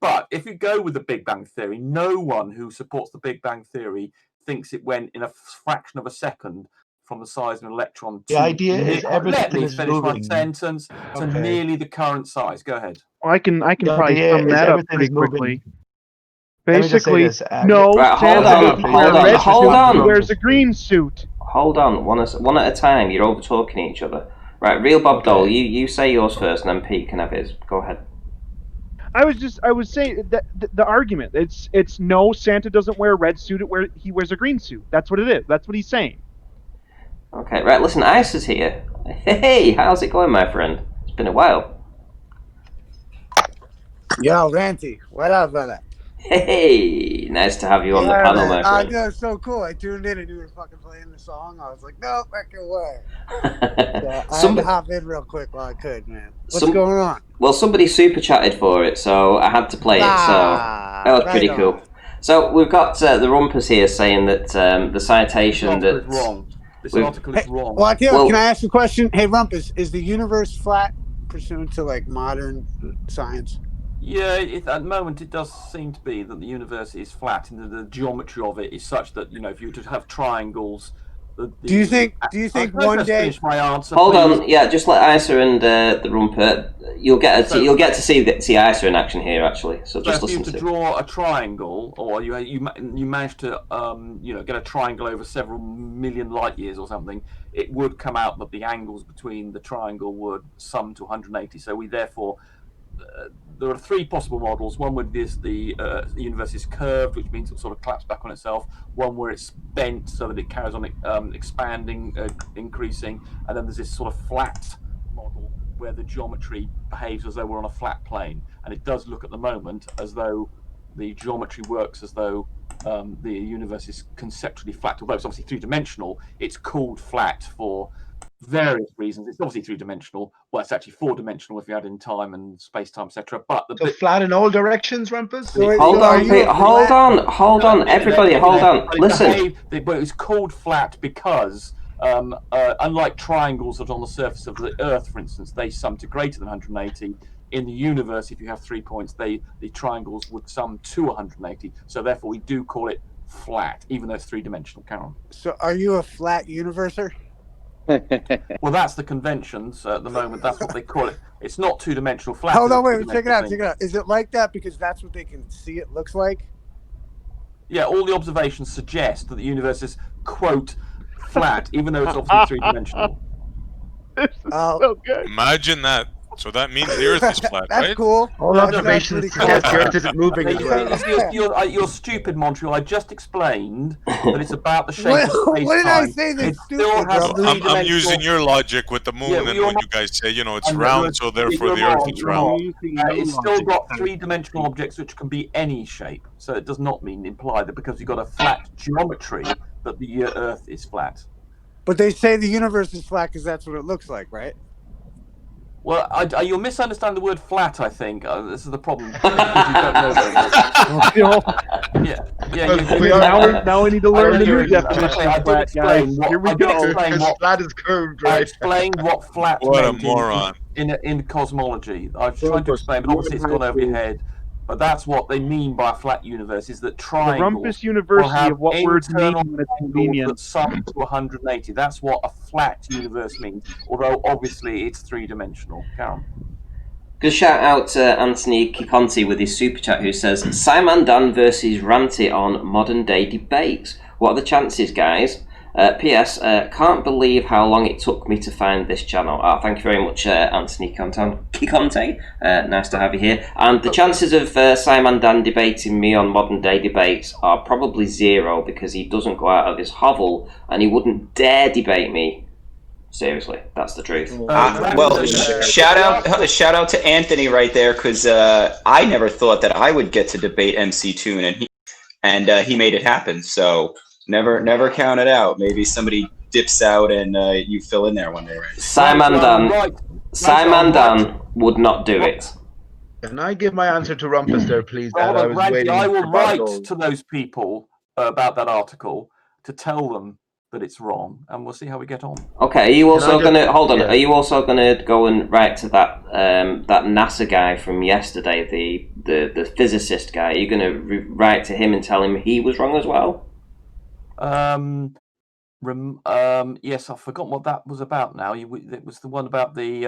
But if you go with the Big Bang theory, no one who supports the Big Bang theory thinks it went in a fraction of a second from the size of an electron to nearly the current size. Go ahead. I can probably sum that up pretty quickly. Basically, no. Right, hold on. He wears a green suit. Hold on, one at a time. You're over talking each other. Right, real Bob Dole. You say yours first, and then Pete can have his. Go ahead. I was saying that the argument. It's no, Santa doesn't wear a red suit. He wears a green suit. That's what it is. That's what he's saying. Okay, right, listen, Ice is here. Hey, how's it going, my friend? It's been a while. Yo, Ranty, what up, brother? Hey, nice to have you on the panel, man. my friend. That's so cool. I tuned in and you were fucking playing the song. I was like, no fucking way. So I had to hop in real quick while I could, man. What's going on? Well, somebody super chatted for it, so I had to play it. So that was pretty cool. So we've got the Rumpus here saying that the citation this article is wrong. Well, can I ask you a question? Hey, Rumpus, is the universe flat pursuant to like modern science? Yeah, at the moment it does seem to be that the universe is flat, and the geometry of it is such that if you were to have triangles. Do you think one day? My answer, hold on, yeah, just let Isa and the Rumper. You'll get to see Isa in action here, actually. So just listen to draw a triangle, or you manage to get a triangle over several million light years or something. It would come out that the angles between the triangle would sum to 180. So we therefore. There are three possible models. One would be the universe is curved, which means it sort of collapses back on itself. One where it's bent so that it carries on expanding, increasing. And then there's this sort of flat model where the geometry behaves as though we're on a flat plane. And it does look at the moment as though the geometry works as though the universe is conceptually flat. Although it's obviously three-dimensional, it's called flat for various reasons. It's obviously three-dimensional. Well, it's actually four-dimensional if you add in time and space-time, etc. But flat in all directions, Rumpus? Hold on, everybody, hold on. Listen. But it's called flat because, unlike triangles that are on the surface of the Earth, for instance, they sum to greater than 180. In the universe, if you have 3 points, the triangles would sum to 180. So therefore, we do call it flat, even though it's three-dimensional. Karen. So, are you a flat universer? Well, that's the conventions at the moment. That's what they call it. It's not two-dimensional flat. Hold on, wait, check it out. Is it like that because that's what they can see it looks like? Yeah, all the observations suggest that the universe is, quote, flat, even though it's obviously three-dimensional. So good. Imagine that. So that means the Earth is flat, That's right? cool. All observations suggest the Earth isn't moving as well. You're stupid, Montreal. I just explained that it's about the shape of space-time. What did I say that's stupid? I'm using your logic with the moon and what you guys say, it's round, so therefore the Earth is round. It's still got three-dimensional objects which can be any shape. So it does not imply that because you've got a flat geometry that the Earth is flat. But they say the universe is flat because that's what it looks like, right? Well, you'll misunderstand the word flat, I think. This is the problem. You don't know Now we need to learn the new definition of flat, guys. Here we go. Flat is curved, right? I explained what flat meant in cosmology. I've tried to explain, but obviously it's gone over your head. But that's what they mean by a flat universe, is that triangles the Rumpus University of what words mean when it's convenient. That sum to 180. That's what a flat universe means, although obviously it's three-dimensional. Karen. Good shout out to Anthony Kikonti with his super chat who says, Simon Dunn versus Ranty on modern day debates. What are the chances, guys? P.S. Can't believe how long it took me to find this channel. Thank you very much, Anthony Kikonte. Nice to have you here. And the chances of Simon Dan debating me on modern day debates are probably zero because he doesn't go out of his hovel and he wouldn't dare debate me. Seriously, that's the truth. Well, shout out to Anthony right there because I never thought that I would get to debate MC Toon and he made it happen. So. Never count it out. Maybe somebody dips out and you fill in there one day. Right? Simon Dunn would not do it. Can I give my answer to Rumpus there, please? I will write to those people about that article to tell them that it's wrong, and we'll see how we get on. Okay, are you also gonna hold on? Yeah. Are you also gonna go and write to that that NASA guy from yesterday, the physicist guy? Are you gonna write to him and tell him he was wrong as well? Yes, I've forgotten what that was about now. It was the one about the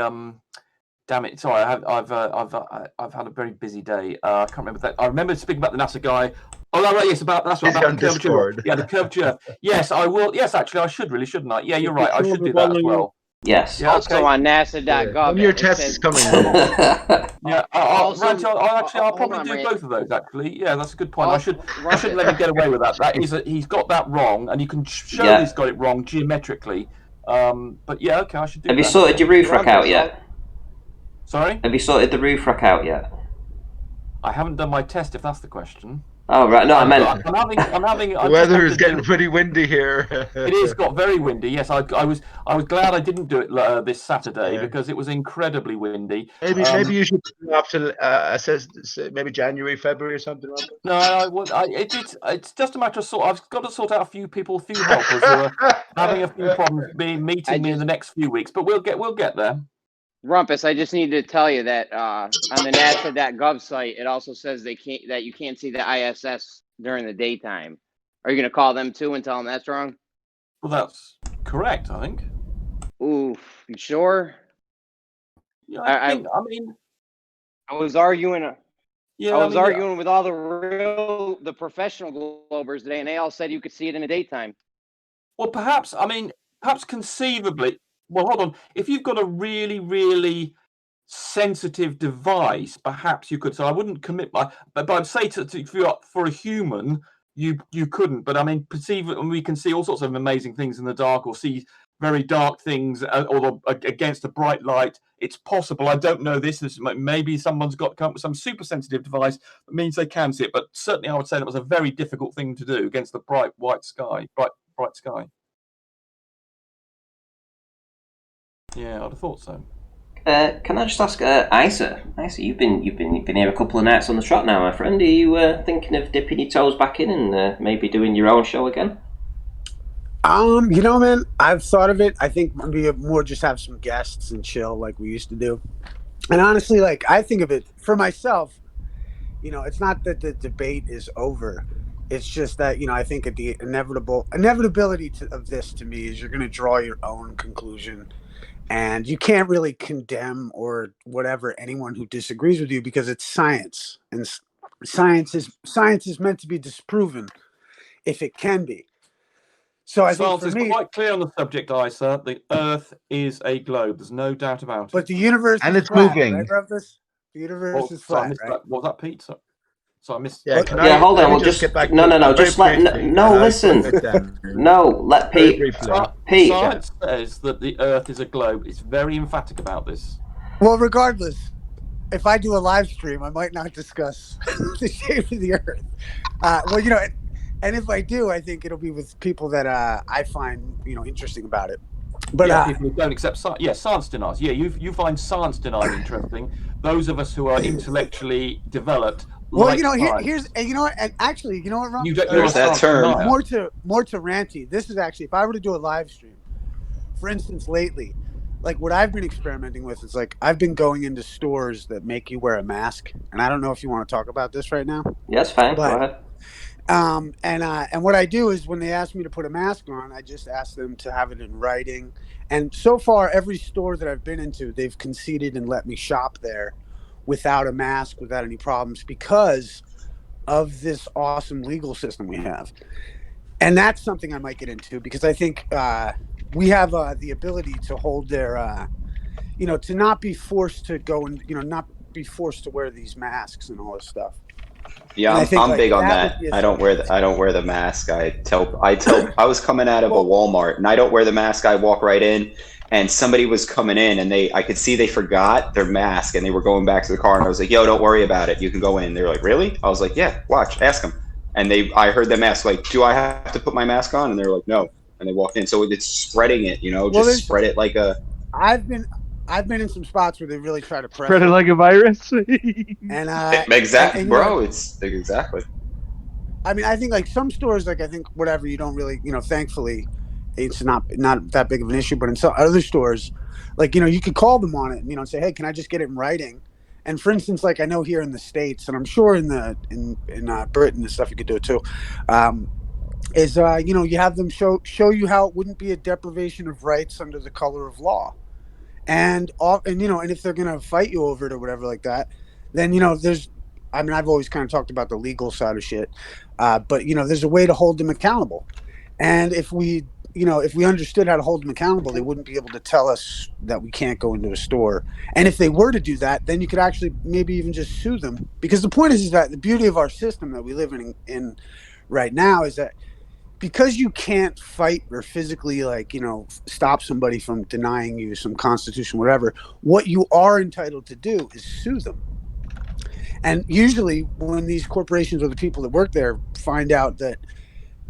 damn it. Sorry, I've had a very busy day. I can't remember that. I remember speaking about the NASA guy. Oh, right, yes, that's right. About the curvature. Yeah, the curvature. Yes, I will. Yes, actually, I should really, shouldn't I? Yeah, you're right. I should do that as well. Yes. Yeah, also on NASA.gov. Your test is coming. Yeah. I'll probably do both of those. Actually, yeah, that's a good point. I shouldn't let him get away with that. He's got that wrong, and you can show he's got it wrong geometrically. But yeah, okay, I should do. Have you sorted your roof rack out yet? Sorry. Have you sorted the roof rack out yet? I haven't done my test, if that's the question. Oh right, no, I meant I'm having. The weather is getting pretty windy here. It is got very windy. Yes, I was glad I didn't do it this Saturday because it was incredibly windy. Maybe you should put it up to maybe January, February, or something. No, it's just a matter of I've got to sort out a few helpers who are having a few problems meeting me in the next few weeks. But we'll get there. Rumpus, I just need to tell you that on the NASA.gov site, it also says that you can't see the ISS during the daytime. Are you going to call them too and tell them that's wrong? Well, that's correct, I think. Oof, you sure? Yeah, I mean, I was arguing. Arguing with all the professional Globers today, and they all said you could see it in the daytime. Well, perhaps conceivably. Well, hold on. If you've got a really, really sensitive device, perhaps you could. So I wouldn't commit but I'd say for a human, you couldn't. But I mean, we can see all sorts of amazing things in the dark, or see very dark things, or against a bright light. It's possible. I don't know this. Maybe someone's got come up with some super sensitive device that means they can see it. But certainly, I would say that was a very difficult thing to do against the bright white sky, bright sky. Yeah, I'd have thought so. Can I just ask, Isa, you've been here a couple of nights on the trot now, my friend. Are you thinking of dipping your toes back in and maybe doing your own show again? You know, man, I've thought of it. I think maybe more just have some guests and chill like we used to do. And honestly, like, I think of it for myself, you know, it's not that the debate is over. It's just that, you know, I think the inevitability of this to me is you're going to draw your own conclusion. And you can't really condemn or whatever anyone who disagrees with you, because it's science, and science is meant to be disproven if it can be. So I think for me, is quite clear on the subject, Isa. The Earth is a globe. There's no doubt about it. But the universe and is it's flat, moving. right, Rumpus? The universe is flat, right? What was that, Pete? So I missed. Yeah, hold on. We'll just get back. No. Just let listen. No, let Pete. Pete. Science says that the Earth is a globe. It's very emphatic about this. Well, regardless, if I do a live stream, I might not discuss the shape of the Earth. Well, you know, and if I do, I think it'll be with people that I find, you know, interesting about it. But people who don't accept science. Yeah, science deniers. Yeah, you find science deniers interesting. Those of us who are intellectually developed. Well, like you know, science. here's, and you know what, and actually, you know what, Ron? There's that term. More to Ranty. This is actually, if I were to do a live stream, for instance, lately, like what I've been experimenting with is like I've been going into stores that make you wear a mask, and I don't know if you want to talk about this right now. Yes, fine. Go ahead. And what I do is when they ask me to put a mask on, I just ask them to have it in writing. And so far, every store that I've been into, they've conceded and let me shop there without a mask, without any problems, because of this awesome legal system we have. And that's something I might get into, because I think we have the ability to hold their, you know, to not be forced to go and, you know, not be forced to wear these masks and all this stuff. Yeah, I'm big on that. I don't wear the mask. I I was coming out of a Walmart and I don't wear the mask. I walk right in, and somebody was coming in and I could see they forgot their mask and they were going back to the car, and I was like, "Yo, don't worry about it. You can go in." They were like, "Really?" I was like, "Yeah, watch, ask them." And I heard them ask, like, "Do I have to put my mask on?" And they were like, "No." And they walked in. So it's spreading it, you know, just spread it like a. I've been in some spots where they really try to press spread it like a virus. And exactly, bro. It's exactly. I mean, I think like some stores, like I think whatever, you don't really, you know, thankfully, it's not that big of an issue. But in some other stores, like, you know, you could call them on it, and, you know, and say, "Hey, can I just get it in writing?" And for instance, like I know here in the States, and I'm sure in Britain and stuff, you could do it too. Is you know, you have them show you how it wouldn't be a deprivation of rights under the color of law. And you know, and if they're gonna fight you over it or whatever like that, then, you know, I've always kind of talked about the legal side of shit, but, you know, there's a way to hold them accountable. And if we understood how to hold them accountable, they wouldn't be able to tell us that we can't go into a store. And if they were to do that, then you could actually maybe even just sue them, because the point is that the beauty of our system that we live in right now is that, because you can't fight or physically, like, you know, stop somebody from denying you some constitution, whatever, what you are entitled to do is sue them. And usually when these corporations or the people that work there find out that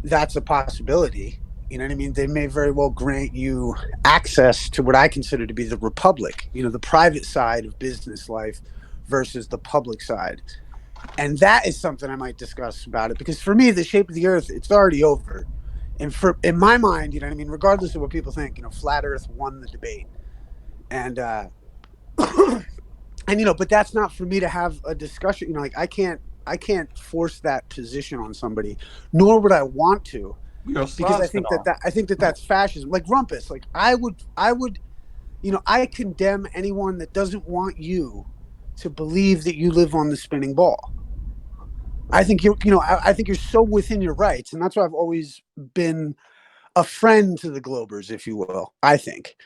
that's a possibility, you know what I mean? They may very well grant you access to what I consider to be the republic, you know, the private side of business life versus the public side. And that is something I might discuss about it, because for me, the shape of the earth, it's already over. And in my mind, you know what I mean, regardless of what people think, you know, flat earth won the debate. And and you know, but that's not for me to have a discussion, you know, like I can't force that position on somebody, nor would I want to, because I think that's fascism. Like Rumpus, like I would, you know, I condemn anyone that doesn't want you to believe that you live on the spinning ball. I think I think you're so within your rights, and that's why I've always been a friend to the Globers, if you will. I think,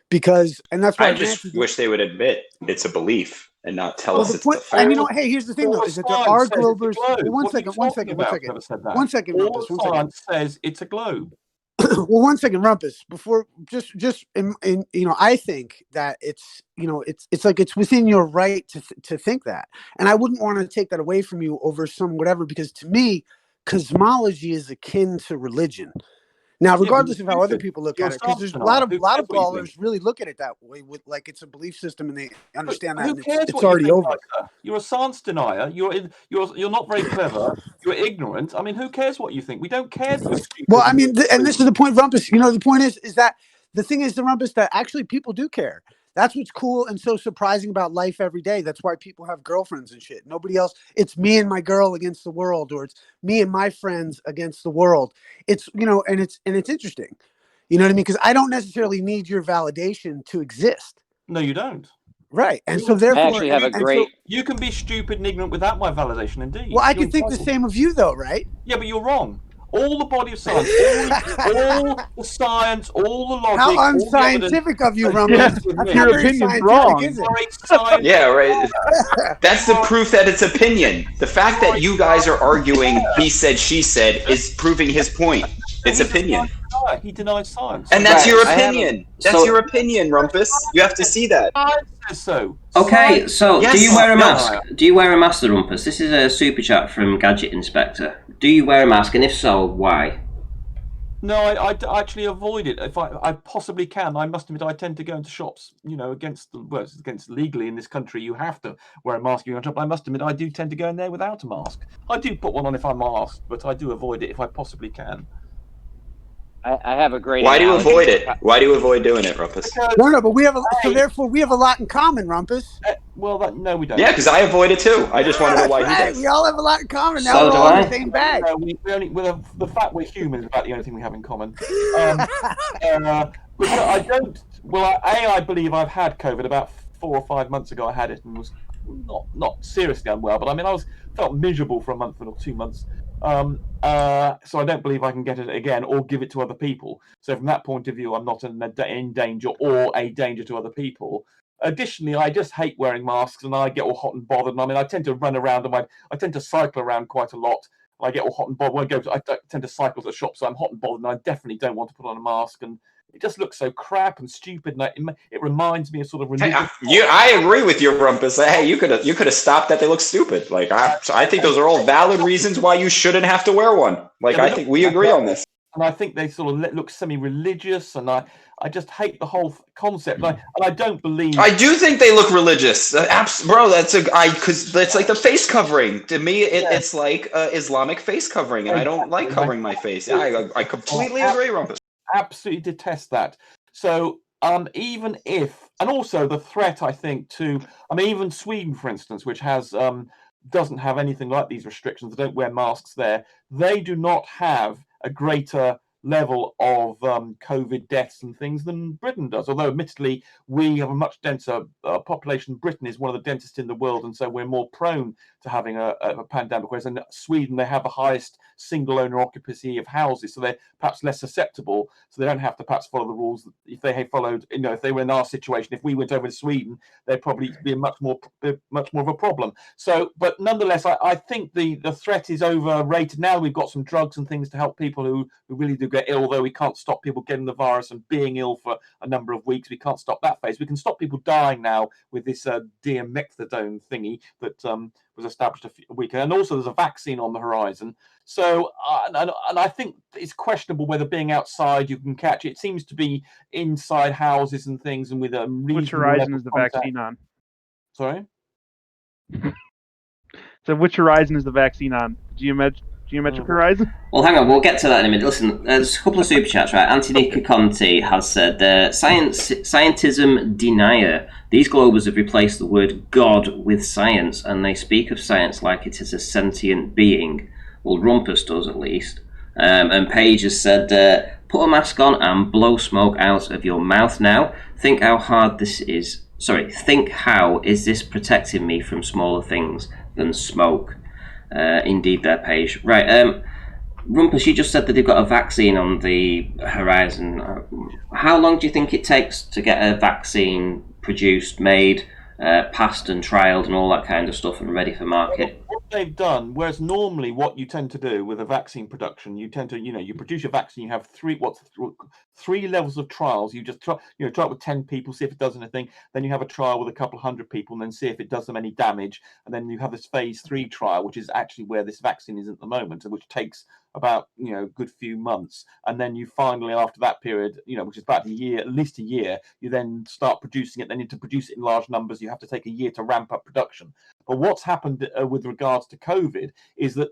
because, and that's why I just wish they would admit it's a belief and not tell us it's the fact. And you know, hey, here's the thing though, is that there are Globers. Well, one second, Rumpus. One second. Says it's a globe. Well, one second, Rumpus. Before, just in you know, I think that it's, you know, it's like it's within your right to think that, and I wouldn't want to take that away from you over some whatever, because to me, cosmology is akin to religion. Now, regardless of how other people look at it, because there's a lot of ballers really look at it that way, with like it's a belief system, and they understand that it's already over. You're a science denier. You're not very clever. You're ignorant. I mean, who cares what you think? We don't care that you're stupid. Well, I mean, and this is the point, Rumpus. You know, the point is that the thing is, the Rumpus, that actually people do care. That's what's cool and so surprising about life every day. That's why people have girlfriends and shit. Nobody else. It's me and my girl against the world, or it's me and my friends against the world. It's, you know, and it's interesting. You know what I mean? Because I don't necessarily need your validation to exist. No, you don't. Right. And so therefore, I actually have a great. You can be stupid and ignorant without my validation, indeed. Well, I can think the same of you, though, right? Yeah, but you're wrong. All the body of science, all the science, all the logic. How unscientific of you, Rumble. Yeah, your opinion's wrong. Yeah, right. That's the proof that it's opinion. The fact that you guys are arguing he said, she said is proving his point. It's opinion. He denies science. And that's your opinion. That's your opinion, Rumpus. You have to see that. So. Okay, so yes. Do you wear a mask? Do you wear a mask, Rumpus? This is a super chat from Gadget Inspector. Do you wear a mask, and if so, why? No, I actually avoid it. If I possibly can, I must admit I tend to go into shops, you know, against legally in this country you have to wear a mask. I must admit I do tend to go in there without a mask. I do put one on if I'm asked, but I do avoid it if I possibly can. I have a great. Why do you avoid it? Why do you avoid doing it, Rumpus? No, but we have so therefore we have a lot in common, Rumpus. Well, no, we don't. Yeah, because I avoid it too. I just want to know why he does. We all have a lot in common. Now So we're do all I. in the same bag. The fact we're human is about the only thing we have in common. But I don't. Well, I believe I've had COVID about 4 or 5 months ago. I had it and was not seriously unwell, but I mean I felt miserable for a month or 2 months. So I don't believe I can get it again or give it to other people. So from that point of view, I'm not in danger or a danger to other people. Additionally, I just hate wearing masks, and I get all hot and bothered. And I mean, I tend to run around, and I tend to cycle around quite a lot. I get all hot and bothered when I tend to cycle to the shop, so I'm hot and bothered, and I definitely don't want to put on a mask. And it just looks so crap and stupid, and it reminds me of sort of religious. I agree with you, Rumpus. Hey, you could have stopped that. They look stupid. Like I think those are all valid reasons why you shouldn't have to wear one. Like I think we agree on this. And I think they sort of look semi-religious, and I just hate the whole concept. And I don't believe. I do think they look religious, bro. Because it's like the face covering. To me, it's like Islamic face covering, and I don't like covering my face. I completely agree, Rumpus. Absolutely detest that. So even if, and also the threat, I think, to, I mean, even Sweden, for instance, which has doesn't have anything like these restrictions. They don't wear masks there. They do not have a greater level of COVID deaths and things than Britain does. Although, admittedly, we have a much denser population. Britain is one of the densest in the world, and so we're more prone to having a pandemic. Whereas in Sweden, they have the highest single owner occupancy of houses, so they're perhaps less susceptible. So they don't have to perhaps follow the rules. If they had followed, you know, if they were in our situation, if we went over to Sweden, they'd probably be much more of a problem. So, but nonetheless, I think the threat is overrated. Now we've got some drugs and things to help people who really do get ill, although we can't stop people getting the virus and being ill for a number of weeks. We can't stop that phase. We can stop people dying now with this diamethadone thingy that was established a week ago. And also there's a vaccine on the horizon. So, and I think it's questionable whether being outside you can catch it. It seems to be inside houses and things, and with a reasonable Which horizon level is the of contact. vaccine on? Sorry? So which horizon is the vaccine on? Geometric horizon? Well, hang on, we'll get to that in a minute. Listen, there's a couple of super chats, right? Anthony Caconti has said, scientism denier. These globers have replaced the word God with science, and they speak of science like it is a sentient being. Well, Rumpus does, at least. And Paige has said, put a mask on and blow smoke out of your mouth now. Think how hard this is. Think how is this protecting me from smaller things than smoke? Indeed, there, Paige. Right, Rumpus, you just said that they've got a vaccine on the horizon. How long do you think it takes to get a vaccine produced, made, passed and trialled and all that kind of stuff and ready for market? What they've done, whereas normally what you tend to do with a vaccine production, you tend to, you produce your vaccine, you have three levels of trials. You just try it with 10 people, see if it does anything. Then you have a trial with a couple of hundred people and then see if it does them any damage. And then you have this phase 3 trial, which is actually where this vaccine is at the moment, which takes about a good few months. And then you finally, after that period, which is about a year, at least a year, you then start producing it. Then to produce it in large numbers, you have to take a year to ramp up production. But what's happened with regards to COVID is that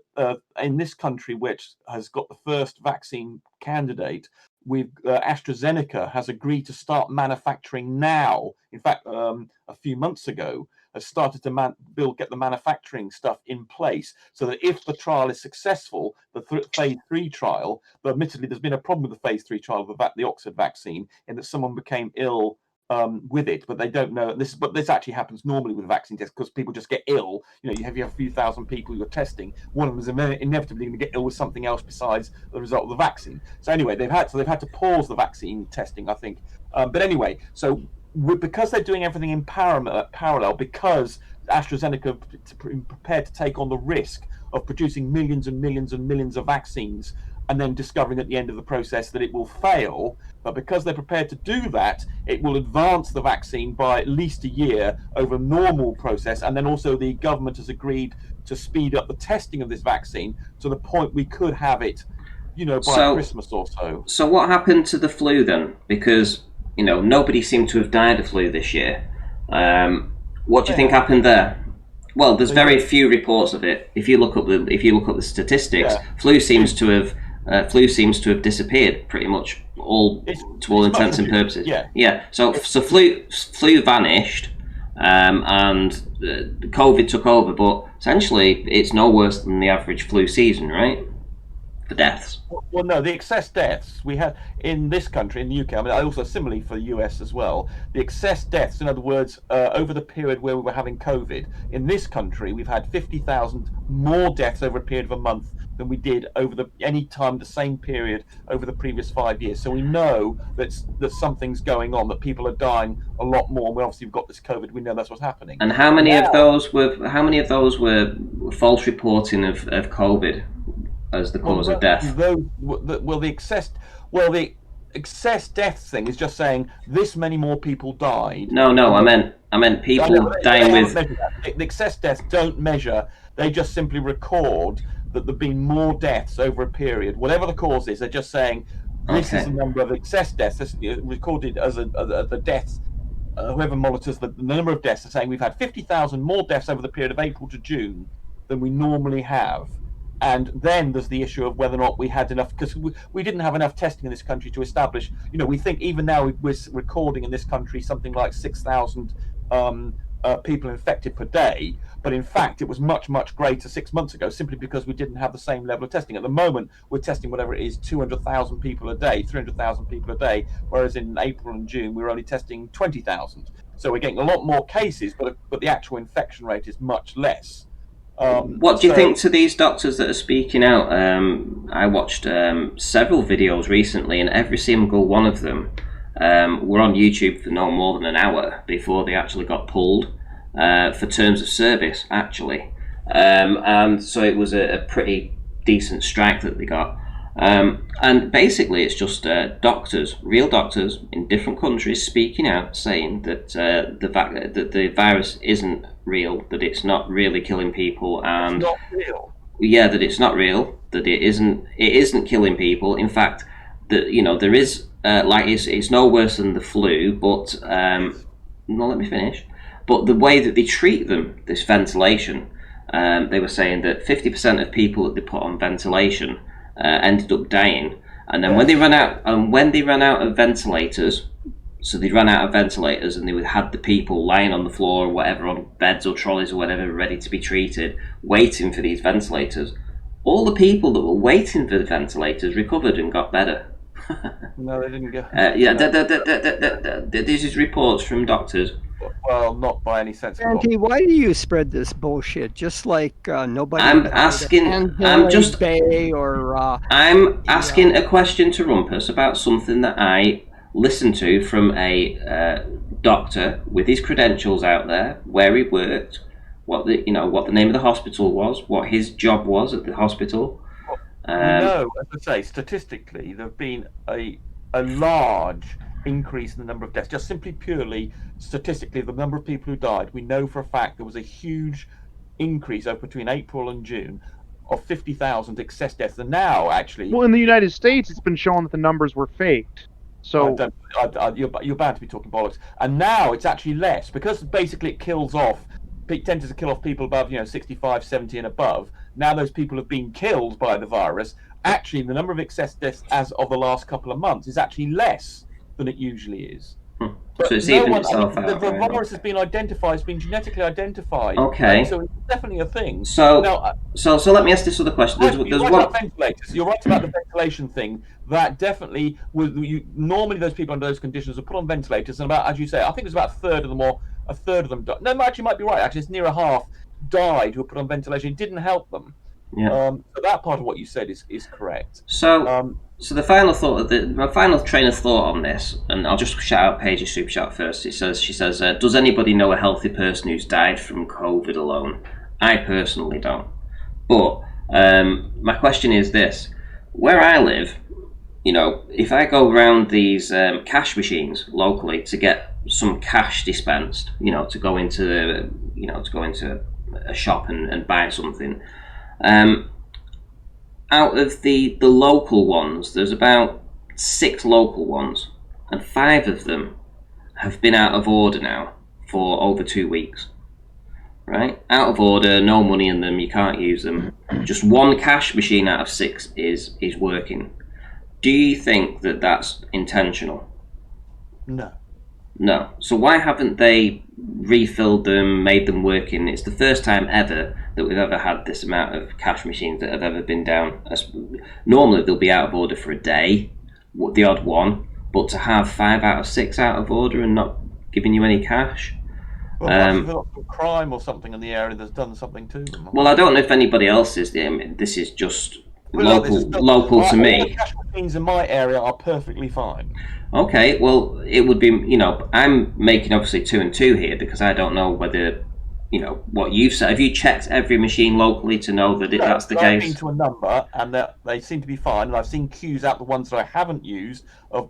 in this country, which has got the first vaccine candidate, AstraZeneca has agreed to start manufacturing now. In fact, a few months ago, has started to get the manufacturing stuff in place, so that if the trial is successful, the phase 3 trial, but admittedly there's been a problem with the phase 3 trial of the Oxford vaccine in that someone became ill with it, but they don't know this. But this actually happens normally with vaccine tests because people just get ill. You have a few thousand people you're testing. One of them is inevitably going to get ill with something else besides the result of the vaccine. So anyway, they've had to pause the vaccine testing, I think. But anyway, so because they're doing everything in parallel, because AstraZeneca are prepared to take on the risk of producing millions and millions and millions of vaccines and then discovering at the end of the process that it will fail. But because they're prepared to do that, it will advance the vaccine by at least a year over a normal process. And then also the government has agreed to speed up the testing of this vaccine to the point we could have it, by Christmas or so. So what happened to the flu then? Because, nobody seemed to have died of flu this year. What do you think happened there? Well, there's very few reports of it. If you look up the statistics, flu seems to have disappeared pretty much to all intents and purposes. Yeah. So flu vanished, and COVID took over. But essentially, it's no worse than the average flu season, right? For deaths. Well, no, the excess deaths we had in this country, in the UK, also similarly for the US as well, the excess deaths, in other words, over the period where we were having COVID, in this country, we've had 50,000 more deaths over a period of a month than we did over any time the same period over the previous 5 years. So we know that something's going on, that people are dying a lot more. We obviously have got this COVID. We know that's what's happening. And how many of those were false reporting of COVID as the cause of death? The excess deaths thing is just saying this many more people died. No, I meant people dying with. The excess deaths don't measure. They just simply record that there've been more deaths over a period. Whatever the cause is, they're just saying this is the number of excess deaths. This is recorded as the deaths. Whoever monitors the number of deaths are saying we've had 50,000 more deaths over the period of April to June than we normally have. And then there's the issue of whether or not we had enough, because we didn't have enough testing in this country to establish, we think even now we're recording in this country something like 6,000 people infected per day. But in fact, it was much, much greater 6 months ago, simply because we didn't have the same level of testing. At the moment, we're testing whatever it is, 200,000 people a day, 300,000 people a day, whereas in April and June, we were only testing 20,000. So we're getting a lot more cases, but the actual infection rate is much less. What do you think to these doctors that are speaking out? I watched several videos recently, and every single one of them were on YouTube for no more than an hour before they actually got pulled for terms of service, actually. And so it was a pretty decent strike that they got. And basically, it's just doctors, real doctors in different countries, speaking out, saying that the virus isn't real, that it's not really killing people, and It's not real. Yeah, that it's not real, that it isn't killing people. In fact, that there is it's no worse than the flu, but no, let me finish. But the way that they treat them, this ventilation, they were saying that 50% of people that they put on ventilation ended up dying, and then when they ran out of ventilators, so they ran out of ventilators, and they had the people lying on the floor or whatever, on beds or trolleys or whatever, ready to be treated, waiting for these ventilators. All the people that were waiting for the ventilators recovered and got better. No, they didn't go. This is reports from doctors. Well, not by any sense. Andy, why do you spread this bullshit? Just like nobody. I'm asking a question to Rumpus about something that I listened to from a doctor with his credentials out there, where he worked, what the name of the hospital was, what his job was at the hospital. As I say, statistically, there have been a large increase in the number of deaths. Just simply purely statistically, the number of people who died, we know for a fact there was a huge increase between April and June of 50,000 excess deaths. And now, actually, well, in the United States, it's been shown that the numbers were faked. So you're bound to be talking bollocks. And now it's actually less, because basically it tends to kill off people above 65, 70 and above. Now those people have been killed by the virus. Actually, the number of excess deaths as of the last couple of months is actually less than it usually is. But so it's even itself out. The virus has been identified, it's been genetically identified. Okay. So it's definitely a thing. So now, so let me ask this other question. You're right about ventilators. You're right about the ventilation thing. That definitely normally those people under those conditions are put on ventilators, and about, as you say, I think it was about a third of them died. No, actually might be right. Actually, it's near a half died who were put on ventilation. It didn't help them. Yeah. So that part of what you said is correct. So the final thought, my final train of thought on this, and I'll just shout out Paige's super chat first. She says, does anybody know a healthy person who's died from COVID alone? I personally don't. But my question is this: where I live, if I go around these cash machines locally to get some cash dispensed, to go into a shop and buy something. Out of the local ones, there's about 6 local ones, and 5 of them have been out of order now for over 2 weeks. Right? Out of order, no money in them, you can't use them. Just one cash machine out of 6 is working. Do you think that that's intentional? No. No. So why haven't they refilled them, made them working? It's the first time ever that we've ever had this amount of cash machines that have ever been down. Normally they'll be out of order for a day, the odd one, but to have 5 out of 6 out of order and not giving you any cash. Well, perhaps some crime or something in the area that's done something to them. Well, I don't know if anybody else is. This is just local to me. The cash machines in my area are perfectly fine. Okay, well, it would be, I'm making obviously 2 and 2 here because I don't know whether, what you've said. Have you checked every machine locally to know that that's the case? I've been to a number and they seem to be fine, and I've seen queues out the ones that I haven't used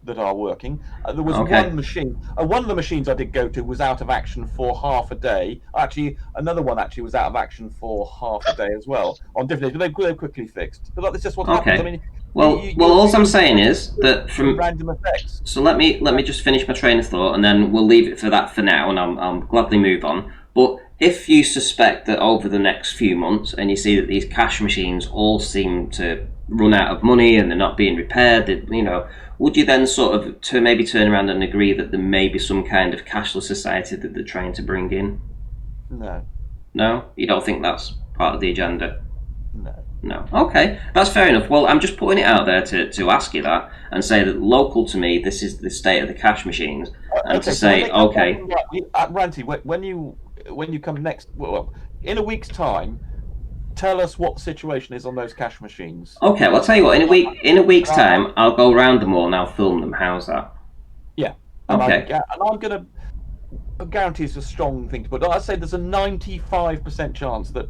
that are working. There was one machine. One of the machines I did go to was out of action for half a day. Actually, another one was out of action for half a day as well on different days, but they quickly fixed. But that's just what happens. I mean, well, all I'm saying is that from random effects. So let me just finish my train of thought, and then we'll leave it for that for now, and I'll gladly move on. But if you suspect that over the next few months, and you see that these cash machines all seem to run out of money and they're not being repaired, would you then sort of maybe turn around and agree that there may be some kind of cashless society that they're trying to bring in? No. No? You don't think that's part of the agenda? No. No. Okay, that's fair enough. Well, I'm just putting it out there to ask you that and say that local to me, this is the state of the cash machines, and to say, okay. Ranty, when you come next, in a week's time, tell us what the situation is on those cash machines. Okay, well, I'll tell you what. In a week's time, I'll go around them all and I'll film them. How's that? Yeah. Okay. And I'm going to guarantee it's a strong thing to put. I'd say there's a 95% chance that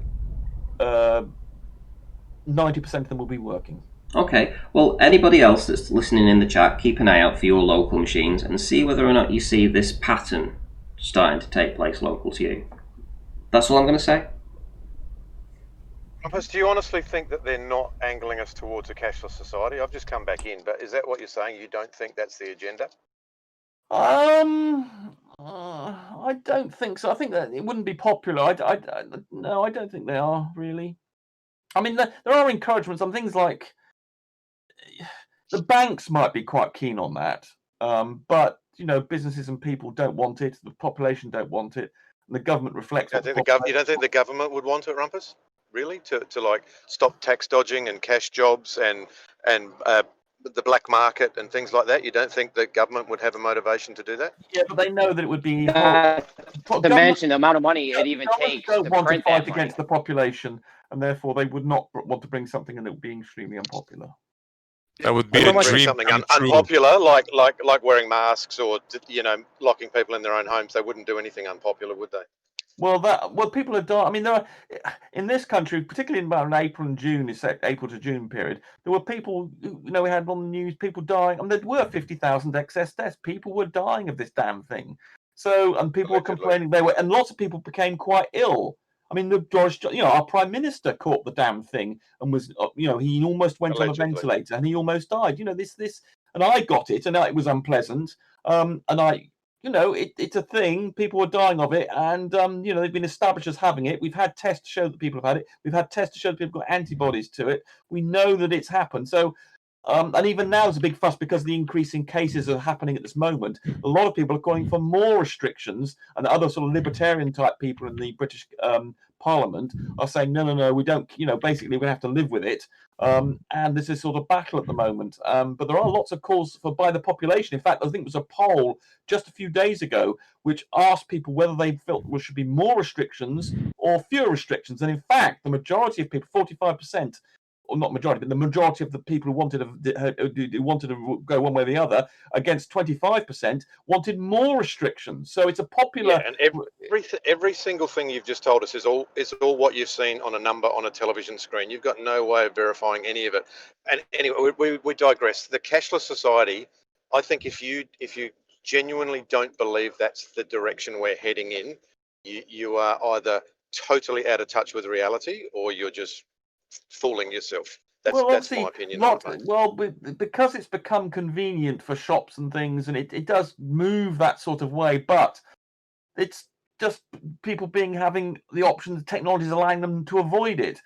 90% of them will be working. Okay, well, anybody else that's listening in the chat, keep an eye out for your local machines and see whether or not you see this pattern starting to take place local to you. That's all I'm going to say. Rumpus, do you honestly think that they're not angling us towards a cashless society? I've just come back in, but is that what you're saying? You don't think that's the agenda? I don't think so. I think that it wouldn't be popular. No, I don't think they are really. I mean, there are encouragements on things like the banks might be quite keen on that, but businesses and people don't want it. The population don't want it, and the government reflects. You don't think the government would want it, Rumpus? Really, to like stop tax dodging and cash jobs and the black market and things like that? You don't think the government would have a motivation to do that? Yeah, but they know that it would be to mention the amount of money it even takes don't to want print to fight that money. against the population, and therefore they would not want to bring something in that would be extremely unpopular. That would be a dream something come true. unpopular, like wearing masks or locking people in their own homes. They wouldn't do anything unpopular, would they? Well, people are dying. I mean, there are in this country, particularly in about April and June, this April to June period, there were people. We had on the news people dying. I mean, there were 50,000 excess deaths. People were dying of this damn thing. So, and people were complaining and lots of people became quite ill. I mean, our Prime Minister caught the damn thing and was, he almost went on a ventilator and he almost died. And I got it, and it was unpleasant. And I. It's a thing. People are dying of it, and they've been established as having it. We've had tests to show that people have had it. We've had tests to show that people have got antibodies to it. We know that it's happened. So, and even now, there's a big fuss because the increase in cases are happening at this moment. A lot of people are calling for more restrictions, and other sort of libertarian type people in the British Parliament are saying, no, we don't. Basically, we have to live with it. And this is sort of battle at the moment. But there are lots of calls by the population. In fact, I think there was a poll just a few days ago which asked people whether they felt there should be more restrictions or fewer restrictions. And in fact, the majority of people, 45%, or not majority, but the majority of the people who wanted to go one way or the other, against 25%, wanted more restrictions. So it's a popular. Yeah, and every single thing you've just told us is all what you've seen on a number on a television screen. You've got no way of verifying any of it. And anyway, we digress. The cashless society, I think, if you genuinely don't believe that's the direction we're heading in, you are either totally out of touch with reality or you're just fooling yourself. That's my opinion on it. Because it's become convenient for shops and things, and it does move that sort of way, but it's just people having the option, the technology is allowing them to avoid it.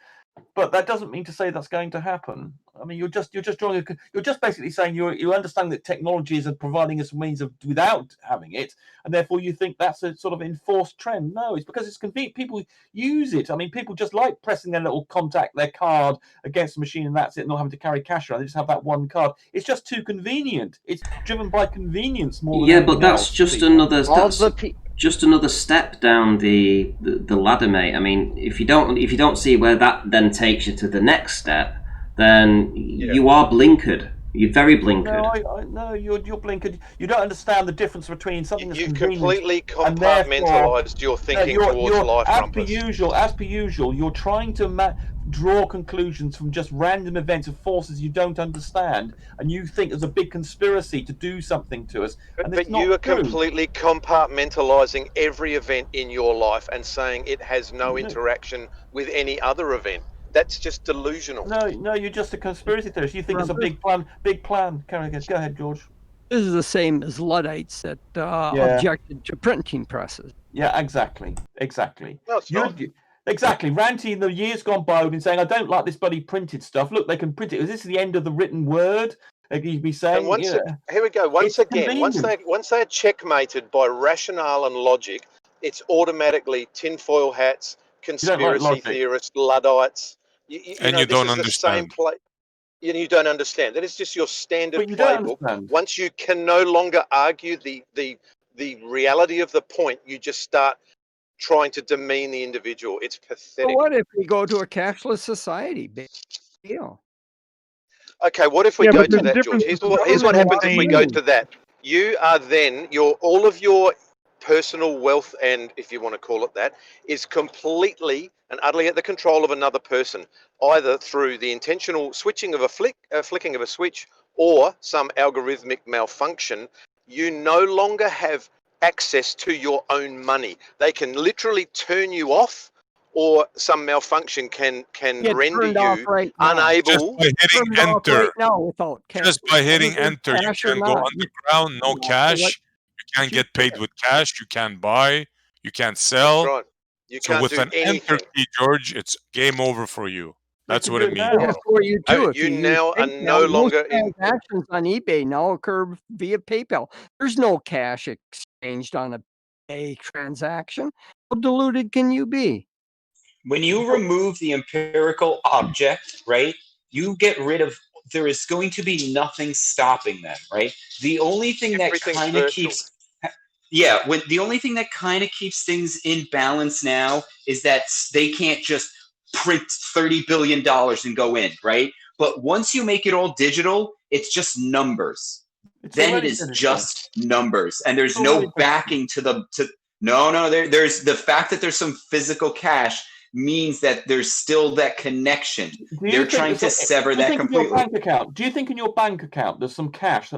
But that doesn't mean to say that's going to happen. I mean, you're just basically saying you understand that technology is providing us means of without having it, and therefore you think that's a sort of enforced trend. No, it's because it's convenient. People use it. I mean, people just like pressing their card against the machine, and that's it. Not having to carry cash around. They just have that one card. It's just too convenient. It's driven by convenience more than but that's just just another step down the ladder, mate. I mean, if you don't see where that then takes you to the next step, then you are blinkered. You're very blinkered. No, you're blinkered. You don't understand the difference between something that's You've completely compartmentalised your thinking towards life, As per usual, you're trying to draw conclusions from just random events of forces you don't understand, and you think there's a big conspiracy to do something to us. But you are completely compartmentalising every event in your life and saying it has no interaction with any other event. That's just delusional. No, you're just a conspiracy theorist. You think there's a big plan. Go ahead, George. This is the same as Luddites that objected to printing presses. Yeah, exactly. No, it's not. Exactly. Ranty in the years gone by and saying, I don't like this bloody printed stuff. Look, they can print it. Is this the end of the written word? You'd be saying. Here we go. Once they're checkmated by rationale and logic, it's automatically tinfoil hats, conspiracy theorists, Luddites. You don't understand. You don't understand. That is just your standard playbook. Once you can no longer argue the reality of the point, you just start trying to demean the individual. It's pathetic. Well, what if we go to a cashless society? Big deal. Okay, what if we go to that, George? Here's what happens if we go to that. You are then all of your personal wealth, and if you want to call it that, is completely and utterly at the control of another person. either through the intentional switching of flicking of a switch, or some algorithmic malfunction, you no longer have access to your own money. They can literally turn you off, or some malfunction can Get render turned off you right now. unable. Just by hitting Turned off enter. right now without cash. Just by hitting Whether there's enter, you cash or can go not. underground, no What- cash. You can't get paid with cash. You can't buy. You can't sell. That's right. You So can't with do an enter anything. key, George, it's game over for you. That's what it means. Over for you too. If You use now are PayPal. no Most longer in. transactions on eBay now occur via PayPal. There's no cash exchanged on a transaction. How diluted can you be? When you remove the empirical object, right, you get rid of, there is going to be nothing stopping them, right? The only thing that Everything's kind of virtual. keeps, the only thing that kind of keeps things in balance now is that they can't just print $30 billion and go in, right? But once you make it all digital, it's just numbers. Then it is just numbers, and there's no backing to the, there's the fact that there's some physical cash means that there's still that connection. They're trying to sever that completely. Do you think in your bank account there's some cash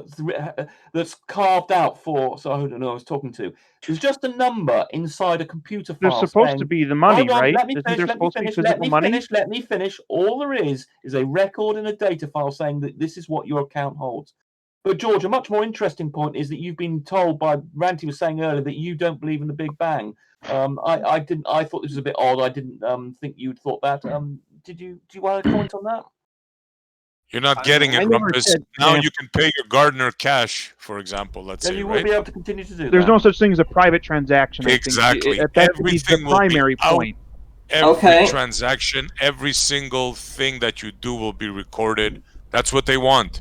that's carved out for? So I don't know. I was talking to. There's just a number inside a computer file. There's supposed to be the money, right? Let me Isn't finish. there supposed to be physical money? Let me finish. All there is a record in a data file saying that this is what your account holds. But George, a much more interesting point is that you've been told by Ranty was saying earlier that you don't believe in the Big Bang. I didn't. I thought this was a bit odd. I didn't think you'd thought that. Do you want to comment on that? You're not getting it, Rumpus. Now you can pay your gardener cash, for example. Let's say, you right? will be able to continue to do that. There's no such thing as a private transaction. Exactly. That's the primary point. Every transaction, every single thing that you do will be recorded. That's what they want.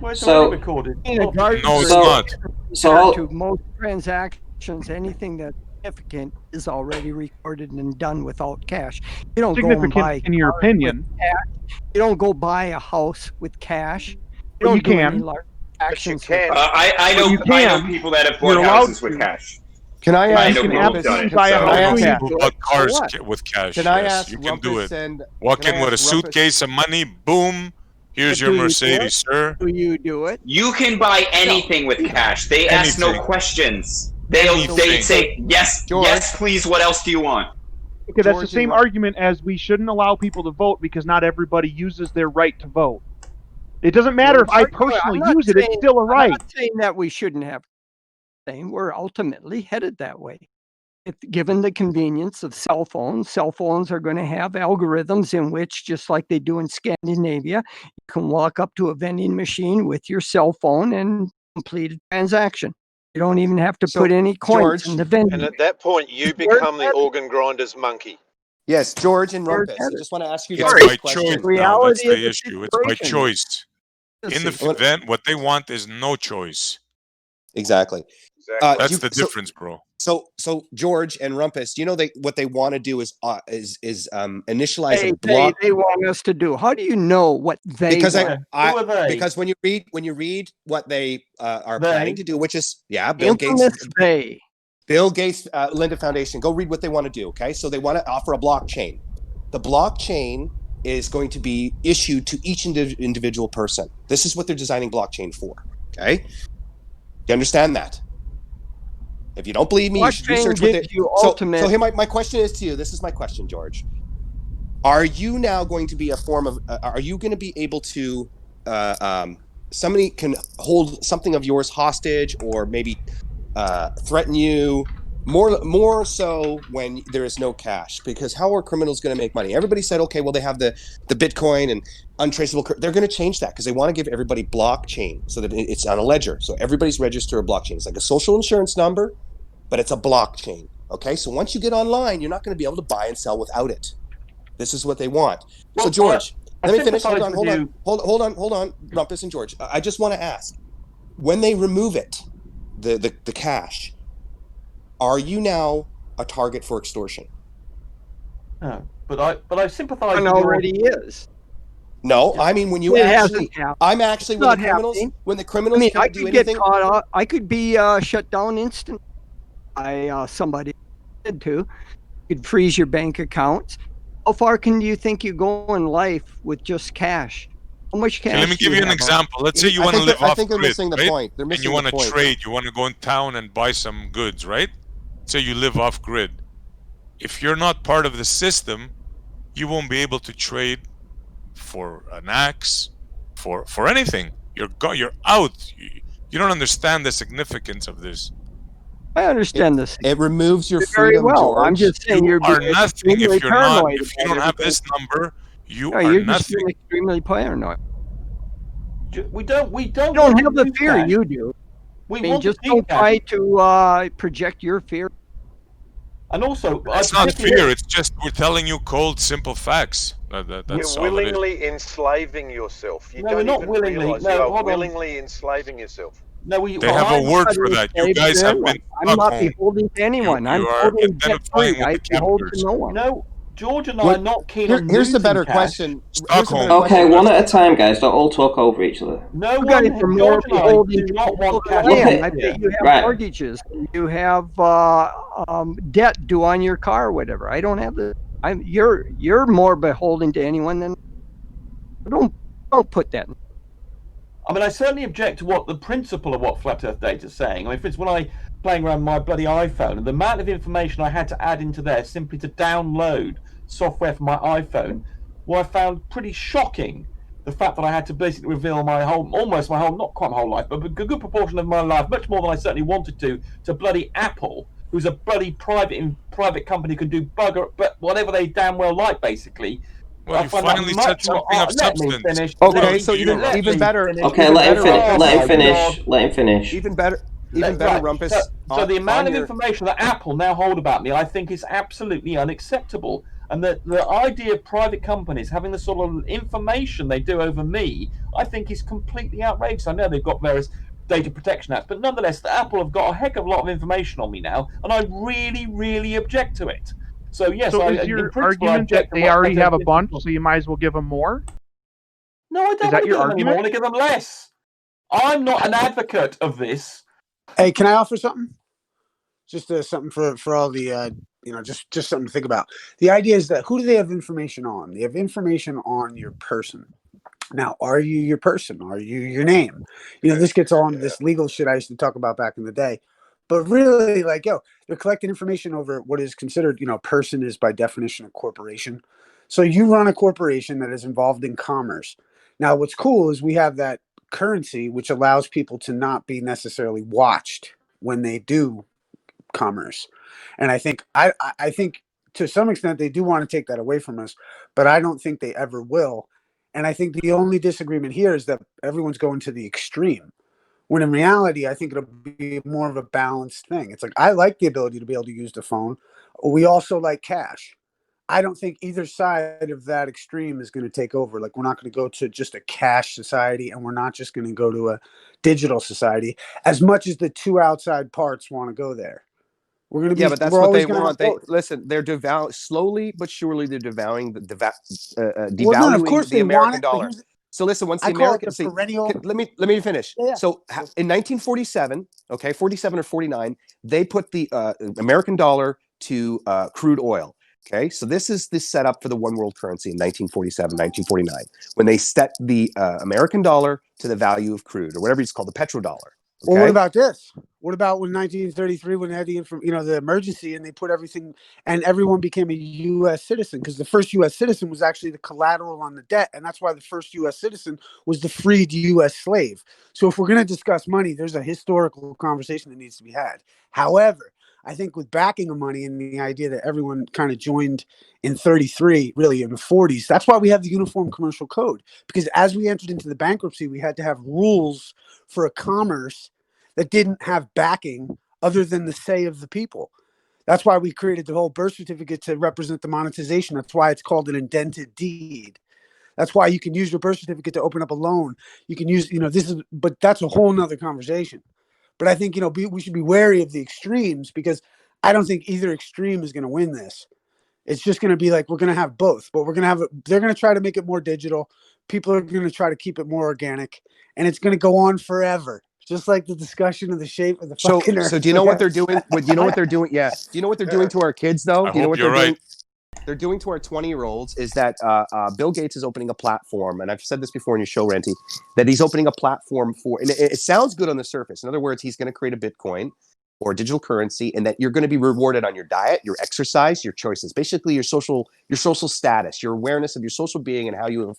Well, it's already recorded. No, it's not. So to most transactions, anything that's significant is already recorded and done without cash. You don't go and buy in your opinion. You don't go buy a house with cash. You do any can. large actions. I know people that have bought houses with cash. Can I ask? You can absolutely buy a house with people bought cars with cash. Can I yes, ask you can do it. Rumpus Walk in with a suitcase of money. Boom. Here's your Mercedes, sir. Do you do it? You can buy anything with cash. They ask no questions. They say yes, George. yes, please. What else do you want? Okay, that's the same argument as we shouldn't allow people to vote because not everybody uses their right to vote. It doesn't matter if I personally use it; it's still a right. I'm not saying that we shouldn't have. We're ultimately headed that way. Given the convenience of cell phones are going to have algorithms in which, just like they do in Scandinavia, you can walk up to a vending machine with your cell phone and complete a transaction. You don't even have to put any coins in the vending. And at that point, you become the organ grinder's monkey. Yes, George and Rumpus. I just want to ask you guys It's by a question. choice. No, that's the issue. It's by choice. In the event, what they want is no choice. Exactly. That's the difference, bro. So George and Rumpus, you know what they want to do is initialize a They block. they want us to do. How do you know what they Because want? Who are they? because when you read what they are They? planning to do, which is Bill Gates, Linda Foundation, go read what they want to do. Okay, so they want to offer a blockchain. The blockchain is going to be issued to each individual person. This is what they're designing blockchain for. Okay, you understand that? If you don't believe me, you should research what they. So here, my question is to you. This is my question, George. Are you now going to be a form of? Are you going to be able to? Somebody can hold something of yours hostage, or maybe threaten you. More so when there is no cash, because how are criminals going to make money? Everybody said, okay, well, they have the Bitcoin and untraceable. They're going to change that because they want to give everybody blockchain so that it's on a ledger. So everybody's registered a blockchain. It's like a social insurance number, but it's a blockchain. Okay, so once you get online, you're not going to be able to buy and sell without it. This is what they want. So George, let me finish. Hold on, Rumpus and George. I just want to ask, when they remove it, the cash, are you now a target for extortion? No, but I sympathize. One already is. No, I mean when you actually. I'm actually when the criminals can't do anything. Get caught up. I could be shut down instantly by somebody. To you could freeze your bank accounts. How far can you think you go in life with just cash? How much cash? Okay, let me give you an example. Let's say you want to live I off think they're grid, missing the right? point. They're And missing you want the to point. trade. You want to go in town and buy some goods, right? Say you live off grid. If you're not part of the system, you won't be able to trade for an axe, for anything. You're out. You don't understand the significance of this. I understand this. It removes your very freedom, well. George. I'm just saying You you're are being nothing extremely if you're not. paranoid If you about don't have everything. this number, you No, are you're just nothing. being extremely paranoid. We don't You don't have the fear cash. you do. We I mean, want just to don't keep cash. try to project your fear. And also, It's not fear. It's just we're telling you cold, simple facts. That's You're all it is. willingly enslaving yourself. You No, don't we're not even willingly. realize No, you are hold on. willingly enslaving yourself. No, They have a word for that. You guys have been I'm not Stockholm. beholden to anyone. I'm You are totally debt identifying free. with I the behold to captors. no one. No, George and I What- are not keen Here- on here's the losing better cash. question. Stockholm. Okay, one at a time, guys. Don't all talk over each other. No You guys one, are more George and I beholden do to not want people cash. than I am. Okay. I bet you have Right. mortgages. You have debt due on your car or whatever. I don't have the. You're more beholden to anyone than. Don't put that. I mean, I certainly object to what the principle of what Flat Earth Data is saying. I mean, for instance, when I playing around my bloody iPhone, and the amount of information I had to add into there simply to download software for my iPhone, well, I found pretty shocking. The fact that I had to basically reveal almost my whole, not quite my whole life, but a good proportion of my life, much more than I certainly wanted to bloody Apple, who's a bloody private company, can do bugger, but whatever they damn well like, basically. Well, you finally said something of Let me substance. finish. Okay, so you, even better. Okay, even let him better, finish. Rumpus. Let him my finish. God. Let him finish. Even better, Rumpus. So the amount on of your- information that Apple now hold about me, I think, is absolutely unacceptable. And the idea of private companies having the sort of information they do over me, I think, is completely outrageous. I know they've got various data protection acts, but nonetheless, Apple have got a heck of a lot of information on me now, and I really, really object to it. So yes, So in is your principle, I argument that object to they what already Flat have a Earth bunch, did. so you might as well give them more? No, I don't Is want that to your give them any more. I argument? want to give them less. I'm not an advocate of this. Hey, can I offer something? Just something for all the just something to think about. The idea is that who do they have information on? They have information on your person. Now, are you your person? Are you your name? This gets on this legal shit I used to talk about back in the day. But really, they're collecting information over what is considered, person is by definition a corporation. So you run a corporation that is involved in commerce. Now, what's cool is we have that currency, which allows people to not be necessarily watched when they do commerce. And I think I think to some extent they do want to take that away from us, but I don't think they ever will. And I think the only disagreement here is that everyone's going to the extreme. When in reality, I think it'll be more of a balanced thing. It's like I like the ability to be able to use the phone. We also like cash. I don't think either side of that extreme is going to take over. Like, we're not going to go to just a cash society, and we're not just going to go to a digital society, as much as the two outside parts want to go there. We're going to be, Yeah, but that's we're what always they going to want. have both. They're slowly but surely they're devaluing Well, no, of course the they want American it, but dollar. here's, So listen, once the I call it American, the perennial. let me finish. Yeah. So in 1947, 47 or 49, they put the American dollar to crude oil. Okay, so this is the setup for the one world currency in 1947, 1949, when they set the American dollar to the value of crude, or whatever it's called, the petrodollar. Okay? Well, what about this? What about when 1933, when they had the emergency, and they put everything, and everyone became a U.S. citizen, because the first U.S. citizen was actually the collateral on the debt, and that's why the first U.S. citizen was the freed U.S. slave. So if we're going to discuss money, there's a historical conversation that needs to be had. However, I think with backing of money and the idea that everyone kind of joined in 33, really in the 40s, that's why we have the Uniform Commercial Code, because as we entered into the bankruptcy, we had to have rules for a commerce that didn't have backing other than the say of the people. That's why we created the whole birth certificate to represent the monetization. That's why it's called an indented deed. That's why you can use your birth certificate to open up a loan. You can use, but that's a whole nother conversation. But I think, we should be wary of the extremes, because I don't think either extreme is going to win this. It's just going to be like, we're going to have both, but they're going to try to make it more digital. People are going to try to keep it more organic, and it's going to go on forever. Just like the discussion of the shape of the fucking earth. So do you know what they're doing? Do you know what they're doing? Yeah. Do you know what they're doing to our kids, though? I Do you know hope what you're they're right. doing? they're doing to our 20-year-olds is that Bill Gates is opening a platform, and I've said this before in your show, Renty, that he's opening a platform for, and it sounds good on the surface. In other words, he's going to create a Bitcoin or a digital currency, and that you're going to be rewarded on your diet, your exercise, your choices, basically your social status, your awareness of your social being and how you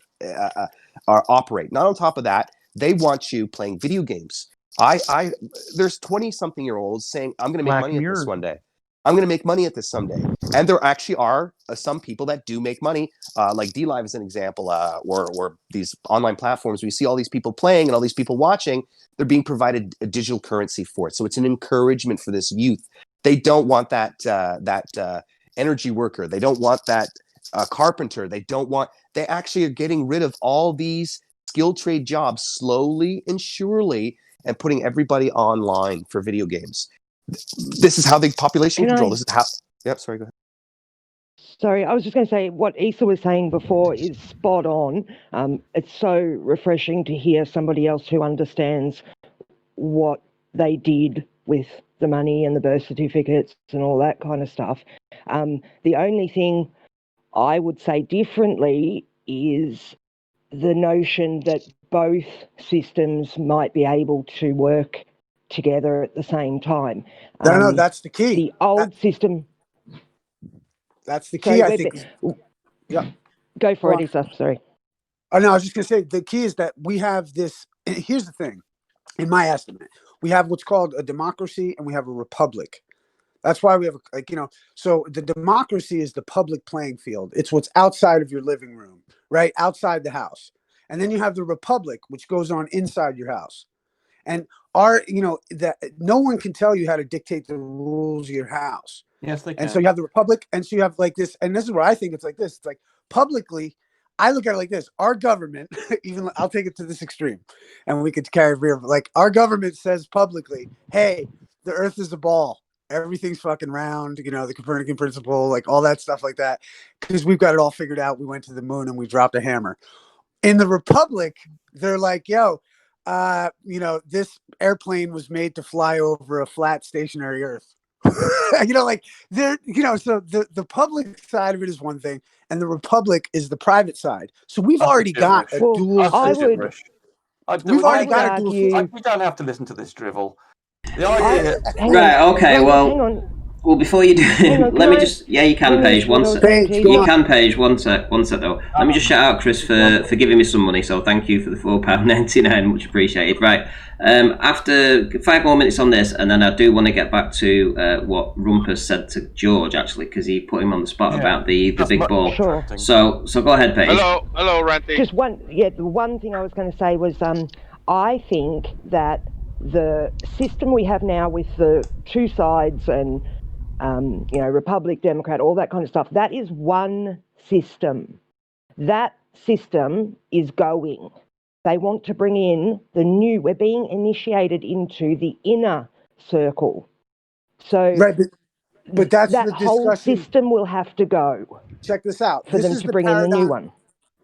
operate. Not on top of that, they want you playing video games. There's 20-something-year-olds saying, I'm going to make money at this one day. I'm going to make money at this someday. And there actually are some people that do make money, like DLive is an example, or these online platforms. We see all these people playing and all these people watching. They're being provided a digital currency for it. So it's an encouragement for this youth. They don't want that energy worker. They don't want that carpenter. They actually are getting rid of all these skilled trade jobs slowly and surely and putting everybody online for video games. This is how the population control. This is how. Yep. Sorry. Go ahead. Sorry, I was just going to say what Issa was saying before is spot on. It's so refreshing to hear somebody else who understands what they did with the money and the birth certificates and all that kind of stuff. The only thing I would say differently is the notion that both systems might be able to work together at the same time. No, that's the key. The old system. That's the key, I think. Yeah. Go for it, Issa. Sorry. Oh, no, I was just going to say the key is that we have this. Here's the thing, in my estimate, we have what's called a democracy and we have a republic. That's why we have, so the democracy is the public playing field. It's what's outside of your living room, right? Outside the house. And then you have the republic, which goes on inside your house. And that no one can tell you how to dictate the rules of your house. Yes, they can. And so you have the republic, and so you have like this, and this is where I think it's like this. It's like publicly, I look at it like this. Our government, even I'll take it to this extreme, and we could carry it. Like our government says publicly, hey, the earth is a ball. Everything's fucking round, the Copernican principle, like all that stuff like that. Because we've got it all figured out. We went to the moon and we dropped a hammer. In the republic, they're like, yo, this airplane was made to fly over a flat stationary earth. So the public side of it is one thing and the republic is the private side. So we've already got a dual. We don't have to listen to this drivel. The idea. Right. Okay. Well. Well, before you do, let me just. Yeah, you can, Paige. One sec. You can, Paige. One sec though. Let me just shout out Chris for giving me some money. So thank you for the £4.99, much appreciated. Right. After 5 more minutes on this, and then I do want to get back to what Rumpus said to George actually, because he put him on the spot about the big ball. Sure. So go ahead, Paige. Hello, Ranty. Just the one thing I was going to say was, I think that the system we have now with the two sides and Republic, Democrat, all that kind of stuff. That is one system. That system is going. They want to bring in the new. We're being initiated into the inner circle. So right, but that's that the whole system will have to go. Check this out. For them to bring in the new one.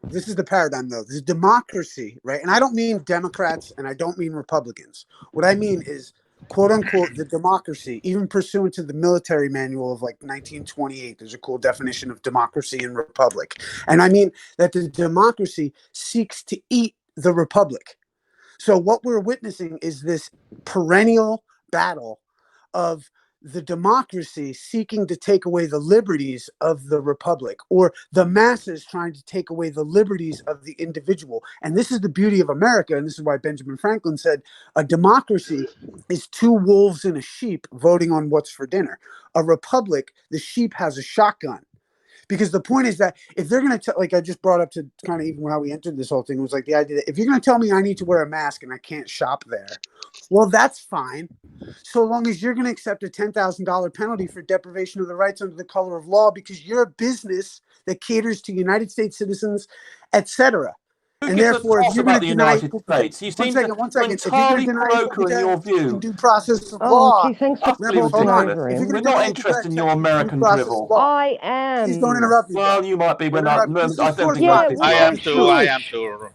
This is the paradigm, though. This is democracy, right? And I don't mean Democrats and I don't mean Republicans. What I mean is, quote unquote, the democracy, even pursuant to the military manual of like 1928, there's a cool definition of democracy and republic. And I mean that the democracy seeks to eat the republic. So what we're witnessing is this perennial battle of the democracy seeking to take away the liberties of the republic, or the masses trying to take away the liberties of the individual. And this is the beauty of America. And this is why Benjamin Franklin said a democracy is two wolves and a sheep voting on what's for dinner. A republic, the sheep has a shotgun. Because the point is that if they're going to, like I just brought up to kind of even how we entered this whole thing, was like the idea that if you're going to tell me I need to wear a mask and I can't shop there, well, that's fine. So long as you're going to accept a $10,000 penalty for deprivation of the rights under the color of law because you're a business that caters to United States citizens, etc. And therefore, if you're going to deny States, you seem one second. If you're going to deny your view, due process of law, we're not interested in your American drivel. I am. Please don't interrupt me. Well, you might be. When I don't think I am too.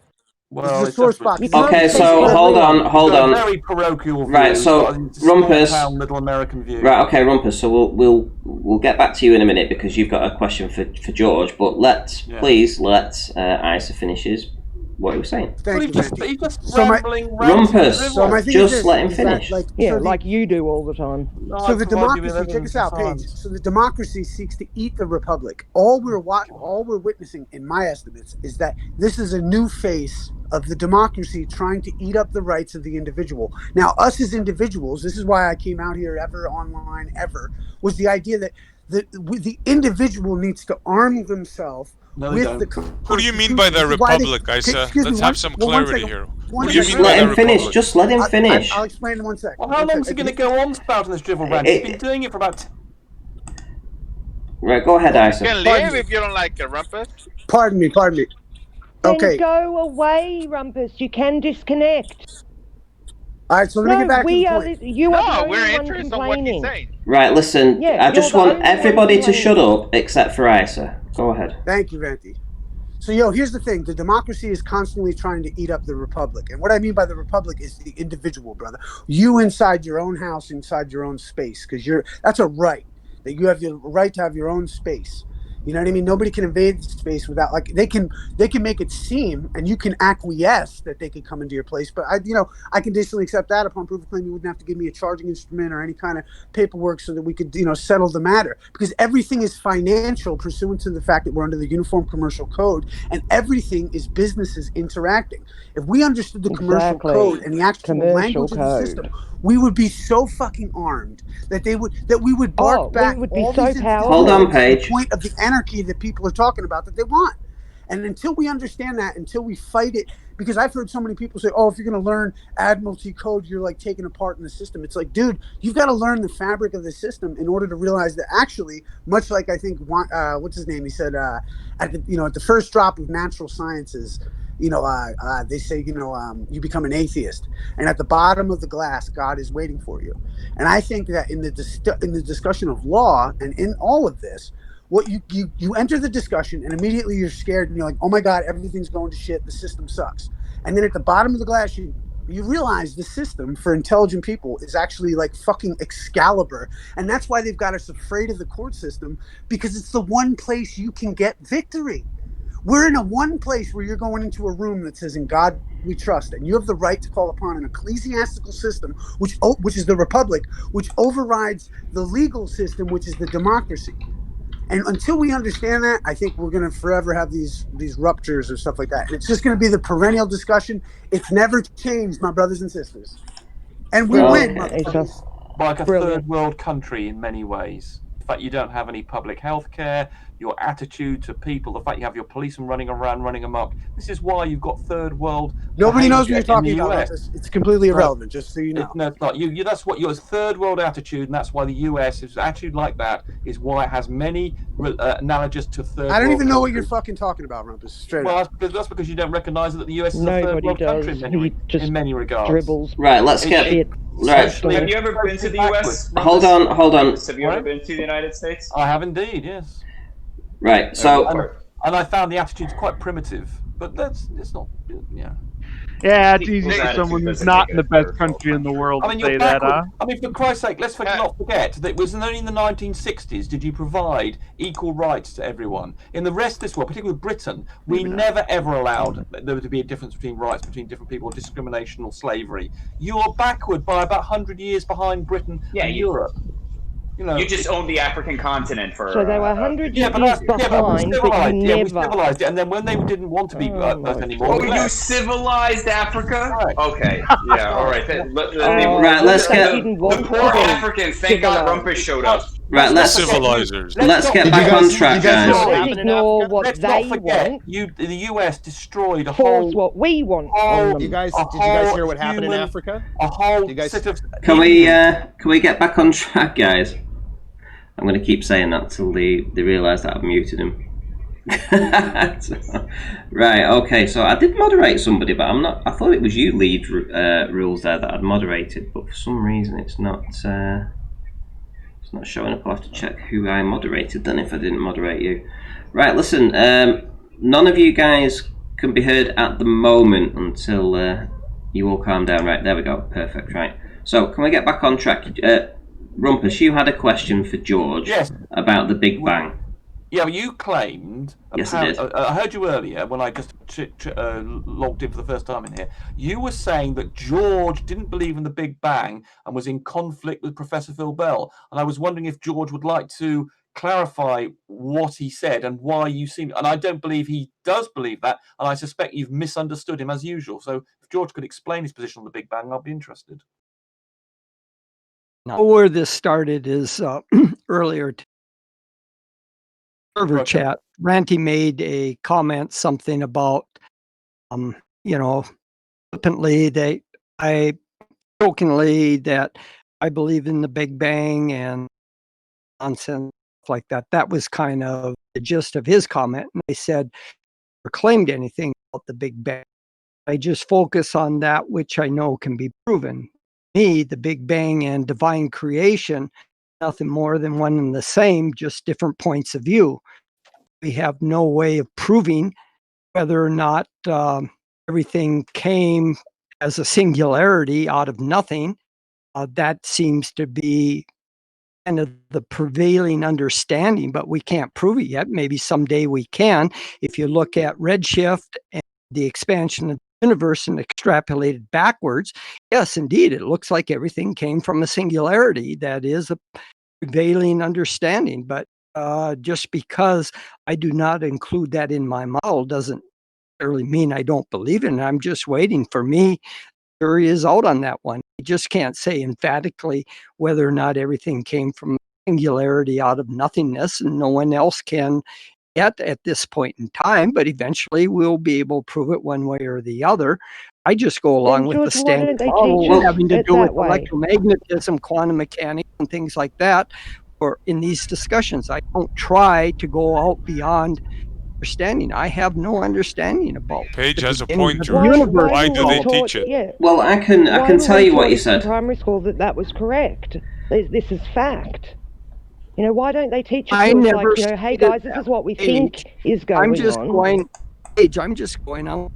Well, this is it's a sore just spot. Okay, so hold on. Very parochial view. Right, so Rumpus. Small-town, little American view. Right, okay, Rumpus. So we'll get back to you in a minute because you've got a question for George. But let's Isa finishes what he was saying. Thank you, Randy. He's just So my- rambling, Rumpus, So my thing just is this, let him is that, finish. like, Yeah, so the- like you do all the time. So the democracy, check this out, Paige. So the democracy seeks to eat the republic. All we're witnessing, in my estimates, is that this is a new face of the democracy trying to eat up the rights of the individual. Now, us as individuals, this is why I came out here online, was the idea that the individual needs to arm themselves with the. Who do you mean by the republic, Isa? Let's have some clarity here. What do you mean by let the him finish. republic? Just let him finish. I'll explain in 1 second. Well, how long is he going to go on spouting this drivel rant? He's been doing it for about. Right, go ahead, Isa. You can leave if you don't like it, Rumpus. Pardon me. Then Okay. go away, Rumpus. You can disconnect. All right, so let me get back to the point. You are the we're only one interested in what he's complaining. saying. Right, listen. Yeah, I just you're the want only one everybody to complaining. shut up except for Isa. Go ahead. Thank you, Venti. So, here's the thing. The democracy is constantly trying to eat up the republic. And what I mean by the republic is the individual, brother. You inside your own house, inside your own space, because that's a right. That you have the right to have your own space. You know what I mean? Nobody can invade the space without, like, they can make it seem, and you can acquiesce that they could come into your place. But I conditionally accept that upon proof of claim. You wouldn't have to give me a charging instrument or any kind of paperwork so that we could, settle the matter. Because everything is financial pursuant to the fact that we're under the Uniform Commercial Code, and everything is businesses interacting. If we understood the commercial code and the actual language of the system, we would be so fucking armed that we would bark back. We would be all so these powerful. Hold on, to Paige. the point of the anarchy that people are talking about that they want. And until we understand that, until we fight it, because I've heard so many people say, if you're going to learn Admiralty Code, you're like taking apart in the system. It's like, dude, you've got to learn the fabric of the system in order to realize that actually, much like I think, what's his name? He said, at the first drop of natural sciences, they say, you become an atheist, and at the bottom of the glass, God is waiting for you. And I think that in the discussion of law and in all of this, what you enter the discussion and immediately you're scared and you're like, oh my God, everything's going to shit. The system sucks. And then at the bottom of the glass, you realize the system for intelligent people is actually like fucking Excalibur. And that's why they've got us afraid of the court system, because it's the one place you can get victory. We're in one place where you're going into a room that says, in God we trust, and you have the right to call upon an ecclesiastical system, which is the republic, which overrides the legal system, which is the democracy. And until we understand that, I think we're going to forever have these ruptures or stuff like that. And it's just going to be the perennial discussion. It's never changed, my brothers and sisters. And we win. Like a third world country in many ways. The fact you don't have any public health care, your attitude to people, the fact you have your policemen running around, running amok. This is why you've got third world. Nobody knows what you're talking about. about. It's completely irrelevant, just so you know. No, it's not. That's what your third world attitude, and that's why the US is attitude like that. Is why it has many analogous to third. I don't even know what countries. you're fucking talking about, Rumpus. Straight Well, up. that's because you don't recognise that the US is a Nobody third world does. country in many regards. Dribbles. Right, let's get. Right. Have you ever been to the US? Hold on. Have you ever been to the United States? I have indeed, yes. Right, so. And I found the attitudes quite primitive, but it's not. Yeah. Yeah, it's easy for someone who's not in the best country in the world I mean, to say you're that, backward. I mean, for Christ's sake, let's not forget that it was only in the 1960s did you provide equal rights to everyone. In the rest of this world, particularly Britain, we never ever allowed there to be a difference between rights between different people, discrimination or slavery. You're backward by about 100 years behind Britain and Europe. You just owned the African continent for. So they were 100 years but behind, we civilized. but Yeah, never. we civilized it, and then when they didn't want to be us anymore. Oh, you civilized Africa? Right. Okay. Yeah. All right. Right. Let's get. The poor Africans. Thank God Rumpus showed up. Right. Let's civilizers. Let's get back on track, guys. Let's ignore what Let's they not forget, want. the US destroyed a Force whole. what we want on them. Did you guys hear what happened in Africa? A whole guys- set of. Can we get back on track, guys? I'm going to keep saying that till they realise that I've muted him. Right, okay, so I did moderate somebody, but I'm not. I thought it was you, lead rules there, that I'd moderated, but for some reason it's not showing up. I'll have to check who I moderated then if I didn't moderate you. Right, listen, none of you guys can be heard at the moment until you all calm down. Right, there we go. Perfect, right. So, can we get back on track? Rumpus, you had a question for George about the Big Bang. Yeah, well, you claimed. Yes, I did. I heard you earlier when I just logged in for the first time in here. You were saying that George didn't believe in the Big Bang and was in conflict with Professor Phil Bell. And I was wondering if George would like to clarify what he said and why you seem. And I don't believe he does believe that. And I suspect you've misunderstood him as usual. So if George could explain his position on the Big Bang, I'd be interested. Now, where this started is earlier. Server chat, Ranty made a comment, something about, flippantly that jokingly that I believe in the Big Bang and nonsense like that. That was kind of the gist of his comment. And I said, or claimed anything about the Big Bang. I just focus on that which I know can be proven. Me, the Big Bang and divine creation, nothing more than one and the same, just different points of view. We have no way of proving whether or not everything came as a singularity out of nothing. That seems to be kind of the prevailing understanding, but we can't prove it yet. Maybe someday we can. If you look at redshift and the expansion of the universe and extrapolated backwards, yes, indeed, it looks like everything came from a singularity. That is a prevailing understanding, but just because I do not include that in my model doesn't necessarily mean I don't believe in it. I'm just waiting for me. The jury is out on that one. You just can't say emphatically whether or not everything came from singularity out of nothingness, and no one else can yet at this point in time, but eventually we'll be able to prove it one way or the other. I just go along with the standard model having to do with electromagnetism, quantum mechanics, and things like that. Or in these discussions, I don't try to go out beyond understanding. I have no understanding about. Paige has a point, George. Why do they teach it? Yeah. Well, I can tell you what you said. In primary school, that was correct. This is fact. Why don't they teach us hey guys, this is what we think is going on. I'm just going on.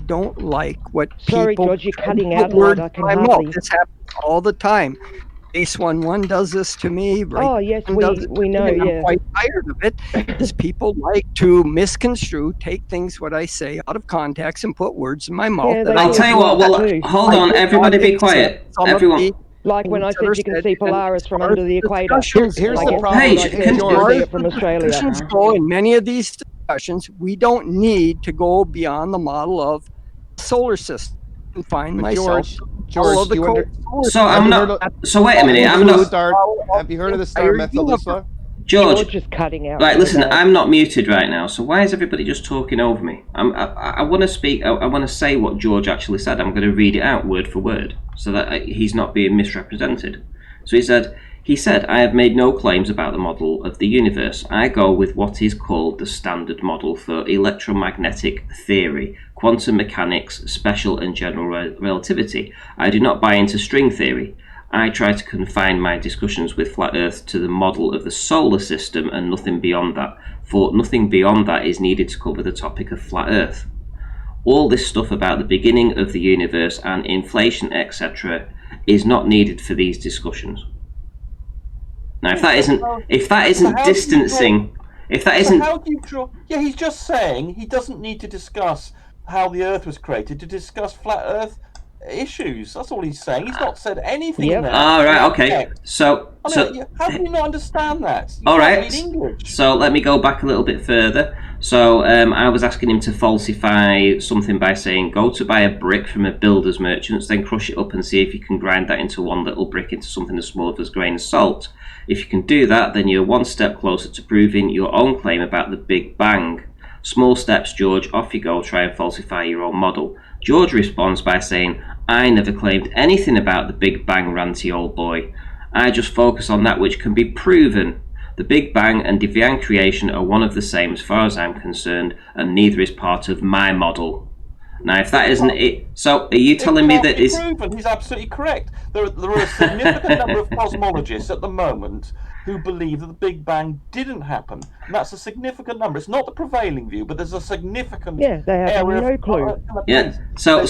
Don't like what Sorry, people. George, you're cutting out a lot. I can hardly. This happens all the time. Base 1-1 does this to me. Right? Oh yes, we know. I'm quite tired of it because people like to misconstrue, take things what I say out of context and put words in my mouth. Yeah, I'll tell you what. Well, hold on, everybody, be quiet. Everyone. Like when I said you can see Polaris from under the equator. Here's the problem. Paige, George, from Australia. In many of these discussions, we don't need to go beyond the model of solar system and find myself. George, so I'm not. So wait a minute. I'm not. Have you heard of the star method? George is cutting out. Right, listen. I'm not muted right now. So why is everybody just talking over me? I want to speak. I want to say what George actually said. I'm going to read it out word for word so that he's not being misrepresented. So he said, I have made no claims about the model of the universe. I go with what is called the standard model for electromagnetic theory, quantum mechanics, special and general relativity. I do not buy into string theory. I try to confine my discussions with Flat Earth to the model of the solar system and nothing beyond that, for nothing beyond that is needed to cover the topic of Flat Earth. All this stuff about the beginning of the universe and inflation, etc., is not needed for these discussions. Now, if that isn't distancing, how do you draw? Yeah, he's just saying he doesn't need to discuss how the Earth was created to discuss Flat Earth issues. That's all he's saying. He's not said anything there. All right, okay. So how do you not understand that? All right. So let me go back a little bit further. So I was asking him to falsify something by saying, go to buy a brick from a builder's merchant, then crush it up and see if you can grind that into one little brick into something as small as a grain of salt. If you can do that, then you're one step closer to proving your own claim about the Big Bang. Small steps, George. Off you go. Try and falsify your own model. George responds by saying, I never claimed anything about the Big Bang, ranty old boy. I just focus on that which can be proven. The Big Bang and divine creation are one of the same as far as I'm concerned, and neither is part of my model. Now, if that isn't it, so are you telling me that it's proven? He's absolutely correct. There are a significant number of cosmologists at the moment who believe that the Big Bang didn't happen, and that's a significant number. It's not the prevailing view, but there's a significant they have no clue. So,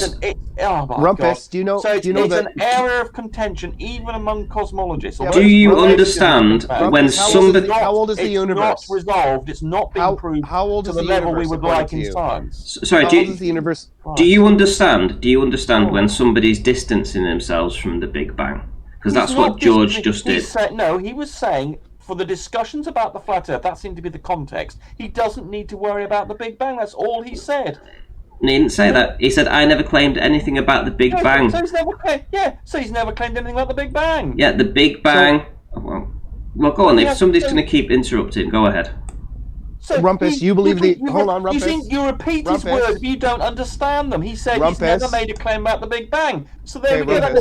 Rumpus, do you know? So do you know it's that? an area of contention even among cosmologists. Do you understand when somebody? How old is the universe? It's not resolved. It's not been proved to the level we would like in science. Sorry, how old is the universe? Do you understand? Do you understand when somebody's distancing themselves from the Big Bang? Because that's what George just did. He was saying for the discussions about the flat Earth, that seemed to be the context. He doesn't need to worry about the Big Bang. That's all he said. He didn't say that. He said, I never claimed anything about the Big Bang. So he's never claimed anything about the Big Bang. Yeah, the Big Bang. Well, go on. If somebody's going to keep interrupting, go ahead. So Rumpus, you believe hold on, Rumpus. You repeat his words, but you don't understand them. He said he's never made a claim about the Big Bang. So there we go.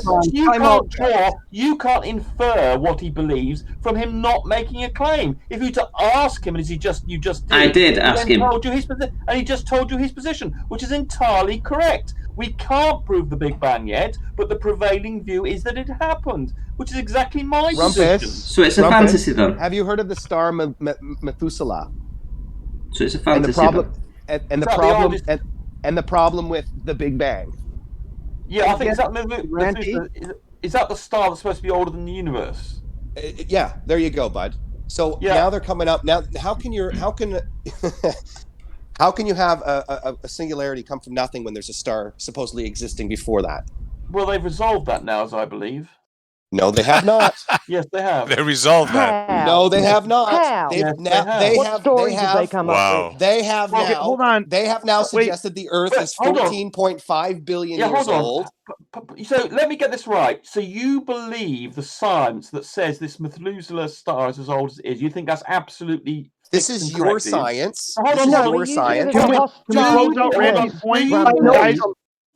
You can't infer what he believes from him not making a claim. If you to ask him, as you just did. I did ask him. And he just told you his position, which is entirely correct. We can't prove the Big Bang yet, but the prevailing view is that it happened, which is exactly my position. So it's a fantasy then. Have you heard of the star Methuselah? So it's a fantasy. And the problem with the Big Bang. Yeah, I think is that the star that's supposed to be older than the universe? Yeah, there you go, bud. So now they're coming up. Now, how can you have a singularity come from nothing when there's a star supposedly existing before that? Well, they've resolved that now, as I believe. No, they have not. Yes, they have. They resolved that. No, they have not. How? They have now suggested the Earth is 14.5 billion years old. So let me get this right. So you believe the science that says this Methuselah star is as old as it is? You think that's absolutely? This is your science. Hold on, your science. Can we close out Randy's point?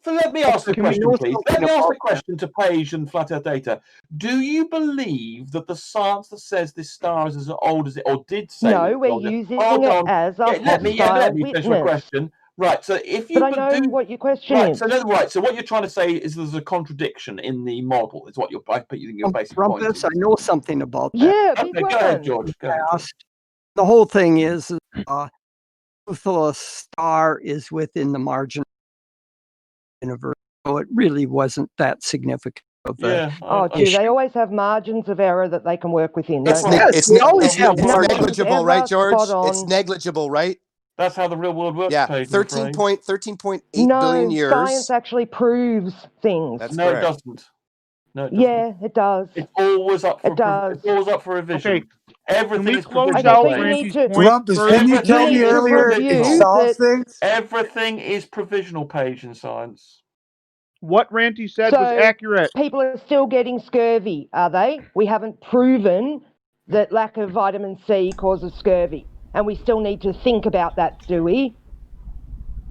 So let me ask the question, please. Let me ask the question to Page and Flat Earth Data. Do you believe that the science that says this star is as old as it, or did say? No, we're using it as a let me finish my question. Right. So if you. But I know what your question is. So what you're trying to say is there's a contradiction in the model. Is what you're basically point is. I know something about that. Yeah, okay, go ahead, George. Go ahead. The whole thing is, the star is within the margin universe, so it really wasn't that significant. Yeah. They always have margins of error that they can work within. It's negligible, right, George? It's negligible, right? That's how the real world works. Yeah, 13.8 billion years. Science actually proves things. That's correct. It doesn't. No, it doesn't. Yeah, it does. It's always up for. It does. It's always up for revision. Okay. Everything is close out Randy's point. Rumpus, didn't you tell me earlier it solves things? Everything is provisional, Page, in science. What Randy said was accurate. People are still getting scurvy, are they? We haven't proven that lack of vitamin C causes scurvy. And we still need to think about that, do we?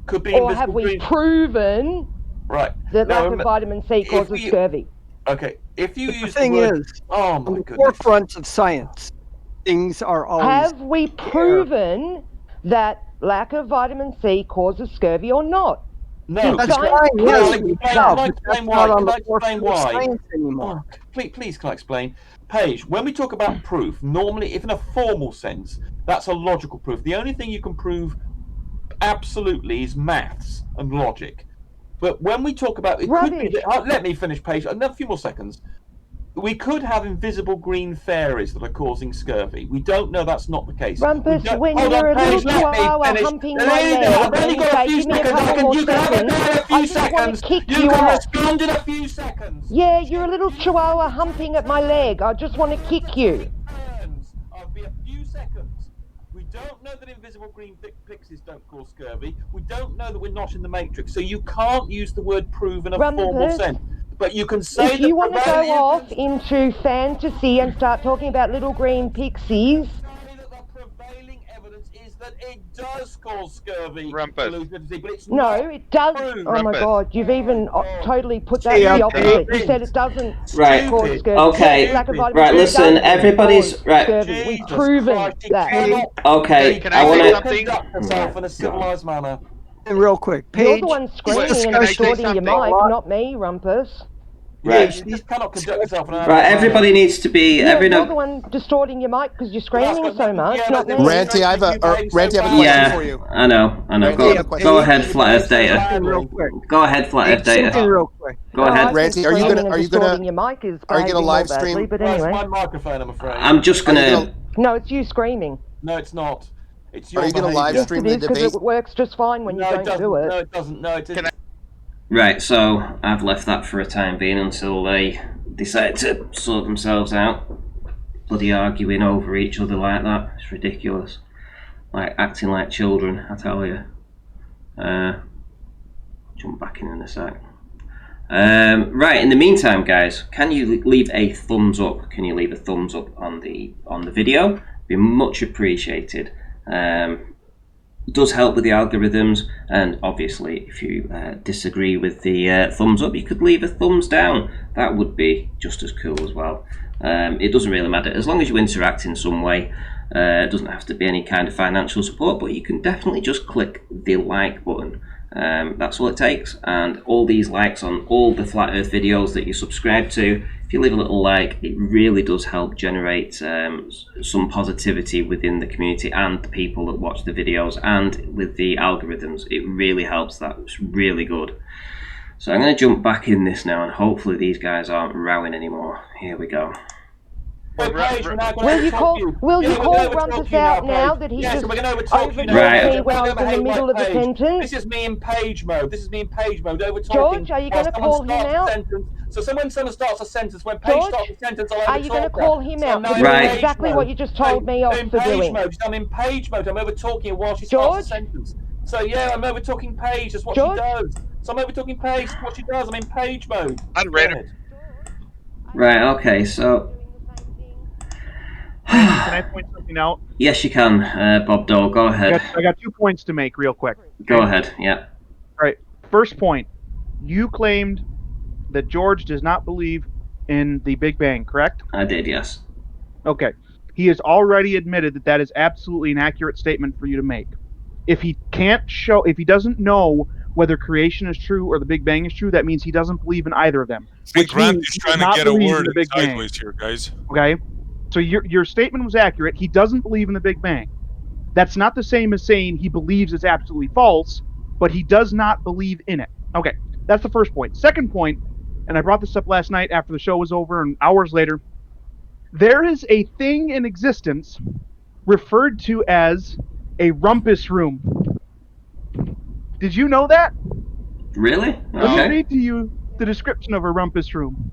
Could be. Or have we proven that lack of vitamin C causes scurvy? Okay, if you use the thing is, on the forefront of science, things are always. Have we proven that lack of vitamin C causes scurvy or not? No, that's right. Can I explain why? Oh, please, can I explain? Paige, when we talk about proof, normally, if in a formal sense, that's a logical proof. The only thing you can prove absolutely is maths and logic. But when we talk about it, let me finish, Paige. A few more seconds. We could have invisible green fairies that are causing scurvy. We don't know that's not the case. Rumpus, when you're a little chihuahua humping my leg, I've only got a few seconds. You can have a few seconds. You can respond in a few seconds. Yeah, you're a little chihuahua humping at my leg. I just want to kick you. I'll be a few seconds. We don't know that invisible green pixies don't cause scurvy. We don't know that we're not in the Matrix. So you can't use the word prove in a formal sense. But you can say if you want to go off into fantasy and start talking about little green pixies. The prevailing evidence is that it does cause scurvy. Rumpus. But it's no, it does. Oh my God, you've even totally put that in the opposite. You said it doesn't cause scurvy. Okay. Right. Listen, everybody's right. We've proven that. Okay. Can I say something? Conduct yourself in a civilized manner. And real quick, You're Paige. the one this screaming and Can I say distorting your something? mic, not me, Rumpus. Right. You just cannot conduct yourself in an Right, adult manner. everybody needs to be. Yeah, you're the one distorting your mic because you're screaming so much, not me. Ranty, I have a question for you. I know. Ranty, I have a question. Go ahead, Flat Earth Data. Real quick. Go ahead, Flat Earth Something Data. real quick. Go ahead. Ranty, are you gonna your mic is are you gonna behaving live more badly, stream? but Well, it's anyway. my microphone, I'm afraid. I'm just gonna. No, it's you screaming. No, it's not. It's Are your you gonna live behaviour. stream Yes, the it is, because debate? it works just fine when you No, it don't doesn't. do it. No, it doesn't. No, it isn't. Right, so I've left that for a time being until they decide to sort themselves out. Bloody arguing over each other like that. It's ridiculous. Like acting like children, I tell you. Jump back in a sec. Right, in the meantime, guys, can you leave a thumbs up? Can you leave a thumbs up on the video? Be much appreciated. It does help with the algorithms, and obviously if you disagree with the thumbs up, you could leave a thumbs down. That would be just as cool as well. It doesn't really matter, as long as you interact in some way. It doesn't have to be any kind of financial support, but you can definitely just click the like button. That's all it takes, and all these likes on all the Flat Earth videos that you subscribe to, if you leave a little like, it really does help generate some positivity within the community and the people that watch the videos, and with the algorithms, it really helps that. It's really good. So I'm going to jump back in this now, and hopefully these guys aren't rowing anymore. Here we go. Will you call Rumpus out now that he just overtalked me when I was in the middle of a sentence? This is me in page mode. Overtalking. George, are you going to call him out? So when someone starts a sentence, when Paige starts a sentence, I'll overtalk. Are you going to call him out for Right. doing exactly what you just told me off for doing? I'm in page mode. I'm overtalking her while she starts a sentence. So yeah, I'm overtalking Paige. That's what she does. So I'm overtalking Paige. That's what she does. I'm in page mode. I'm ready. Right, okay, so... Can I point something out? Yes, you can, Bob Dole. Go ahead. I got 2 points to make real quick. Go ahead, yeah. All right. First point. You claimed that George does not believe in the Big Bang, correct? I did, yes. Okay. He has already admitted that that is absolutely an accurate statement for you to make. If he doesn't know whether creation is true or the Big Bang is true, that means he doesn't believe in either of them. I think Randy's trying to get a word in Bang. sideways here, guys. Okay? So your statement was accurate. He doesn't believe in the Big Bang. That's not the same as saying he believes it's absolutely false, but he does not believe in it. Okay, that's the first point. Second point, and I brought this up last night after the show was over and hours later, there is a thing in existence referred to as a rumpus room. Did you know that? Really? Let me Okay. read to you the description of a rumpus room.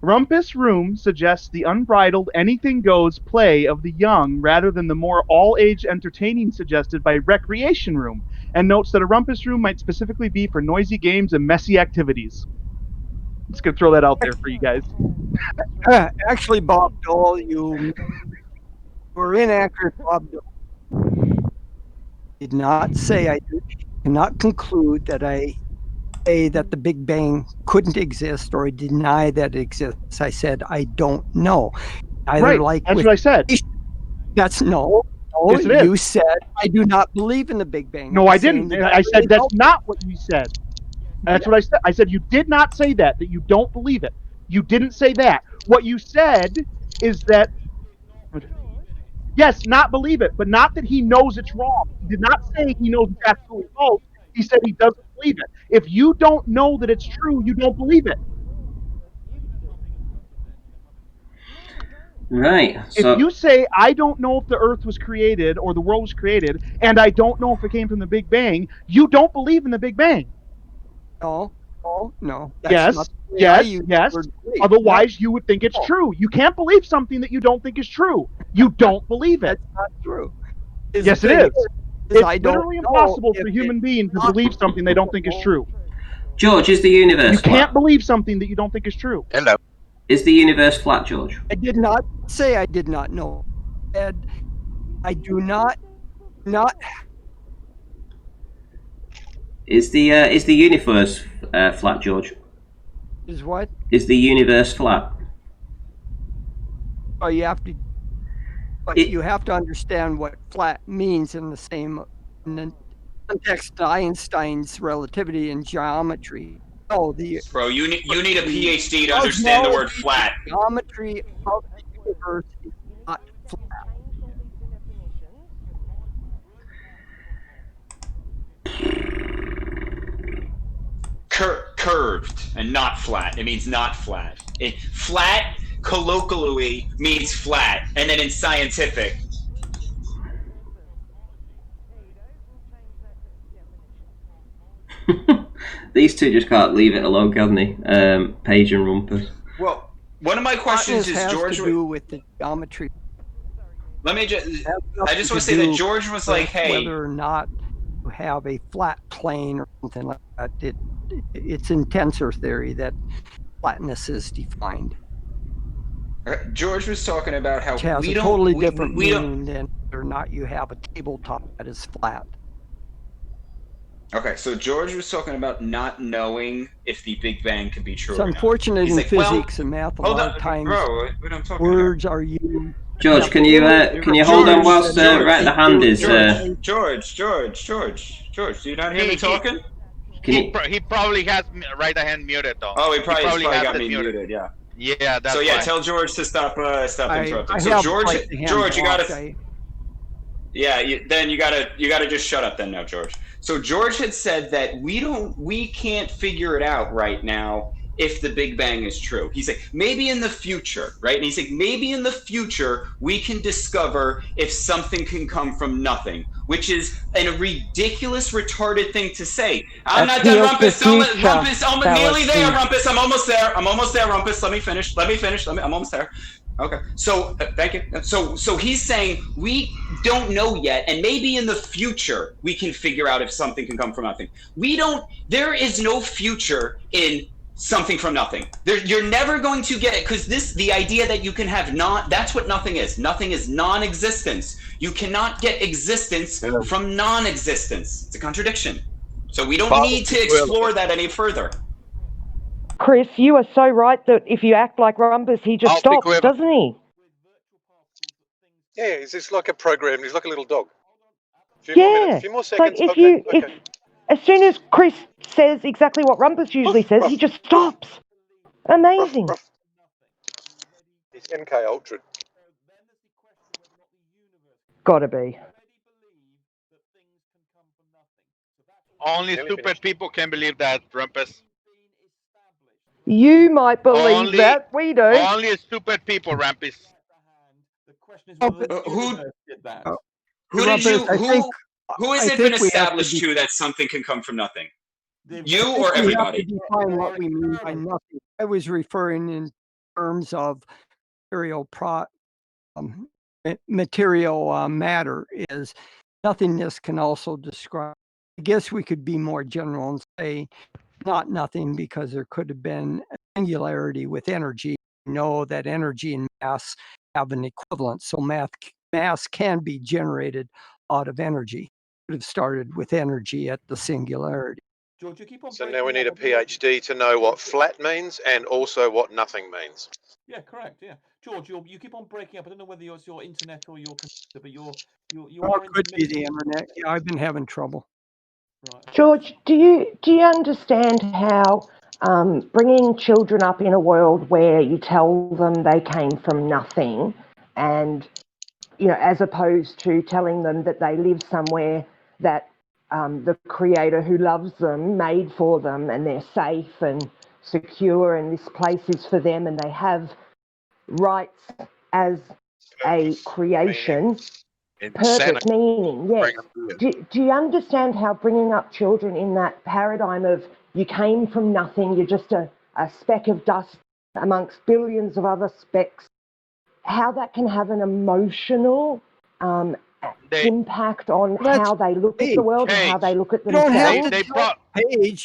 Rumpus room suggests the unbridled anything-goes play of the young rather than the more all-age entertaining suggested by recreation room, and notes that a rumpus room might specifically be for noisy games and messy activities. Just gonna throw that out there for you guys. Actually, Bob Dole, you were inaccurate, Bob Dole. Did not say I cannot conclude that I say that the Big Bang couldn't exist or deny that it exists. I said I don't know. Right, that's what I said. That's no. Yes, it is. You said I do not believe in the Big Bang. No, I didn't. I said that's not what you said. That's what I said. I said you did not say that you don't believe it. You didn't say that. What you said is that, yes, not believe it, but not that he knows it's wrong. He did not say he knows it's absolutely false. He said he doesn't believe it. If you don't know that it's true, you don't believe it. Right. So if you say, I don't know if the Earth was created or the world was created, and I don't know if it came from the Big Bang, you don't believe in the Big Bang. No. Yes. Otherwise, you would think it's true. You can't believe something that you don't think is true. You don't believe it. That's not true. Yes, it is. It's I don't literally know impossible for if human beings to believe something they don't think is true. George, is the universe You can't flat? believe something that you don't think is true. Hello. Is the universe flat, George? I did not say I did not know. And I do not. Is the universe flat, George? Is what? Is the universe flat? Oh, you have to. But you have to understand what flat means in the context to Einstein's relativity and geometry. No, Bro, you need a PhD to cosmology, understand the word flat. Geometry of the universe is not flat. Curved and not flat. It means not flat. Flat colloquially means flat, and then in scientific. These two just can't leave it alone, can they? Page and Rumpus. Well, one of my questions is George. To do with the geometry. Let me just. I just want to say that George was like, "Hey, whether or not you have a flat plane or something like that, it's in tensor theory that flatness is defined." George was talking about how which has we a don't totally we, different we meaning than whether or not you have a tabletop that is flat. Okay, so George was talking about not knowing if the Big Bang could be true. It's unfortunate in like, physics and math a lot of times what I'm talking words are used. George, can you hold on whilst right the hand is? George, do you not hear me talking? He probably has right hand muted though. Oh, he probably has got it me muted. Yeah. Yeah, that's so yeah, why. tell George to stop interrupting. I So George, you gotta. Yeah, then you gotta just shut up then now, George. So George had said that we can't figure it out right now if the Big Bang is true. He's like, maybe in the future, right? And he's like, maybe in the future we can discover if something can come from nothing, which is a ridiculous, retarded thing to say. I'm not done, Rumpus. Rumpus, I'm nearly there, Rumpus. I'm almost there, Rumpus. Let me finish. I'm almost there. Okay, so thank you. So he's saying we don't know yet, and maybe in the future we can figure out if something can come from nothing. There is no future in something from nothing. You're never going to get it, because the idea that you can have that's what nothing is. Nothing is non-existence. You cannot get existence from non-existence. It's a contradiction. So we don't need to explore that any further. Chris, you are so right that if you act like Rumpus, he just stops, doesn't he? Yeah, he's just like a program. He's like a little dog. A few more seconds. Like if as soon as Chris says exactly what Rumpus usually says, he just stops. Amazing. He's MK Ultra. Gotta be. Only stupid people can believe that, Rumpus. You might believe that. We do. Only stupid people, Rumpus. Who has it been established to that something can come from nothing? You or everybody? We have to define what we mean by nothing. I was referring in terms of material matter. Is nothingness can also describe. I guess we could be more general and say not nothing, because there could have been a singularity with energy. We know that energy and mass have an equivalent, so mass can be generated out of energy. It would have started with energy at the singularity. George, you keep on. So now we need a PhD to know what flat means and also what nothing means. Yeah, correct. Yeah, George, you keep on breaking up. I don't know whether it's your internet or your computer, but you're it could be the internet. Yeah, I've been having trouble. Right. George, do you understand how bringing children up in a world where you tell them they came from nothing, and as opposed to telling them that they live somewhere that the creator who loves them made for them, and they're safe and secure, and this place is for them, and they have rights as a creation, purpose, meaning, yes. Do you understand how bringing up children in that paradigm of you came from nothing, you're just a speck of dust amongst billions of other specks, how that can have an emotional impact on how they look at the world and how they look at themselves?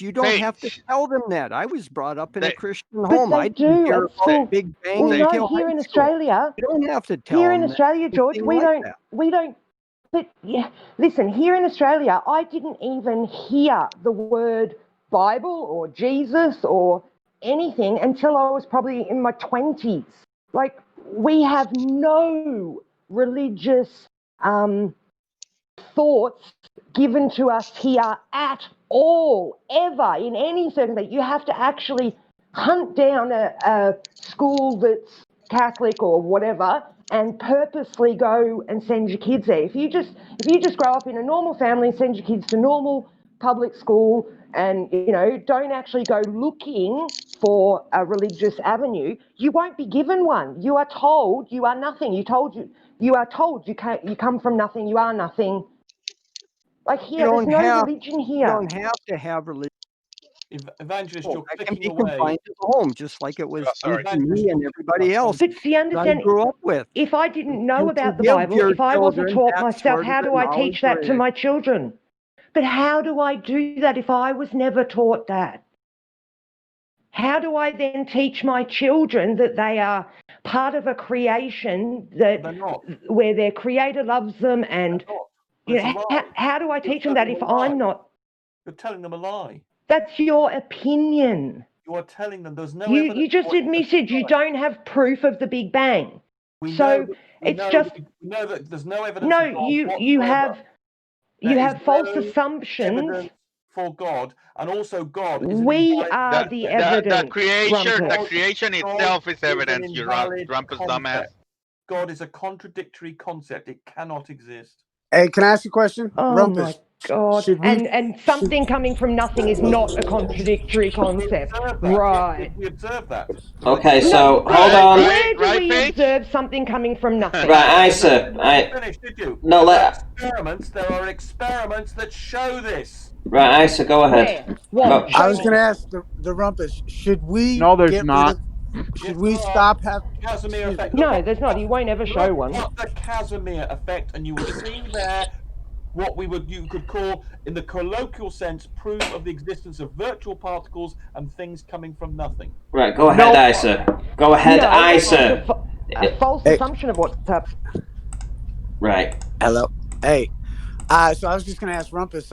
You don't have to tell them that. I was brought up in a Christian But home. they I didn't hear about Big Bang until here in high school. Australia. You don't have to tell here them in Australia, George, we don't. But yeah, listen. Here in Australia, I didn't even hear the word Bible or Jesus or anything until I was probably in my 20s. Like, we have no religious thoughts given to us here at all, ever, in any circumstance. You have to actually hunt down a school that's Catholic or whatever and purposely go and send your kids there. If you just grow up in a normal family and send your kids to normal public school and, you know, don't actually go looking for a religious avenue, you won't be given one. You are told you are nothing. You are told you come from nothing, you are nothing. Like here, there's no religion here. You don't have to have religion. Evangelist, you're that can clicking be away. confined to the home, just like it was sorry. me and everybody else But see, understand, I grew up with. if I didn't know You about the can give Bible, your if I wasn't children taught that myself, sort how of do I knowledge teach that to or- my children? But how do I do that if I was never taught that? How do I then teach my children that they are part of a creation that where their creator loves them? And you know, how do I teach them that if I'm not? You're telling them a lie. That's your opinion. You are telling them there's no You evidence. just admitted you don't have proof of the Big Bang. So it's just we know that there's no evidence. no. of God You whatsoever. have There is false no assumptions. evidence for God, and also God is We are the evidence. The Rumpus. creation itself is evidence. You're invalid Rumpus dumbass. concept. God is a contradictory concept. It cannot exist. Hey, can I ask you a question? Oh Rumpus, my God! should we- And something coming from nothing is not a contradictory concept, right? We observe that. Okay, so hold on. Where do we observe something coming from nothing? Right, Isa. Finished, did you? No, There are experiments that show this. Right, Isa, go ahead. Go. I was going to ask the Rumpus, should we No, there's get not. rid of, should we stop having... Casimir effect. No, there's not. You won't ever show one. Look at the Casimir effect, and you will see there what you could call, in the colloquial sense, proof of the existence of virtual particles and things coming from nothing. Right, go ahead, Isa. Go ahead, Isa. A false assumption of what's up. Right. Hello. Hey. So I was just going to ask Rumpus,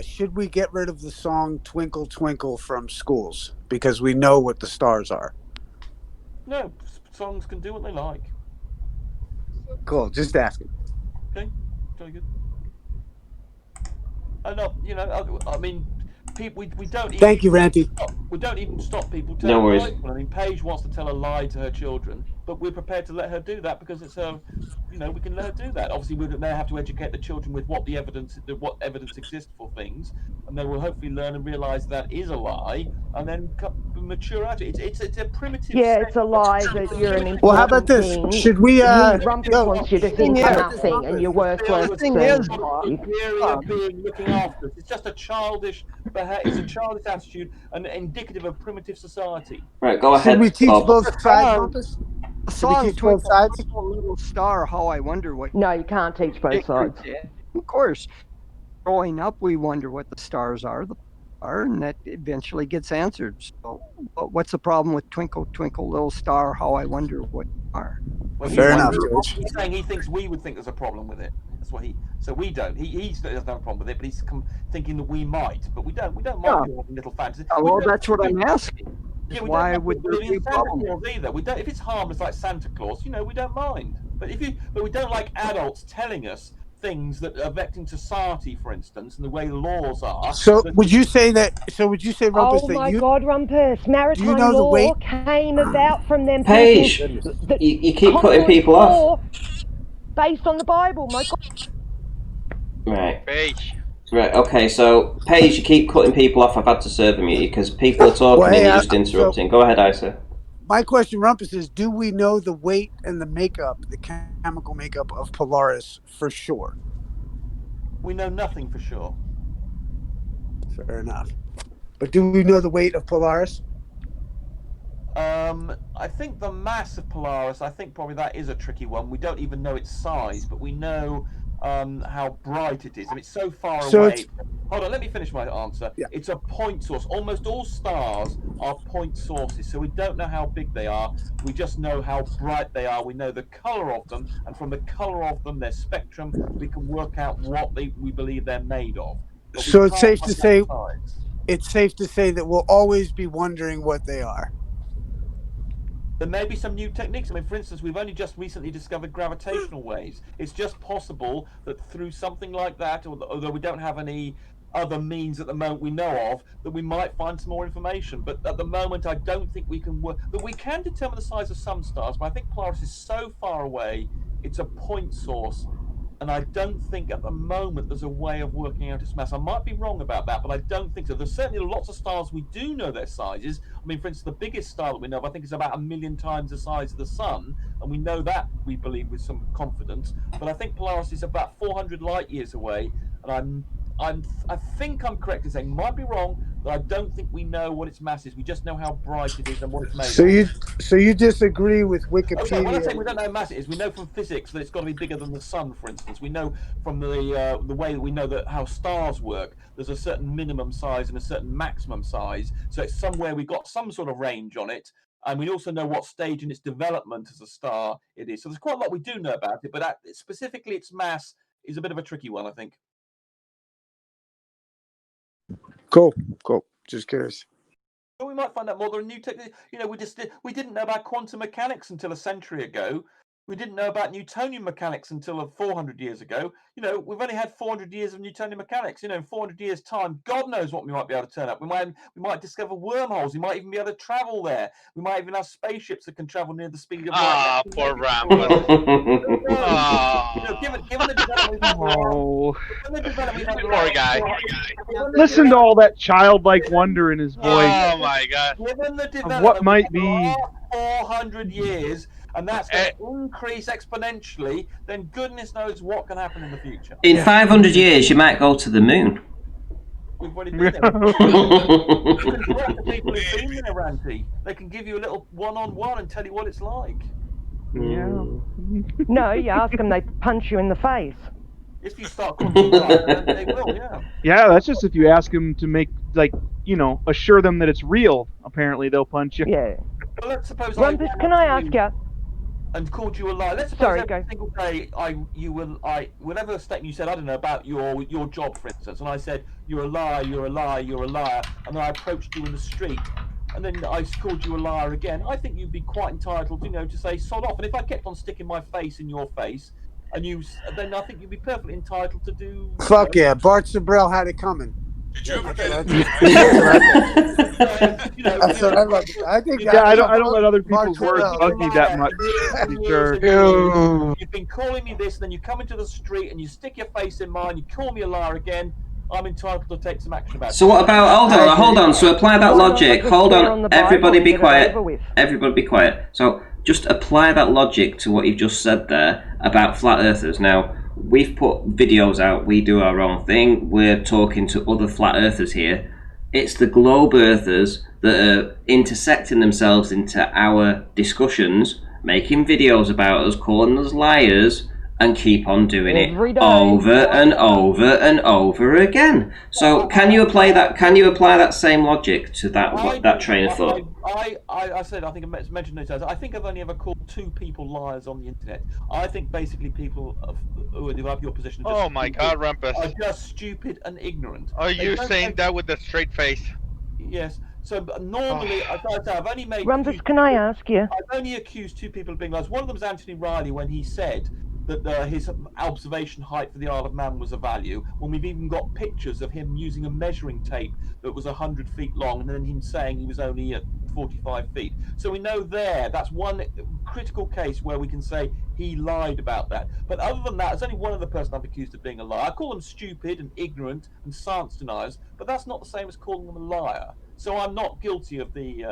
should we get rid of the song Twinkle Twinkle from schools? Because we know what the stars are. No, songs can do what they like. Cool, just asking. Okay, very good. I mean, people, we don't even... Thank you, Ranty. We don't even stop people telling No worries. lies. I mean, Paige wants to tell a lie to her children, but we're prepared to let her do that because it's her... we can let her do that. Obviously, we may have to educate the children with what evidence exists for things, and they will hopefully learn and realise that is a lie, and then mature out it. It's a primitive. Yeah, it's a lie that you're an important Well, how about this? thing. Should we, Rumpus yo, wants you to think yeah, nothing and you're worthless. The thing is, being looking after us. It's just a childish attitude and indicative of primitive society. Right, go ahead. Should we teach Bob. both sides, Rumpus? The Should we song teach both Twinkle, sides? Twinkle, Little Star, How I Wonder What... No, you can't teach both sides. Of course. Growing up, we wonder what the stars are, and that eventually gets answered. So what's the problem with Twinkle, Twinkle, Little Star, How I Wonder What You Are? Well, Fair enough, George. He's saying he thinks we would think there's a problem with it. That's what so we don't. He doesn't have a problem with it, but he's thinking that we might. But we don't. We don't mind your little fantasy. Well, that's what I'm asking. Yeah, we Why don't would there believe be in a Santa problem? Claus either. We don't. If it's harmless like Santa Claus, we don't mind. But we don't like adults telling us things that affecting society, for instance, and the way laws are. So would you say, Rumpus, Oh that my you... God, Rumpus! Maritime you know the law weight- came about from them Paige, thinking that you keep cutting Common people off. law based on the Bible. My God. Right. Paige. Right, okay, so Paige, you keep cutting people off. I've had to serve you because people are talking and you're just interrupting. Go ahead, Isa. My question, Rumpus, is do we know the weight and the makeup, the chemical makeup of Polaris for sure? We know nothing for sure. Fair enough. But do we know the weight of Polaris? I think the mass of Polaris, I think probably that is a tricky one. We don't even know its size, but we know how bright it is. I mean, it's so far away. Hold on, let me finish my answer. Yeah. It's a point source. Almost all stars are point sources, so we don't know how big they are. We just know how bright they are. We know the color of them, and from the color of them, their spectrum, we can work out what we believe they're made of. So it's safe to say that we'll always be wondering what they are. There may be some new techniques. I mean, for instance, we've only just recently discovered gravitational waves. It's just possible that through something like that, although we don't have any other means at the moment we know of, that we might find some more information. But at the moment, I don't think we can work. But we can determine the size of some stars. But I think Polaris is so far away; it's a point source, and I don't think at the moment there's a way of working out its mass. I might be wrong about that, but I don't think so. There's certainly lots of stars we do know their sizes. I mean, for instance, the biggest star that we know of, I think, is about 1 million times the size of the Sun, and we know that, we believe, with some confidence. But I think Polaris is about 400 light years away, and I think I'm correct in saying, might be wrong, but I don't think we know what its mass is. We just know how bright it is and what it's made of. So you disagree with Wikipedia? Okay, when I say we don't know how mass it is, we know from physics that it's got to be bigger than the Sun, for instance. We know from the way that we know that how stars work, there's a certain minimum size and a certain maximum size. So it's somewhere we've got some sort of range on it. And we also know what stage in its development as a star it is. So there's quite a lot we do know about it, but specifically its mass is a bit of a tricky one, I think. Cool. Just curious. Well, we might find out more. There are new techniques. You know, we didn't know about quantum mechanics until a century ago. We didn't know about Newtonian mechanics until 400 years ago. You know, we've only had 400 years of Newtonian mechanics. You know, in 400 years' time, God knows what we might be able to turn up. We might discover wormholes. We might even be able to travel there. We might even have spaceships that can travel near the speed of light. Ah, poor Rampus. Given the development, Poor guy. Listen to all that childlike wonder in his voice. Oh my God. Given the Of development, what might be 400 years, and that's going to increase exponentially, then goodness knows what can happen in the future. In 500 years, you might go to the moon. We've already been there. You can talk to people who've been there, Ranty. They can give you a little one-on-one and tell you what it's like. Yeah. No, you ask them, they punch you in the face. If you start calling them, they will, yeah. Yeah, that's just if you ask them to make, assure them that it's real. Apparently, they'll punch you. Yeah. Well, let's suppose Rumpus, can I ask you? And called you a liar. Let's suppose every single day whatever statement you said, I don't know, about your job, for instance, and I said, you're a liar, you're a liar, you're a liar, and then I approached you in the street, and then I called you a liar again, I think you'd be quite entitled, to say, sod off. And if I kept on sticking my face in your face, then I think you'd be perfectly entitled to do... Fuck yeah, Bart Sabrell had it coming. Did you ever get That's what I love. I think. Yeah, I don't let other people's words bug me that much. To be sure. You've been calling me this, and then you come into the street and you stick your face in mine. You call me a liar again. I'm entitled to take some action about it. So what about? Hold on. So apply that logic. Hold on. Everybody be quiet. Everybody be quiet. So just apply that logic to what you've just said there about flat earthers. Now, we've put videos out, we do our own thing, we're talking to other flat earthers here. It's the globe earthers that are intersecting themselves into our discussions, making videos about us, calling us liars, and keep on doing it over and over and over again. So can you apply that same logic to that train of thought? I said, I think I mentioned it. I think I've only ever called 2 people liars on the internet. I think basically people who have your position Oh my God, Rumpus. are just stupid and ignorant. Are you saying that with a straight face? Yes. So normally, I've only made... Rumpus, can I ask you? I've only accused 2 people of being liars. One of them is Anthony Riley, when he said that his observation height for the Isle of Man was a value, when we've even got pictures of him using a measuring tape that was 100 feet long, and then him saying he was only at 45 feet. So we know that's one critical case where we can say he lied about that. But other than that, there's only one other person I've accused of being a liar. I call them stupid and ignorant and science deniers, but that's not the same as calling them a liar. So I'm not guilty of the